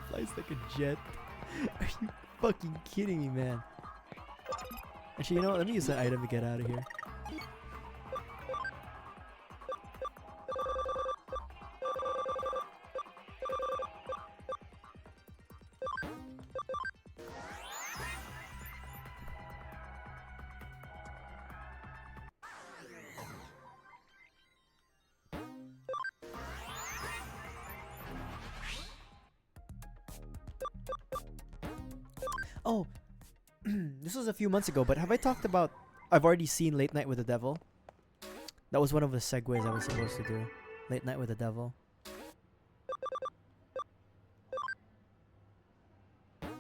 A: Flies like a jet. Are you fucking kidding me, man? Actually, you know what? Let me use that item to get out of here. Oh, this was a few months ago, but have I talked about... I've already seen Late Night with the Devil. That was one of the segues I was supposed to do. Late Night with the Devil.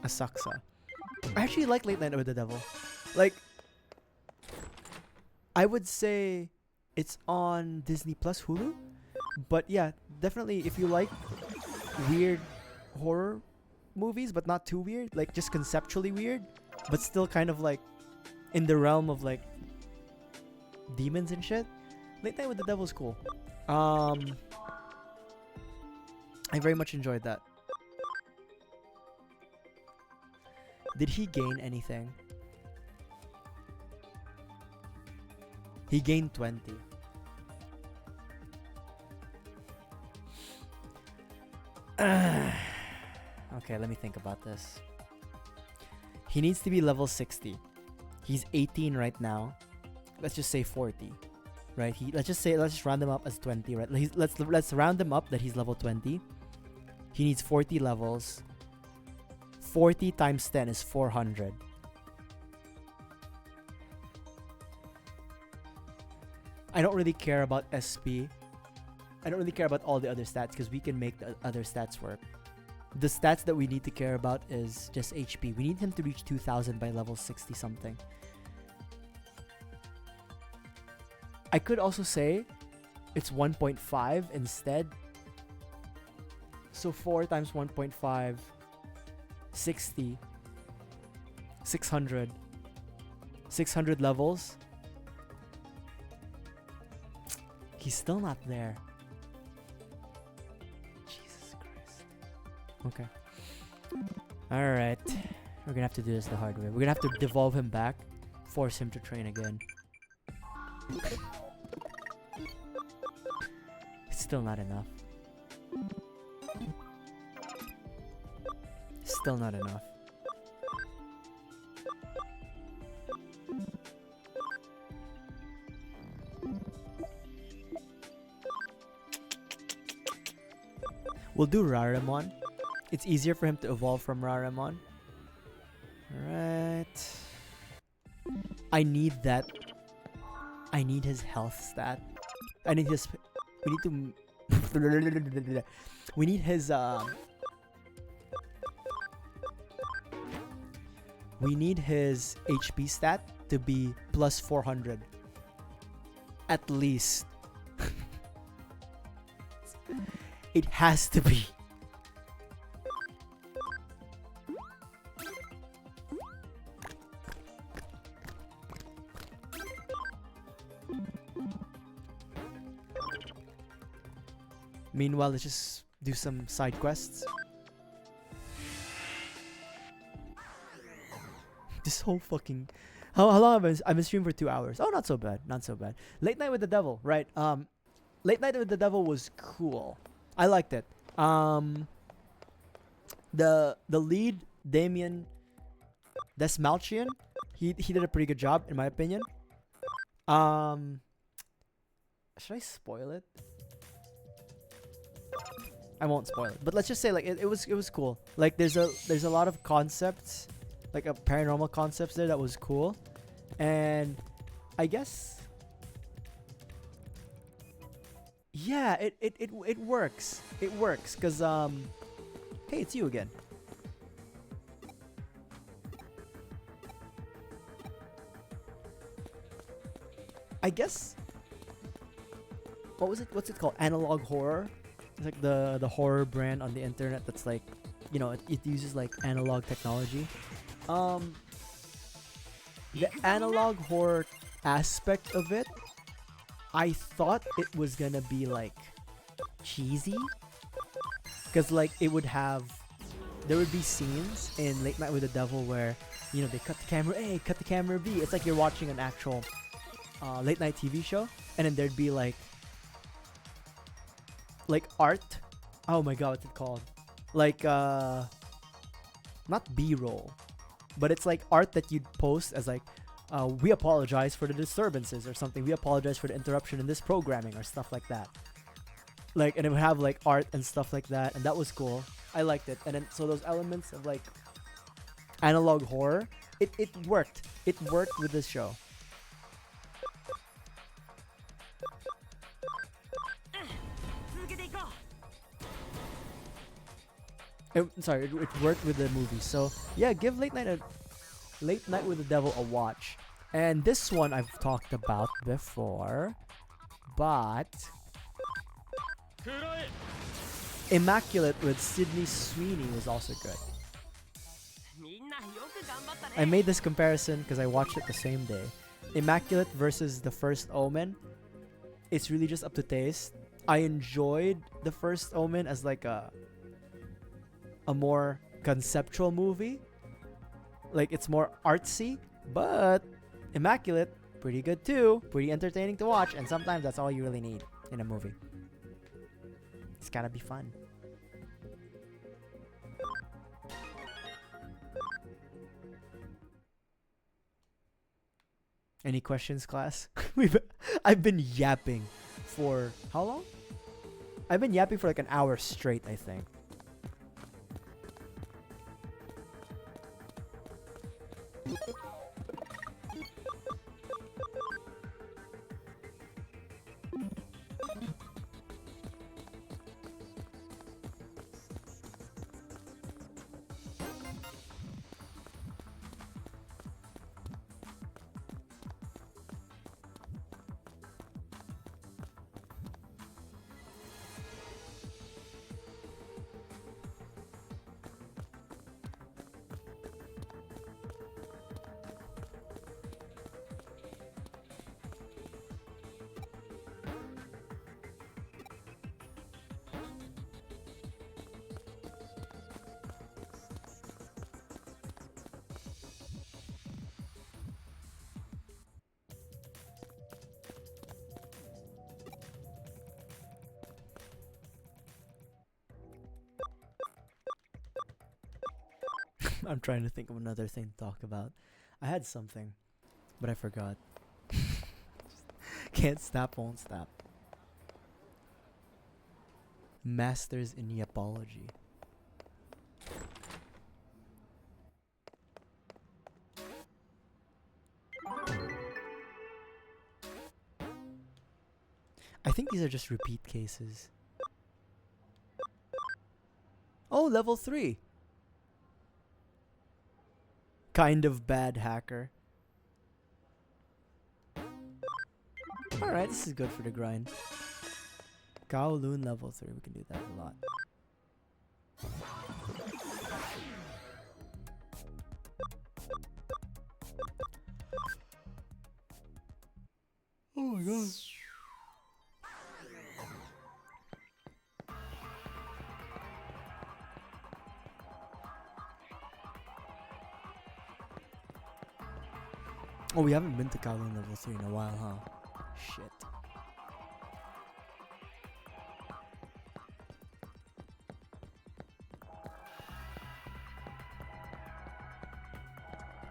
A: Asakusa. I actually like Late Night with the Devil. Like, I would say it's on Disney Plus Hulu. But yeah, definitely if you like weird horror movies, but not too weird, like just conceptually weird, but still kind of like in the realm of like demons and shit, Late Night with the Devil is cool. I very much enjoyed that. Did he gain anything? He gained 20. Okay, let me think about this. He needs to be level 60. He's 18 right now. Let's just say 40, right? Let's just round him up as 20, right? Let's round him up that he's level 20. He needs 40 levels. 40 times 10 is 400. I don't really care about SP. I don't really care about all the other stats because we can make the other stats work. The stats that we need to care about is just HP. We need him to reach 2000 by level 60 something. I could also say it's 1.5 instead. So 4 times 1.5, 60, 600. 600 levels. He's still not there. Jesus Christ. Okay. Alright. We're gonna have to do this the hard way. We're gonna have to devolve him back. Force him to train again. It's still not enough. Still not enough. We'll do Raramon. It's easier for him to evolve from Raramon. Alright. I need that. I need his health stat. I need his... We need to... We need his... We need his HP stat to be plus 400. At least. It has to be. Meanwhile, let's just do some side quests. This whole fucking... How long have I been streaming for 2 hours? Oh, not so bad. Not so bad. Late Night with the Devil, right. Late Night with the Devil was cool. I liked it. The lead, Damien Desmalchian, he did a pretty good job in my opinion. Should I spoil it? I won't spoil it, but let's just say like it was cool. Like there's a lot of concepts, like a paranormal concepts there that was cool, and I guess yeah, it works. It works cuz hey, it's you again. I guess, what's it called? Analog horror. It's like the horror brand on the internet that's like, you know, it uses like analog technology. The analog horror aspect of it, I thought it was gonna be like cheesy, because like there would be scenes in Late Night with the Devil where, you know, they cut the camera A, cut the camera B. It's like you're watching an actual late night TV show, and then there'd be like art. Oh my god, what's it called? Like not B-roll, but it's like art that you'd post as like, we apologize for the disturbances or something. We apologize for the interruption in this programming or stuff like that. Like, and it would have like art and stuff like that, and that was cool. I liked it. And then so those elements of like analog horror, it worked. It worked with this show. It worked with the movie. So yeah, give Late Night with the Devil a watch. And this one I've talked about before, but Immaculate with Sydney Sweeney was also good. I made this comparison because I watched it the same day. Immaculate versus The First Omen. It's really just up to taste. I enjoyed The First Omen as like a more conceptual movie. Like, it's more artsy, but Immaculate, pretty good too. Pretty entertaining to watch, and sometimes that's all you really need in a movie. It's gotta be fun. Any questions, class? I've been yapping for how long? I've been yapping for like an hour straight, I think. I'm trying to think of another thing to talk about. I had something, but I forgot. Can't stop, won't stop. Masters in Yapology. I think these are just repeat cases. Oh, level 3. Kind of bad hacker. Alright, this is good for the grind. Kowloon level 3. We can do that a lot. Oh my god. Oh, we haven't been to Kowloon level 3 in a while, huh? Shit.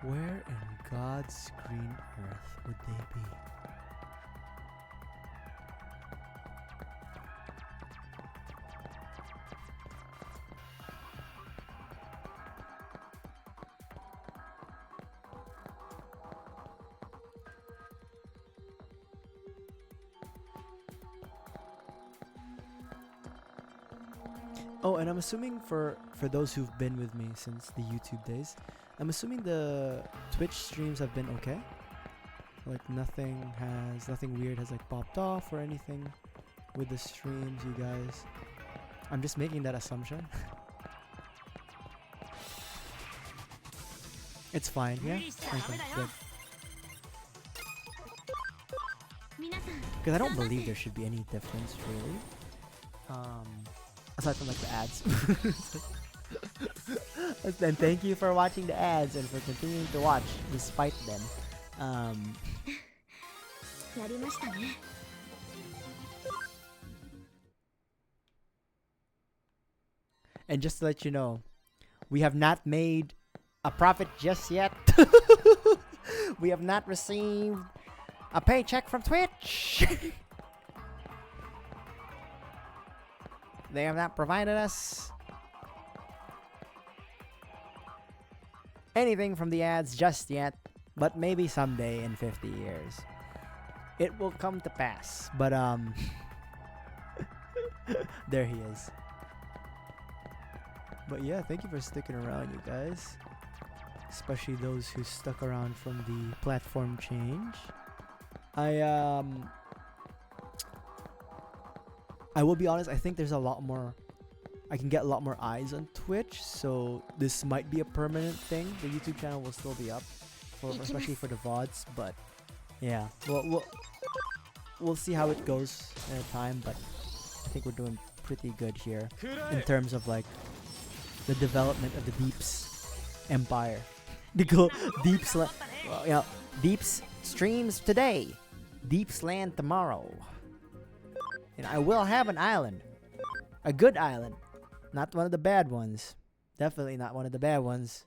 A: Where in God's green earth would they be? Oh, and I'm assuming for those who've been with me since the YouTube days, I'm assuming the Twitch streams have been okay. Like nothing weird has like popped off or anything with the streams, you guys. I'm just making that assumption. It's fine, yeah? Okay, good. Because I don't believe there should be any difference, really. Aside from like the ads. And thank you for watching the ads and for continuing to watch despite them. And just to let you know, we have not made a profit just yet. We have not received a paycheck from Twitch. They have not provided us anything from the ads just yet, but maybe someday in 50 years it will come to pass. But there he is. But yeah, thank you for sticking around, you guys, especially those who stuck around from the platform change. I will be honest, I think there's a lot more, I can get a lot more eyes on Twitch, so this might be a permanent thing. The YouTube channel will still be up, especially for the VODs, but yeah, we'll see how it goes in time, but I think we're doing pretty good here in terms of like the development of the Deeps empire. Deeps, Deeps streams today, Deeps land tomorrow. And I will have an island. A good island. Not one of the bad ones. Definitely not one of the bad ones.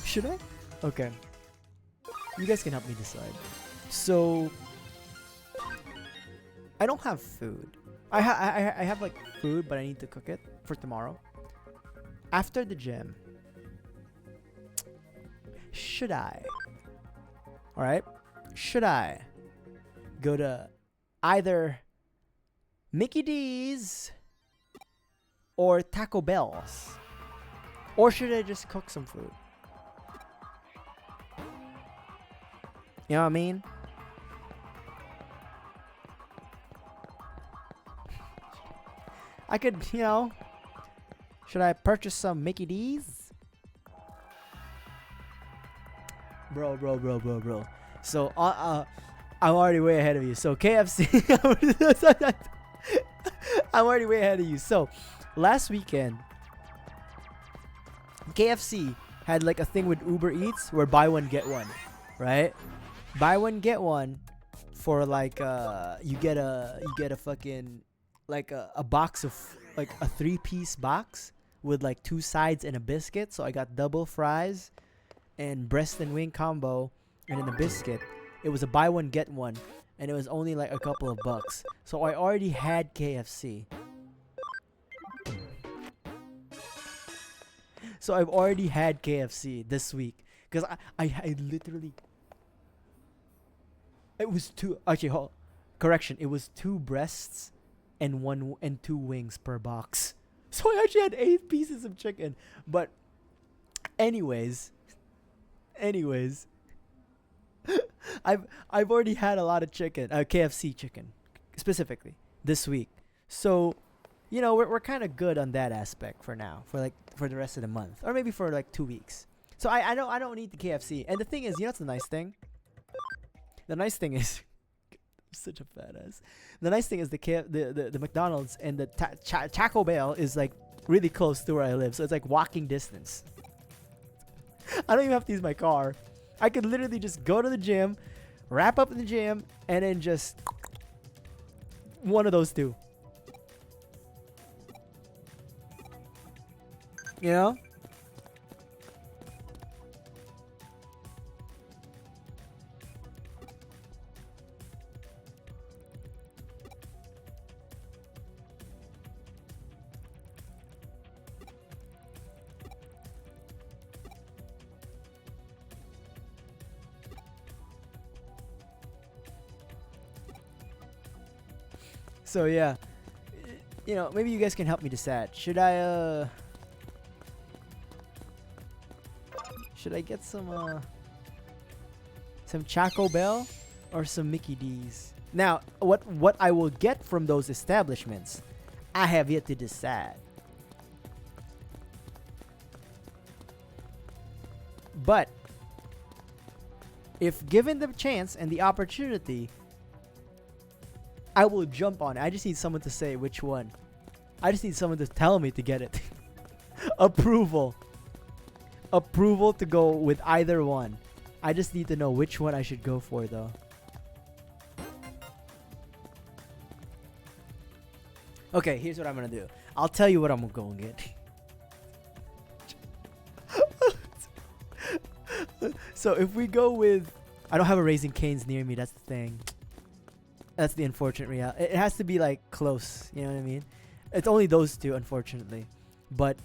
A: Should I? Okay. You guys can help me decide. So, I don't have food. I have like food, but I need to cook it for tomorrow. After the gym, should I? Alright? Should I go to either Mickey D's or Taco Bell's? Or should I just cook some food? You know what I mean? I could, you know, should I purchase some Mickey D's? Bro. So, I'm already way ahead of you. So, KFC. I'm already way ahead of you. So, last weekend, KFC had like a thing with Uber Eats where buy one, get one. Right? Buy one, get one for like you get a fucking like a box of like a 3-piece box with like 2 sides and a biscuit. So I got double fries and breast and wing combo and then a biscuit. It was a buy one, get one, and it was only like a couple of bucks. So I already had KFC. So I've already had KFC this week because I literally. It was 2. Actually, correction. It was 2 breasts and 2 wings per box. So I actually had 8 pieces of chicken. But, anyways, I've already had a lot of chicken, KFC chicken, specifically this week. So, you know, we're kind of good on that aspect for now, for the rest of the month, or maybe for like 2 weeks. So I don't need the KFC. And the thing is, you know, what's the nice thing? The nice thing is, I'm such a fat ass. The nice thing is the McDonald's and the Taco Bell is like really close to where I live, so it's like walking distance. I don't even have to use my car. I could literally just go to the gym, wrap up in the gym, and then just one of those 2. You know? So yeah, you know, maybe you guys can help me decide. Should I get some Chaco Bell or some Mickey D's? Now, what I will get from those establishments, I have yet to decide. But if given the chance and the opportunity, I will jump on it. I just need someone to say which one. I just need someone to tell me to get it. Approval. Approval to go with either one. I just need to know which one I should go for, though. Okay, here's what I'm gonna do. I'll tell you what I'm gonna go and get. So if we go with, I don't have a Raising Cane's near me. That's the thing. That's the unfortunate reality. It has to be like close. You know what I mean? It's only those two, unfortunately. But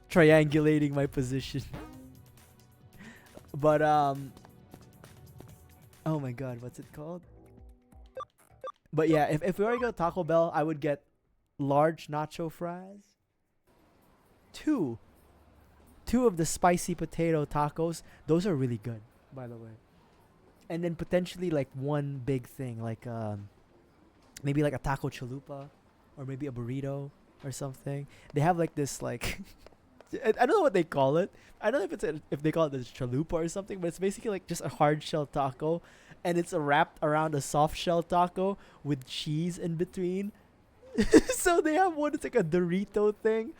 A: triangulating my position. But oh my god, what's it called? But yeah, if we were to go Taco Bell, I would get large nacho fries. Two of the spicy potato tacos. Those are really good, by the way. And then potentially like one big thing, like maybe like a taco chalupa, or maybe a burrito or something. They have like this like I don't know what they call it. I don't know if they call it this chalupa or something, but it's basically like just a hard shell taco, and it's wrapped around a soft shell taco with cheese in between. So they have one. It's like a Dorito thing.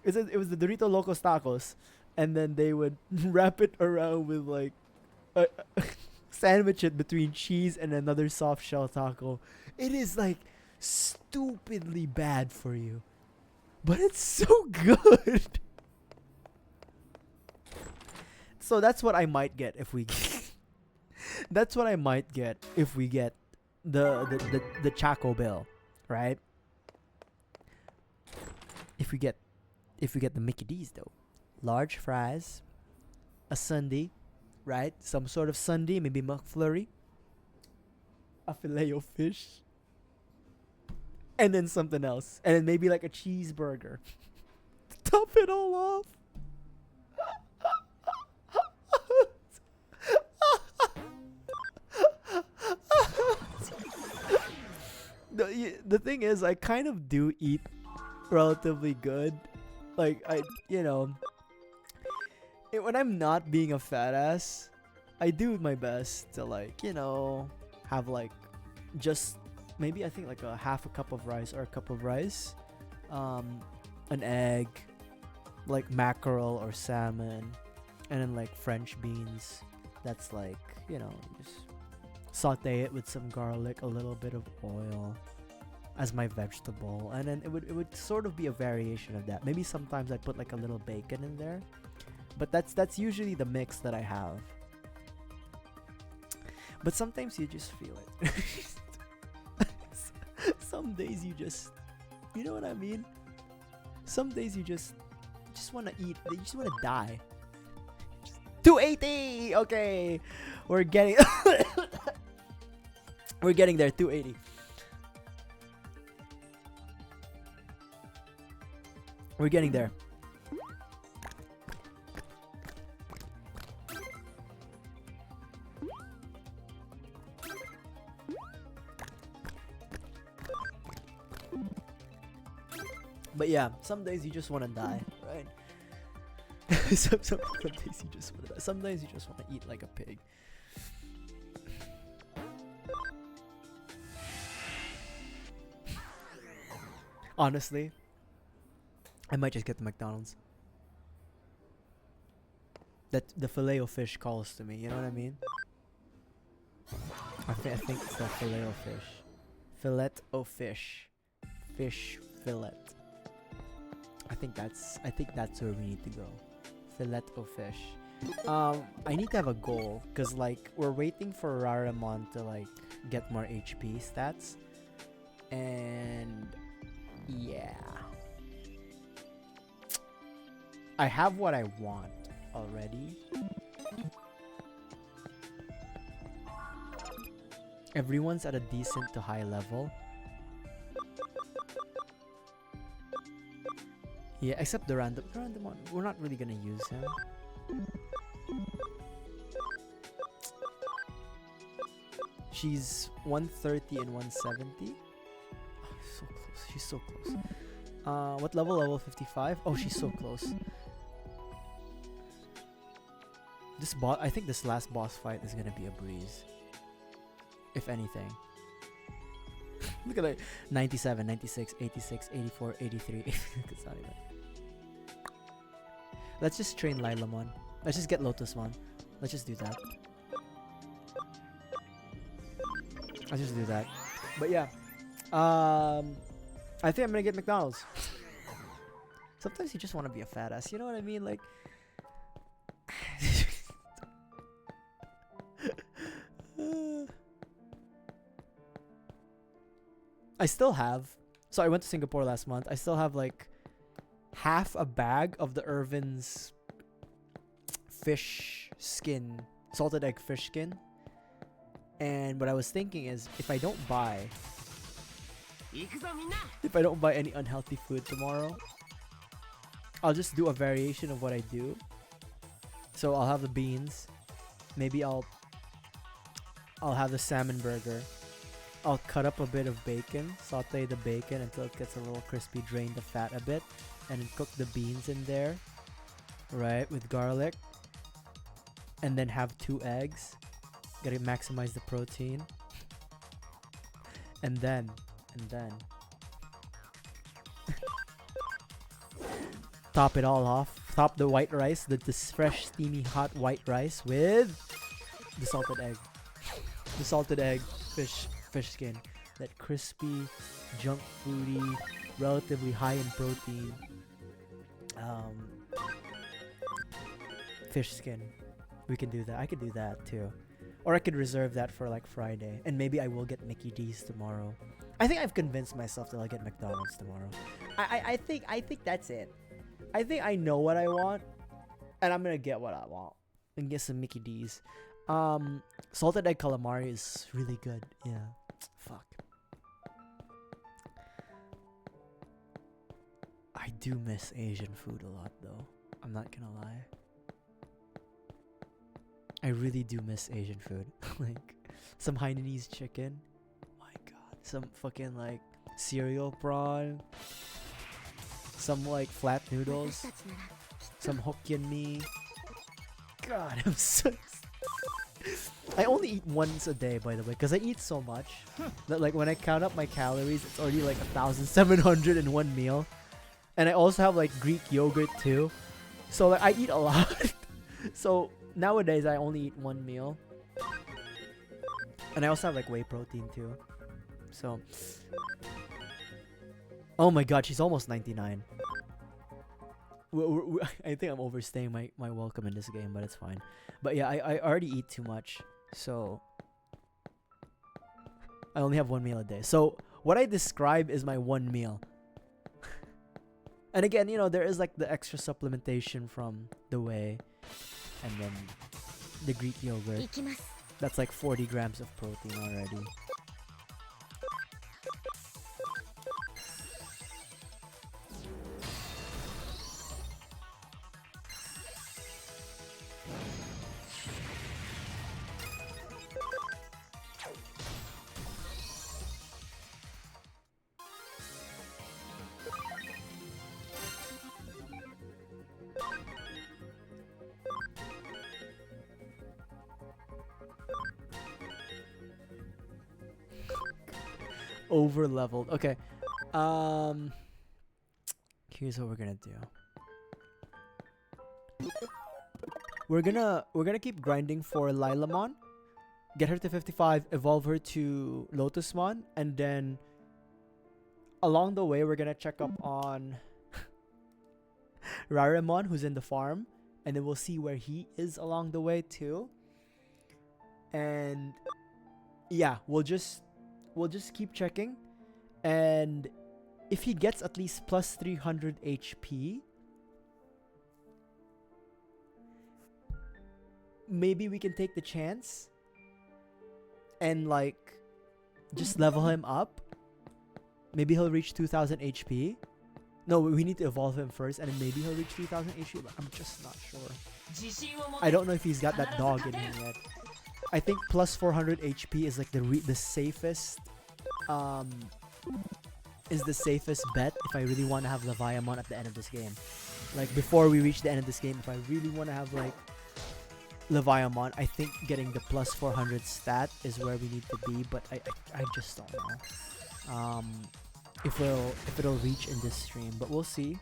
A: It was the Dorito Locos Tacos, and then they would wrap it around with like sandwich it between cheese and another soft shell taco. It is like stupidly bad for you, but it's so good. So that's what I might get if we that's what I might get if we get the Chaco Bell, right? If we get the Mickey D's though, large fries, a sundae, right? Some sort of sundae, maybe McFlurry, a filet of fish, and then something else, and then maybe like a cheeseburger. Top it all off. The thing is, I kind of do eat relatively good. Like, when I'm not being a fat ass, I do my best to, like, have, like, just maybe I think like a half a cup of rice or a cup of rice, an egg, like mackerel or salmon, and then like French beans. That's like, just saute it with some garlic, a little bit of oil as my vegetable, and then it would sort of be a variation of that. Maybe sometimes I put like a little bacon in there, but that's usually the mix that I have. But sometimes you just feel it. Some days you just, you know what I mean? Some days you just want to eat. You just want to die. 280. Okay, we're getting we're getting there. 280. We're getting there. But yeah, some days you just want to die, right? some days you just want to die. Some days you just want to eat like a pig. Honestly, I might just get the McDonald's. That the filet of fish calls to me. You know what I mean? I think it's the filet of fish. Fillet of fish. Fish fillet. I think that's where we need to go. Fillet of fish. I need to have a goal, cause like we're waiting for Raramon to like get more HP stats, and yeah, I have what I want already. Everyone's at a decent to high level. Yeah, except the random one. We're not really gonna use him. She's 130 and 170. Oh, so close. She's so close. What level? Level 55? Oh, she's so close. This boss, I think this last boss fight is gonna be a breeze. If anything. Look at that. 97, 96, 86, 84, 83. It's not even. Let's just train Lilamon. Let's just get Lotusmon. Let's just do that. Let's just do that. But yeah. I think I'm gonna get McDonald's. Sometimes you just want to be a fat ass. You know what I mean? Like. I still have. So I went to Singapore last month. I still have like half a bag of the Irvin's fish skin, salted egg fish skin. And what I was thinking is, if I don't buy any unhealthy food tomorrow, I'll just do a variation of what I do. So I'll have the beans. Maybe I'll have the salmon burger. I'll cut up a bit of bacon, saute the bacon until it gets a little crispy, drain the fat a bit, and then cook the beans in there, right, with garlic. And then have 2 eggs. Gotta maximize the protein. And then top it all off. Top the white rice, this fresh, steamy, hot white rice with the salted egg. The salted egg fish skin. That crispy, junk foody, relatively high in protein fish skin. We can do that. I could do that too. Or I could reserve that for like Friday. And maybe I will get Mickey D's tomorrow. I think I've convinced myself that I'll get McDonald's tomorrow. I think that's it. I think I know what I want. And I'm gonna get what I want. And get some Mickey D's. Salted egg calamari is really good. Yeah. Fuck. I do miss Asian food a lot though. I'm not gonna lie. I really do miss Asian food. Like some Hainanese chicken. My god. Some fucking like cereal prawn. Some like flat noodles. Some Hokkien mee. God, I'm so. I only eat once a day, by the way, because I eat so much that like when I count up my calories, it's already like 1,700 in one meal. And I also have like Greek yogurt too. So like I eat a lot. So nowadays I only eat one meal. And I also have like whey protein too. So. Oh my god, she's almost 99. I think I'm overstaying my welcome in this game, but it's fine. But yeah, I already eat too much. So I only have one meal a day. So what I describe is my one meal. And again, you know, there is like the extra supplementation from the whey and then the Greek yogurt. That's like 40 grams of protein already. Over leveled. Okay. Here's what we're gonna do. We're gonna keep grinding for Lilamon. Get her to 55, evolve her to Lotusmon, and then along the way we're gonna check up on Rarimon, who's in the farm, and then we'll see where he is along the way too. And yeah, we'll just keep checking, and if he gets at least plus 300 HP, maybe we can take the chance and like just level him up. Maybe he'll reach 2000 HP. No, we need to evolve him first, and then maybe he'll reach 3000 HP. But I'm just not sure. I don't know if he's got that dog in him yet. I think plus 400 HP is like the safest. Is the safest bet if I really want to have Leviamon at the end of this game. Like before we reach the end of this game, if I really want to have like Leviamon, I think getting the plus 400 stat is where we need to be. But I just don't know. If it'll reach in this stream, but we'll see.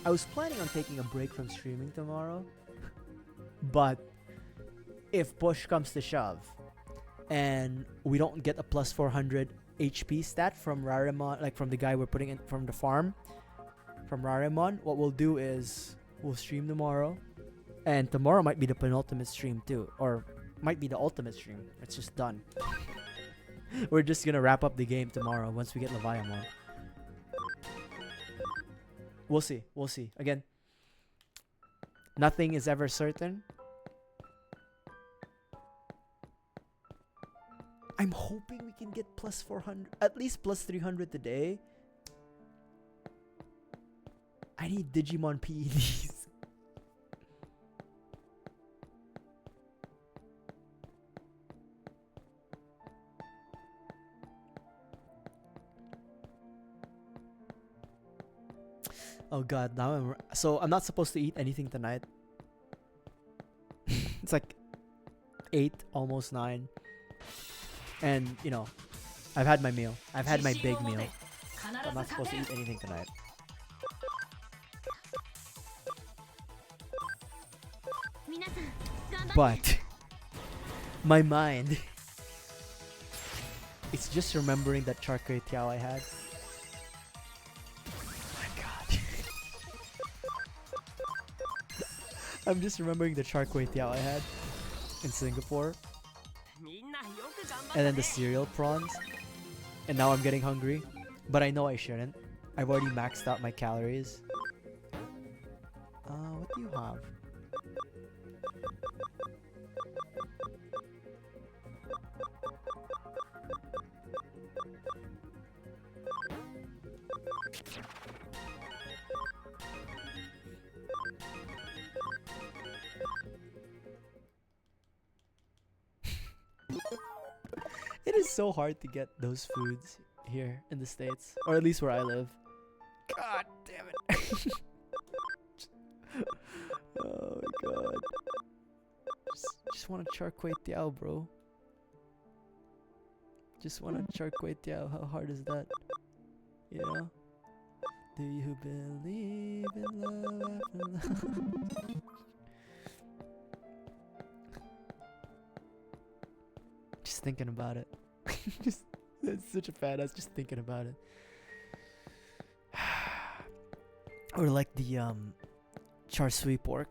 A: I was planning on taking a break from streaming tomorrow, but if push comes to shove and we don't get a plus 400 HP stat from Rarimon, like from the guy we're putting in from the farm, from Rarimon, what we'll do is we'll stream tomorrow, and tomorrow might be the penultimate stream too, or might be the ultimate stream. It's just done. We're just gonna wrap up the game tomorrow once we get Leviamon. We'll see. We'll see. Again, nothing is ever certain. I'm hoping we can get plus 400, at least plus 300 today. I need Digimon PEDs. Oh god, now I'm not supposed to eat anything tonight. It's like 8, almost 9. And, you know, I've had my meal. I've had my big meal. I'm not supposed to eat anything tonight. But my mind, it's just remembering that char kway teow I had. I'm just remembering the char kway teow I had in Singapore. And then the cereal prawns. And now I'm getting hungry. But I know I shouldn't. I've already maxed out my calories. What do you have? It is so hard to get those foods here in the States, or at least where I live. God damn it. Oh my god. Just want a char kway teow, bro. Just want a char kway teow. How hard is that? You know? Do you believe in love after love? Just thinking about it. Just, it's such a fat ass just thinking about it. Or like the char siu pork,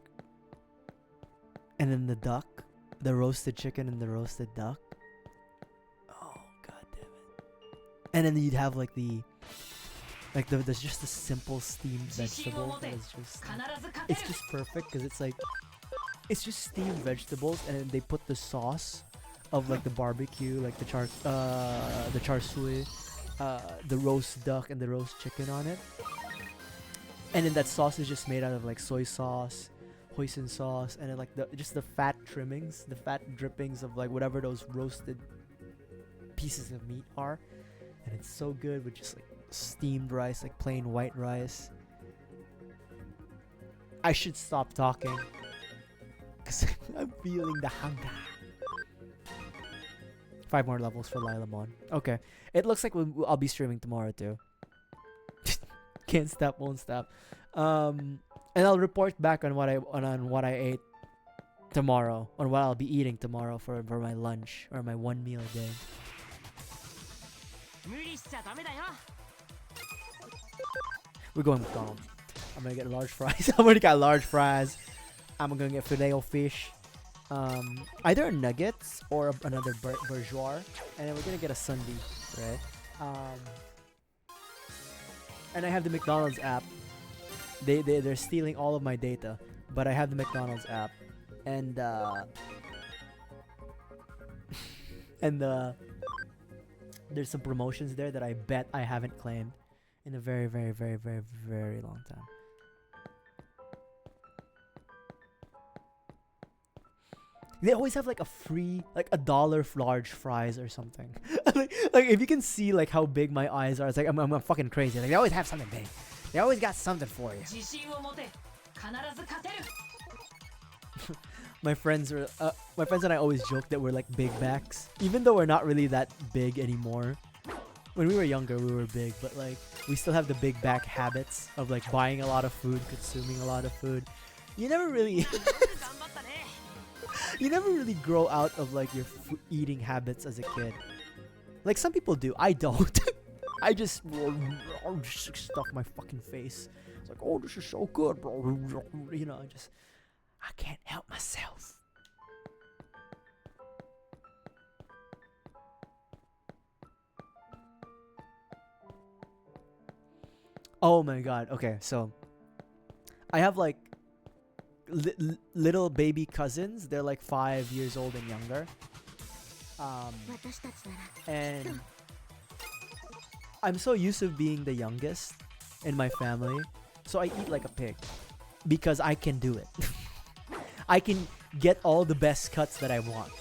A: and then the duck, the roasted chicken and the roasted duck. Oh god damn it! And then you'd have like there's just a simple steamed vegetable that is just, it's just perfect because it's just steamed vegetables, and then they put the sauce of like the barbecue, like the char siu, the roast duck and the roast chicken on it. And then that sauce is just made out of like soy sauce, hoisin sauce, and then like just the fat trimmings, the fat drippings of like whatever those roasted pieces of meat are. And it's so good with just like steamed rice, like plain white rice. I should stop talking because I'm feeling the hunger. 5 more levels for Lilamon. Okay. It looks like I'll be streaming tomorrow too. Can't stop, won't stop. And I'll report back on what I ate tomorrow, on what I'll be eating tomorrow for my lunch or my one meal a day. We're going McDonald's. I'm gonna get large fries. I've already got large fries. I'm gonna get filet o fish. Either nuggets or another bourgeois, and then we're gonna get a sundae, right? And I have the McDonald's app. They're stealing all of my data, but I have the McDonald's app, and And there's some promotions there that I bet I haven't claimed in a very, very, very, very, very long time. They always have like a free, like $1 large fries or something. like if you can see like how big my eyes are, it's like I'm fucking crazy. Like they always have something big. They always got something for you. My friends and I always joke that we're like big backs, even though we're not really that big anymore. When we were younger, we were big, but like we still have the big back habits of like buying a lot of food, consuming a lot of food. You never really you never really grow out of like your eating habits as a kid. Like some people do. I don't. I just stuff my fucking face. It's like, oh, this is so good, bro. You know, I can't help myself. Oh my god. Okay, so I have like little baby cousins. They're like 5 years old and younger. And I'm so used to being the youngest in my family, so I eat like a pig because I can do it. I can get all the best cuts that I want.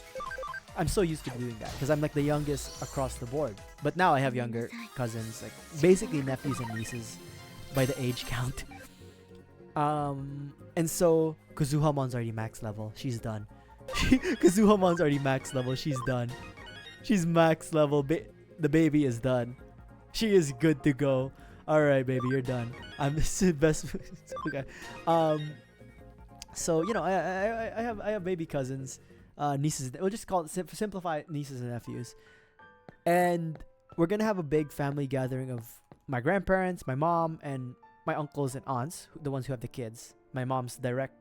A: I'm so used to doing that because I'm like the youngest across the board. But now I have younger cousins, like basically nephews and nieces by the age count. And so Kazuhamon's already max level. She's done. Kazuhamon's already max level. She's done. She's max level. The baby is done. She is good to go. All right, baby, you're done. I'm the best. Okay. So you know, I have baby cousins, nieces. We'll just call it simplify nieces and nephews, and we're gonna have a big family gathering of my grandparents, my mom, and my uncles and aunts, the ones who have the kids. My mom's direct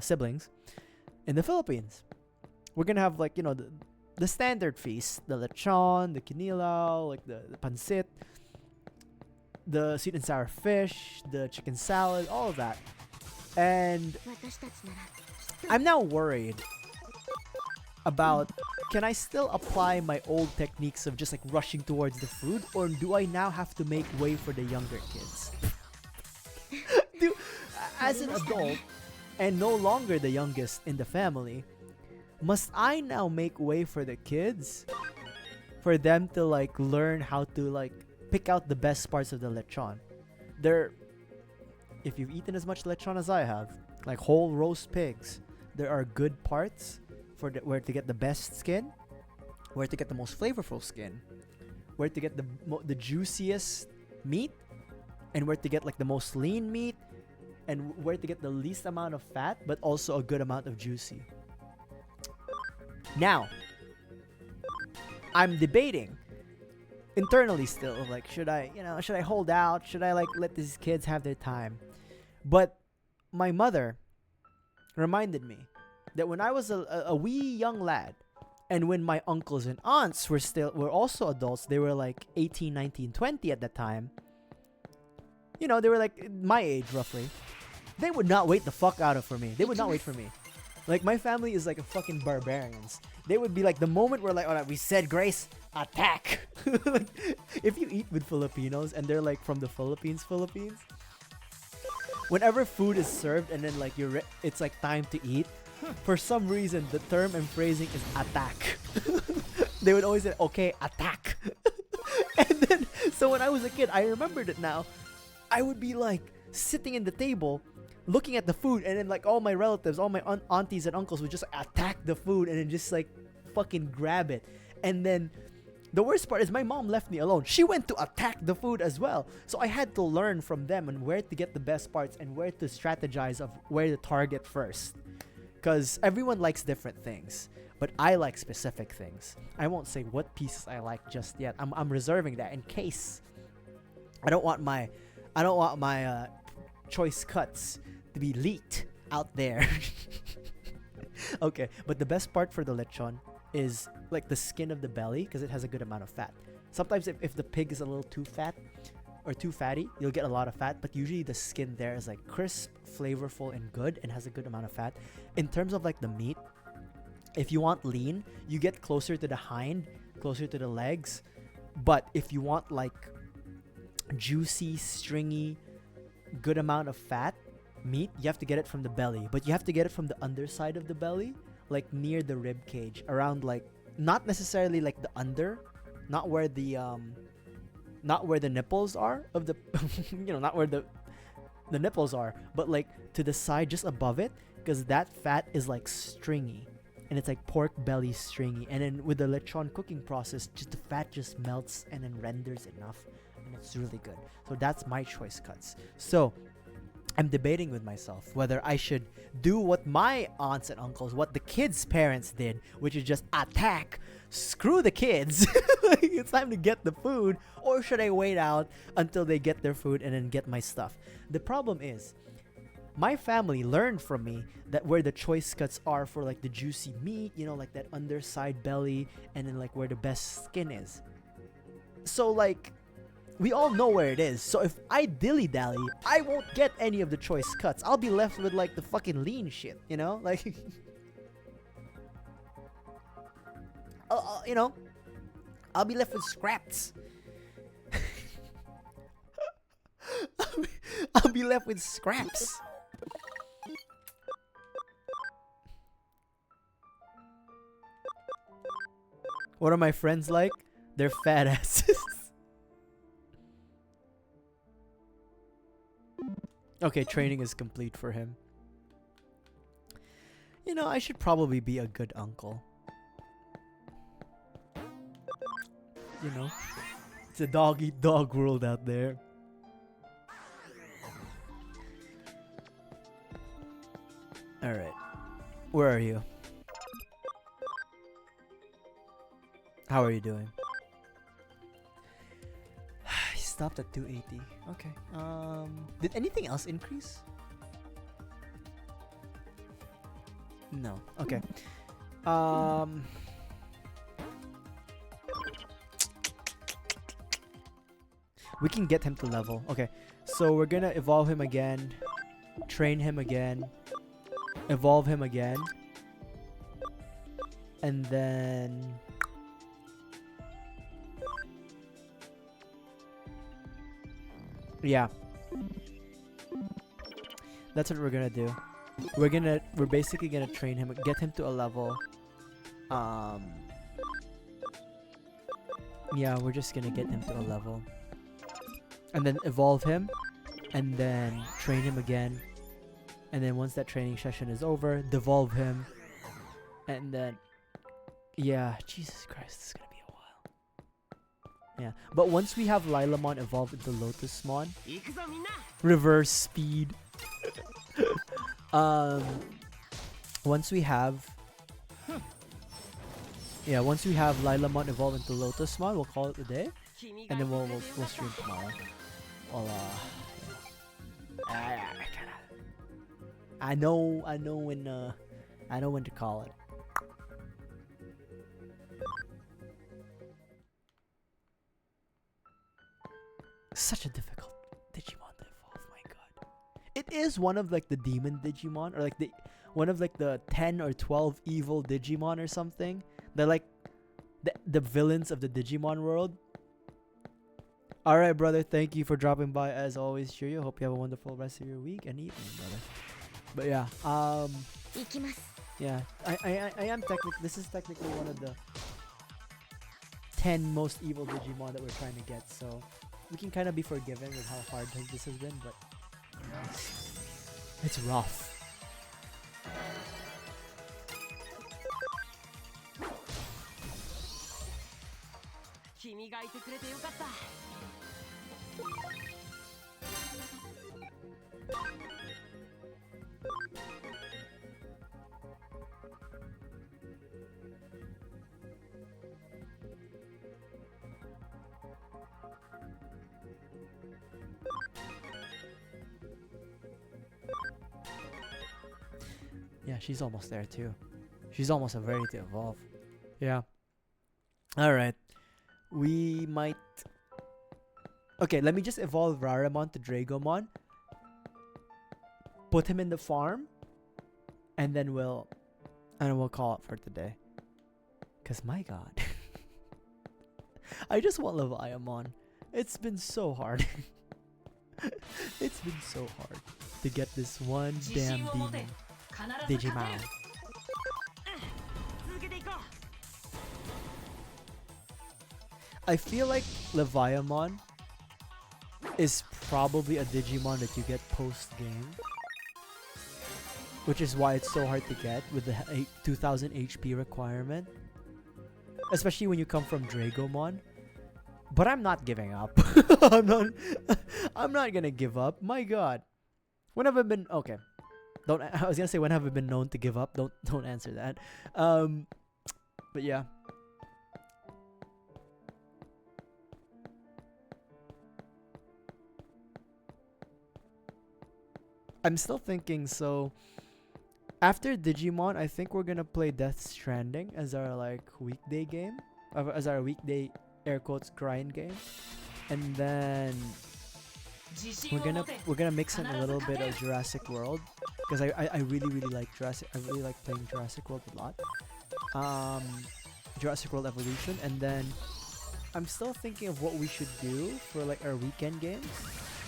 A: siblings in the Philippines. We're gonna have like, you know, the standard feast, the lechon, the kinilaw, like the pancit, the sweet and sour fish, the chicken salad, all of that. And I'm now worried about, can I still apply my old techniques of just like rushing towards the food, or do I now have to make way for the younger kids? As an adult and no longer the youngest in the family, must I now make way for the kids for them to like learn how to like pick out the best parts of the lechon? If you've eaten as much lechon as I have, like whole roast pigs, there are good parts for where to get the best skin, where to get the most flavorful skin, where to get the juiciest meat, and where to get like the most lean meat, and where to get the least amount of fat but also a good amount of juicy. Now, I'm debating internally still, like, should I hold out? Should I like let these kids have their time? But my mother reminded me that when I was a wee young lad, and when my uncles and aunts were also adults, they were like 18, 19, 20 at that time. You know, they were like my age roughly. They would not wait the fuck out for me. They would not wait for me. Like, my family is like a fucking barbarians. They would be like, the moment we're like, alright, we said grace, attack. Like, if you eat with Filipinos and they're like from the Philippines, whenever food is served and then like it's like time to eat, for some reason the term and phrasing is attack. They would always say, okay, attack. And then, so when I was a kid, I remembered it now. I would be like sitting in the table looking at the food, and then like all my relatives, all my aunties and uncles would just attack the food and then just like fucking grab it. And then the worst part is my mom left me alone. She went to attack the food as well. So I had to learn from them and where to get the best parts and where to strategize of where to target first. Because everyone likes different things, but I like specific things. I won't say what pieces I like just yet. I'm reserving that in case. I don't want my choice cuts to be leaked out there. Okay, but the best part for the lechon is like the skin of the belly, because it has a good amount of fat. Sometimes if the pig is a little too fat or too fatty, you'll get a lot of fat, but usually the skin there is like crisp, flavorful, and good, and has a good amount of fat. In terms of like the meat, If you want lean, you get closer to the hind, closer to the legs. But if you want like juicy, stringy, good amount of fat meat, you have to get it from the belly. But you have to get it from the underside of the belly, like near the rib cage, around like not necessarily like the under, not where the nipples are of the not where the nipples are, but like to the side just above it, because that fat is like stringy. And it's like pork belly stringy, and then with the lechon cooking process, just the fat just melts and then renders enough, and it's really good. So that's my choice cuts. So I'm debating with myself whether I should do what my aunts and uncles, what the kids' parents did, which is just attack, screw the kids, it's time to get the food, or should I wait out until they get their food and then get my stuff? The problem is, my family learned from me that where the choice cuts are for like the juicy meat, like that underside belly, and then like where the best skin is. So like, we all know where it is. So if I dilly-dally, I won't get any of the choice cuts. I'll be left with like the fucking lean shit, like I'll be left with scraps. I'll be left with scraps. What are my friends like? They're fat asses. Okay, training is complete for him. I should probably be a good uncle. It's a dog-eat-dog world out there. Alright. Where are you? How are you doing? He stopped at 280. Okay. Did anything else increase? No. Okay. We can get him to level. Okay. So we're gonna evolve him again. Train him again. Evolve him again. And then... yeah. That's what we're gonna do. We're basically gonna train him, get him to a level. Yeah, we're just gonna get him to a level. And then evolve him. And then train him again. And then once that training session is over, devolve him. And then... yeah, Jesus Christ, this is gonna be a while. Yeah, but once we have Lilamon evolve into Lotusmon, reverse speed. Once we have Lilamon evolve into Lotusmon, we'll call it a day, and then we'll stream tomorrow. Well, I know when to call it. Such a difficult Digimon to evolve, my god. It is one of like the demon Digimon, or like one of like the 10 or 12 evil Digimon or something. They're like the villains of the Digimon world. Alright, brother, thank you for dropping by as always, Shiryu. Hope you have a wonderful rest of your week and evening, brother. But yeah, yeah, I am this is technically one of the 10 most evil Digimon that we're trying to get, so we can kind of be forgiven with how hard this has been, but it's rough. Yeah, she's almost there too. She's almost ready to evolve. Yeah. Alright. We might... okay, let me just evolve Raramon to Dragomon. Put him in the farm. And then we'll And we'll call it for today. Cause my god. I just want Leviamon. It's been so hard. It's been so hard to get this one damn demon. Digimon. I feel like Leviamon is probably a Digimon that you get post-game. Which is why it's so hard to get with the 2000 HP requirement. Especially when you come from Dragomon. But I'm not giving up. I'm not gonna give up. My god. When have I been... Okay. I was gonna say when have I been known to give up. Don't answer that. But yeah. I'm still thinking, so after Digimon, I think we're gonna play Death Stranding as our like weekday game, as our weekday air quotes grind game, and then we're gonna mix in a little bit of Jurassic World because I really like Jurassic. I really like playing Jurassic World a lot. Jurassic World Evolution, and then I'm still thinking of what we should do for like our weekend games.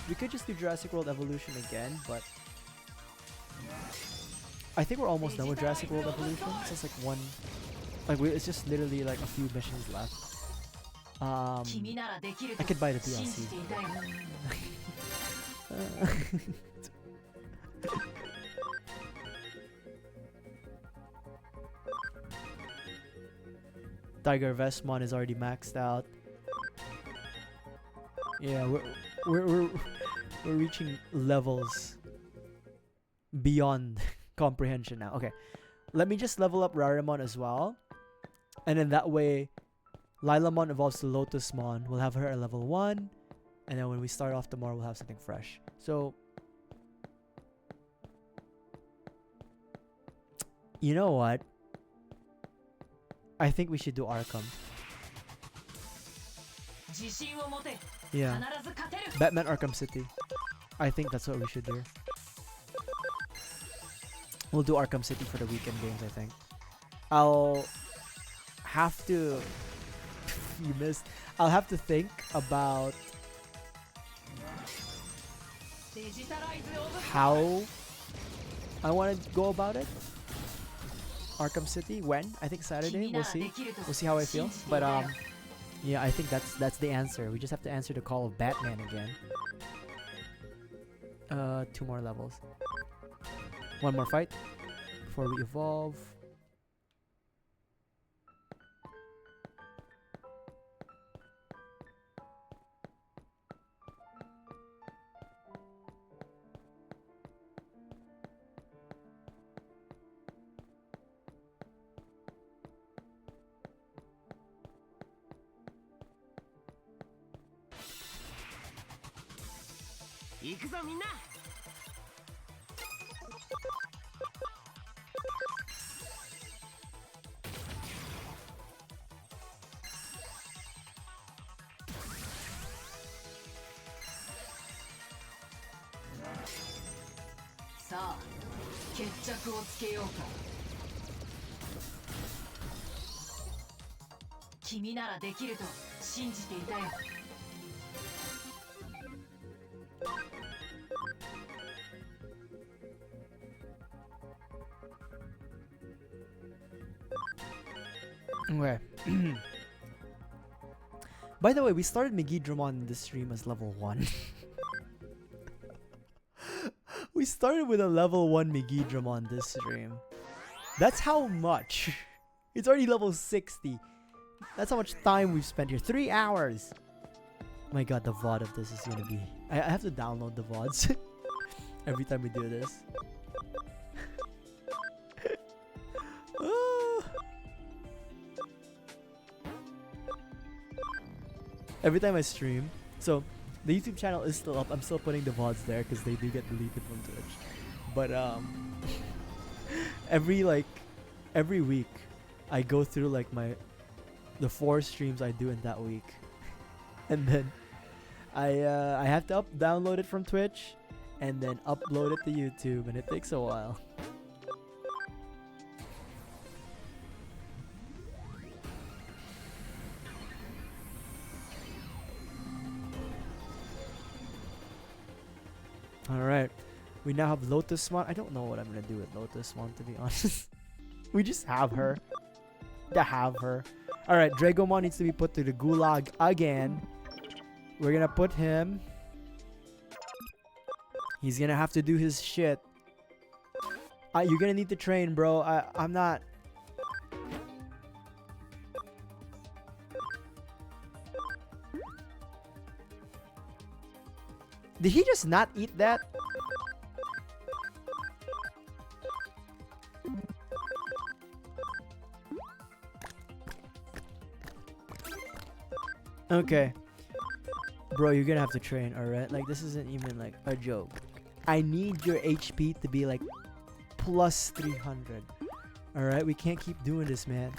A: We could just do Jurassic World Evolution again, but I think we're almost done with Jurassic World Evolution. So it's like it's just literally like a few missions left. I could buy the DLC. Tiger Vestmon is already maxed out. Yeah, we're reaching levels beyond comprehension now. Okay, let me just level up Rarimon as well, and then that way Lilamon evolves to Lotusmon. We'll have her at level 1, and then when we start off tomorrow, we'll have something fresh. So you know what? I think we should do Arkham. Yeah, Batman Arkham City. I think that's what we should do. We'll do Arkham City for the weekend games, I think. I'll have to... you missed. I'll have to think about how I want to go about it. Arkham City, when? I think Saturday. We'll see. We'll see how I feel. But yeah, I think that's the answer. We just have to answer the call of Batman again. 2 more levels. 1 more fight before we evolve. Okay. By the way, we started Megidramon in this stream as level 1. We started with a level 1 Megidramon this stream. That's how much. It's already level 60. That's how much time we've spent here. 3 hours. My god, the VOD of this is gonna be... I have to download the VODs every time we do this. Every time I stream. So, the YouTube channel is still up. I'm still putting the VODs there because they do get deleted from Twitch. But every week I go through like the 4 streams I do in that week. And then I have to download it from Twitch and then upload it to YouTube, and it takes a while. Alright. We now have Lotusmon. I don't know what I'm gonna do with Lotusmon, to be honest. We just have her. To have her. Alright, Dragomon needs to be put to the gulag again. We're gonna put him. He's gonna have to do his shit. You're gonna need to train, bro. I'm not. Did he just not eat that? Okay. Bro, you're gonna have to train, alright? Like, this isn't even like a joke. I need your HP to be like plus 300. Alright, we can't keep doing this, man.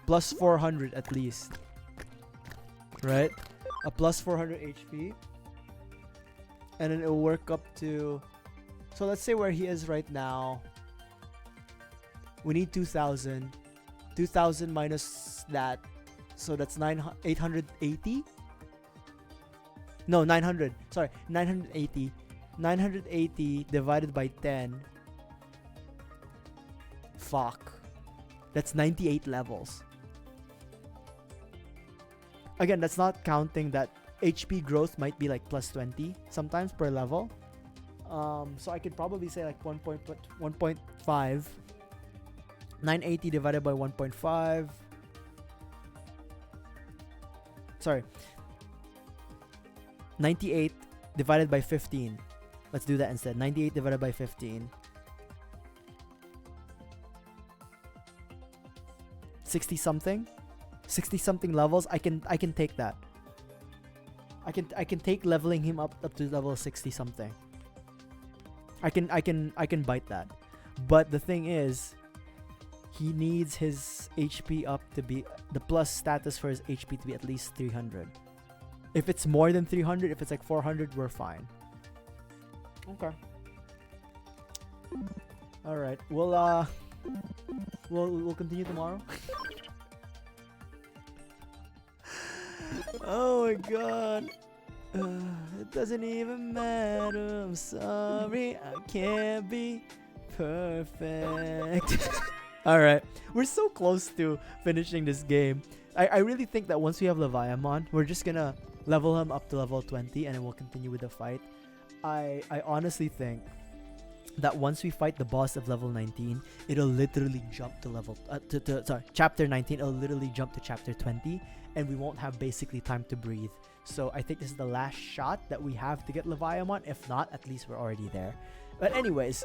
A: Plus 400 at least. Right? A plus 400 HP. And then it'll work up to... So let's say where he is right now. We need 2,000. 2,000 minus that. So that's 880? No, 900. Sorry, 980. 980 divided by 10. Fuck. That's 98 levels. Again, that's not counting that HP growth might be like plus 20 sometimes per level. So I could probably say like 1.5. 980 divided by 1.5. Sorry. 98 divided by 15. Let's do that instead. 98 divided by 15. 60 something. 60 something levels. I can take that. I can take leveling him up to level 60 something. I can bite that. But the thing is, he needs his HP up to be the plus status for his HP to be at least 300. If it's more than 300, if it's like 400, we're fine. Okay. All right. We'll continue tomorrow. Oh my god. It doesn't even matter. I'm sorry. I can't be perfect. Alright. We're so close to finishing this game. I really think that once we have Leviamon, we're just gonna level him up to level 20 and then we'll continue with the fight. I honestly think that once we fight the boss of level 19, it'll literally jump to level chapter 19. It'll literally jump to chapter 20 and we won't have basically time to breathe. So I think this is the last shot that we have to get Leviamon. If not, at least we're already there. But anyways,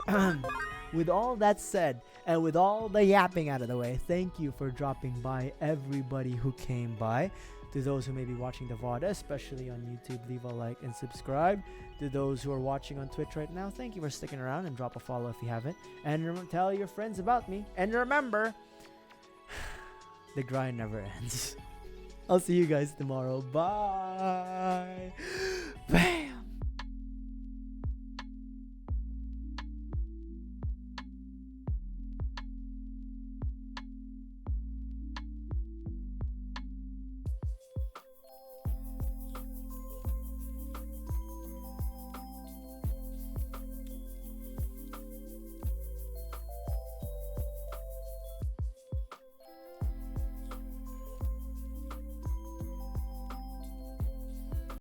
A: with all that said and with all the yapping out of the way, thank you for dropping by, everybody who came by. To those who may be watching the VOD, especially on YouTube, leave a like and subscribe. To those who are watching on Twitch right now, thank you for sticking around, and drop a follow if you haven't. And tell your friends about me. And remember, the grind never ends. I'll see you guys tomorrow. Bye. Bye.